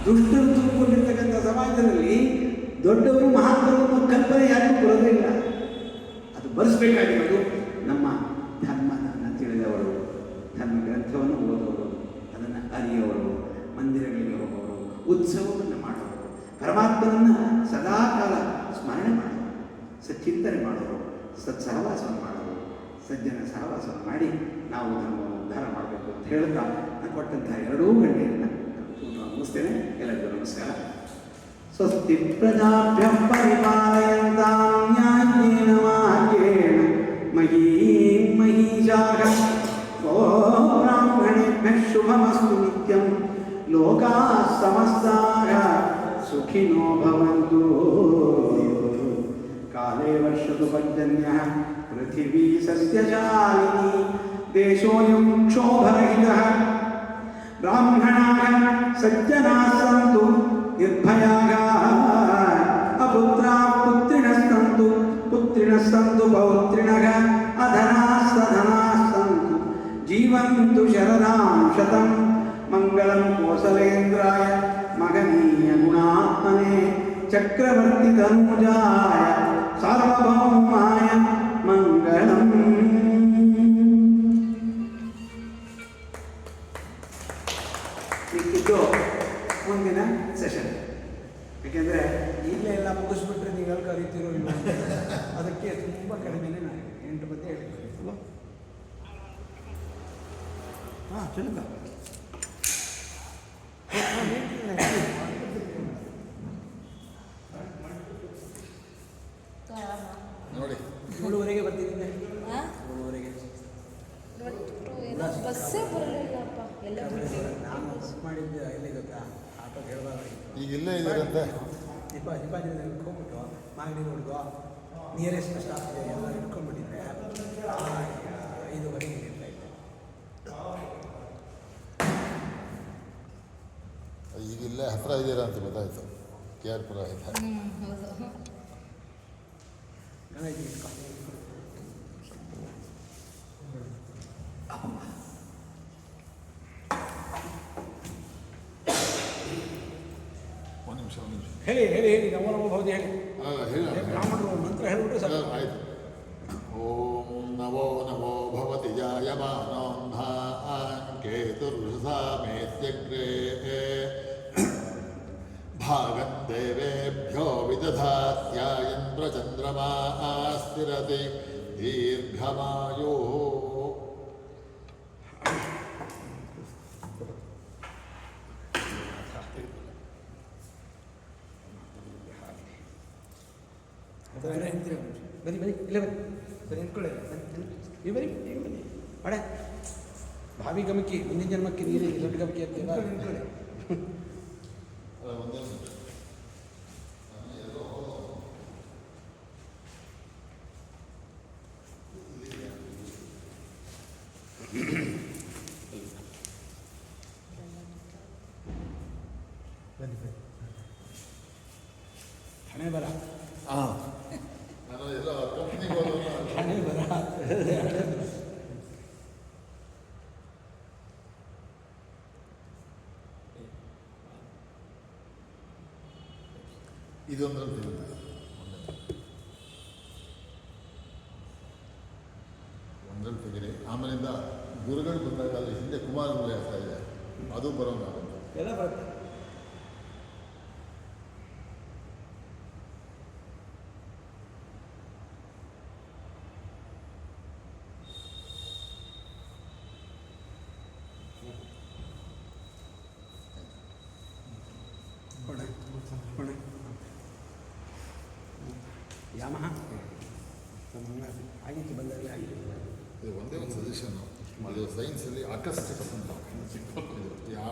ದುಷ್ಟರು ತುಂಬಿಕೊಂಡಿರ್ತಕ್ಕಂಥ ಸಮಾಜದಲ್ಲಿ ದೊಡ್ಡವರು ಮಹಾತ್ಮರು ಅನ್ನೋ ಕಲ್ಪನೆ ಯಾರಿಗೂ ಬರೋದೇ ಇಲ್ಲ. ಅದು ಬರೆಸಬೇಕಾಗಿರೋದು ನಮ್ಮ ಧರ್ಮವನ್ನು ತಿಳಿದವರು, ಧರ್ಮ ಗ್ರಂಥವನ್ನು ಓದೋರು, ಅದನ್ನು ಅರಿಯೋರು, ಮಂದಿರಗಳಿಗೆ ಹೋಗೋರು, ಉತ್ಸವವನ್ನು ಮಾಡೋರು, ಪರಮಾತ್ಮನನ್ನು ಸದಾಕಾಲ ಸ್ಮರಣೆ ಮಾಡೋರು, ಸಚ್ಚಿಂತನೆ ಮಾಡೋರು, ಸತ್ಸಹವಾಸವನ್ನು ಮಾಡೋರು, ಸಜ್ಜನ ಸಹವಾಸವನ್ನು ಮಾಡಿ ನಾವು ಧರ್ಮವನ್ನು ಉದ್ಧಾರ ಮಾಡಬೇಕು ಅಂತ ಹೇಳ್ತಾ ನಾನು ಕೊಟ್ಟಂಥ 2 ಗಂಟೆಯನ್ನು ಮುಗಿಸ್ತೇನೆ. ಎಲ್ಲರಿಗೂ ನಮಸ್ಕಾರ. ಸ್ವಸ್ತಿ ಪ್ರಜಾಭ್ಯಃ ಪರಿಪಾಲಯಂತಾಂ ನ್ಯಾಯೇನ ಮಾರ್ಗೇಣ ಮಹೀಂ ಮಹೀಷಾಃ ಬ್ರಾಹ್ಮಣೇಭ್ಯಃ ಶುಭಮಸ್ತು ನಿತ್ಯಂ. ಲೋಕಾಃ ಸಮಸ್ತಾಃ ಸುಖಿನೋ ಭವಂತು. ಕಾಲೇ ವರ್ಷತು ಪರ್ಜನ್ಯಃ ಪೃಥಿವೀ ಸಸ್ಯಶಾಲಿನಿ. ದೇಶೋऽಯಂ ಕ್ಷೋಭರಹಿತಃ. ಬ್ರಾಹ್ಮಣಾಃ ಸಜ್ಜನಾಃ ಸಂತು ನಿರ್ಭಯಾಃ. ಅಪುತ್ರಾಃ ಪುತ್ರಿಣಃ ಸಂತು ಪುತ್ರಿಣಃ ಸಂತು ಪೌತ್ರಿಣಃ. ಅಧನಾಃ ಸಧನಾಃ ಸಂತು ಜೀವಂತು ಶರದಾಂ ಶತಂ. ಮಂಗಳಂ ಕೋಸಲೇಂದ್ರಾಯ ಮಗನೀಯ ಗುಣಾತ್ಮನೆ. ಚಕ್ರವರ್ತಿ ತನೂಜಾಯ ಸಾರ್ವಭೌಮಾಯ ಮಂಗಳಂ. ಇದು ಮುಂದಿನ ಸೆಷನ್. ಯಾಕೆಂದರೆ ಇಲ್ಲೇ ಎಲ್ಲ ಮುಗಿಸ್ಬಿಟ್ರೆ ನೀವು ಕರೀತಿರೋ ಇಲ್ಲ, ಅದಕ್ಕೆ ತುಂಬ ಕಡಿಮೆನೇ ನಾನು 8 ಮಂದಿ ಹೇಳಿದ್ದೆ ಅಲ್ವಾ? ಹಾಂ, ಚಲೋ. ನೋಡಿ 7:30 ಬರ್ತೀನಿ. 7:30 ಬಸ್ಸೇ ಬರಲಿಲ್ಲಪ್ಪ. ಎಲ್ಲ ನಾನು ಬುಕ್ ಮಾಡಿದ್ದೆ. ಎಲ್ಲಿ ಗೊತ್ತಾ? ಆಟೋ ಹೇಳ್ಬಾರ್ದಾಗಿತ್ತು. ಈಗ ಇಲ್ಲೇ ಇದ್ದೀರಂತೆ. ದೀಪಾವಳಿ ಇಟ್ಕೊಂಡ್ಬಿಟ್ಟು ಮಾಗಡಿ ರೋಡ್ಗೋ ನಿಯರೆಸ್ಟ್ ಸ್ಟಾಪ್ ಇದೆ ಎಲ್ಲ ಇಟ್ಕೊಂಡ್ಬಿಟ್ಟಿದ್ರೆ 5:30 ಇರ್ತಾ ಇದ್ದೆ. ಈಗ ಇಲ್ಲೇ ಹತ್ರ ಇದ್ದೀರಾ ಅಂತ ಗೊತ್ತಾಯ್ತು. KR ಪುರ ಆಯ್ತಾ? ಹೌದು. ಒಂದು ನಿಮಿಷ ಹೇಳಿ ಹೇಳಿ ಹೇಳಿ ನಮೋ ನಮೋ ಭವತಿ ಹೇಳಿ ಹೇಳಿ ಬ್ರಾಹ್ಮಣರು ಮಂತ್ರ ಹೇಳಿಬಿಟ್ರೆ ಸರ್ ಆಯ್ತು. ಓಂ ನಮೋ ನಮೋ ಭವತಿ ಜಾಯಮಾನೋನ್ಧಾನ್ ಕೇತುರ್ಷಸಾ ಮೇತ್ಯಗ್ರೇ ಭಾಗಂ ದೇವೇಭ್ಯೋ ವಿದಧಾತ್ಯಾಯನ್ ಪ್ರಚಂದ್ರಮಾ ಸ್ಥಿರತಿ ದೀರ್ಘಮಾಯೋ. ಬನ್ನಿ ಬನ್ನಿ ಇಲ್ಲೇ ಬನ್ನಿ ಸರಿ ನಿಂತ್ಕೊಳ್ಳಿ ನೀವು ಬನ್ನಿ ನೀವು ಬನ್ನಿ ಮಾಡ ಭಾವಿ ಗಮಕಿ ಮುಂದಿನ ಜನ್ಮಕ್ಕೆ ನೀರೇ ದೊಡ್ಡ ಗಮಕಿ ಅಂತೀವ ನಿಂತ್ಕೊಳ್ಳಿ ಒಂದೇ ಹಣೆ ಬರ ನಾನು ಎಲ್ಲ ಕಂಪ್ನಿಗೆ ಹೋಗೋದು ಹಣೆ ಬರ ಇದೊಂದರಲ್ಲಿ ತೆಗೆದು ಒಂದರಲ್ಲಿ ತೆಗೀರಿ. ಆಮೇಲಿಂದ ಗುರುಗಳು ಬಂದಾಗ ಅಲ್ಲಿ ಹಿಂದೆ ಕುಮಾರಮೂಲೆ ಆಗ್ತಾ ಇದೆ, ಅದು ಬರೋಂಗಾಗುತ್ತೆ. ಎಲ್ಲ ಬರುತ್ತೆ ಯಾಮಹ ಆಗಿತ್ತು ಬಂದಲ್ಲಿ ಆಗಿದೆ ಇದು ಒಂದೇ ಒಂದು ಸಜೆಷನ್ನು, ಇದು ಸೈನ್ಸಲ್ಲಿ ಅಕಸ್ಟಿಕ್ಸ್ ಅಂತ ಯಾವ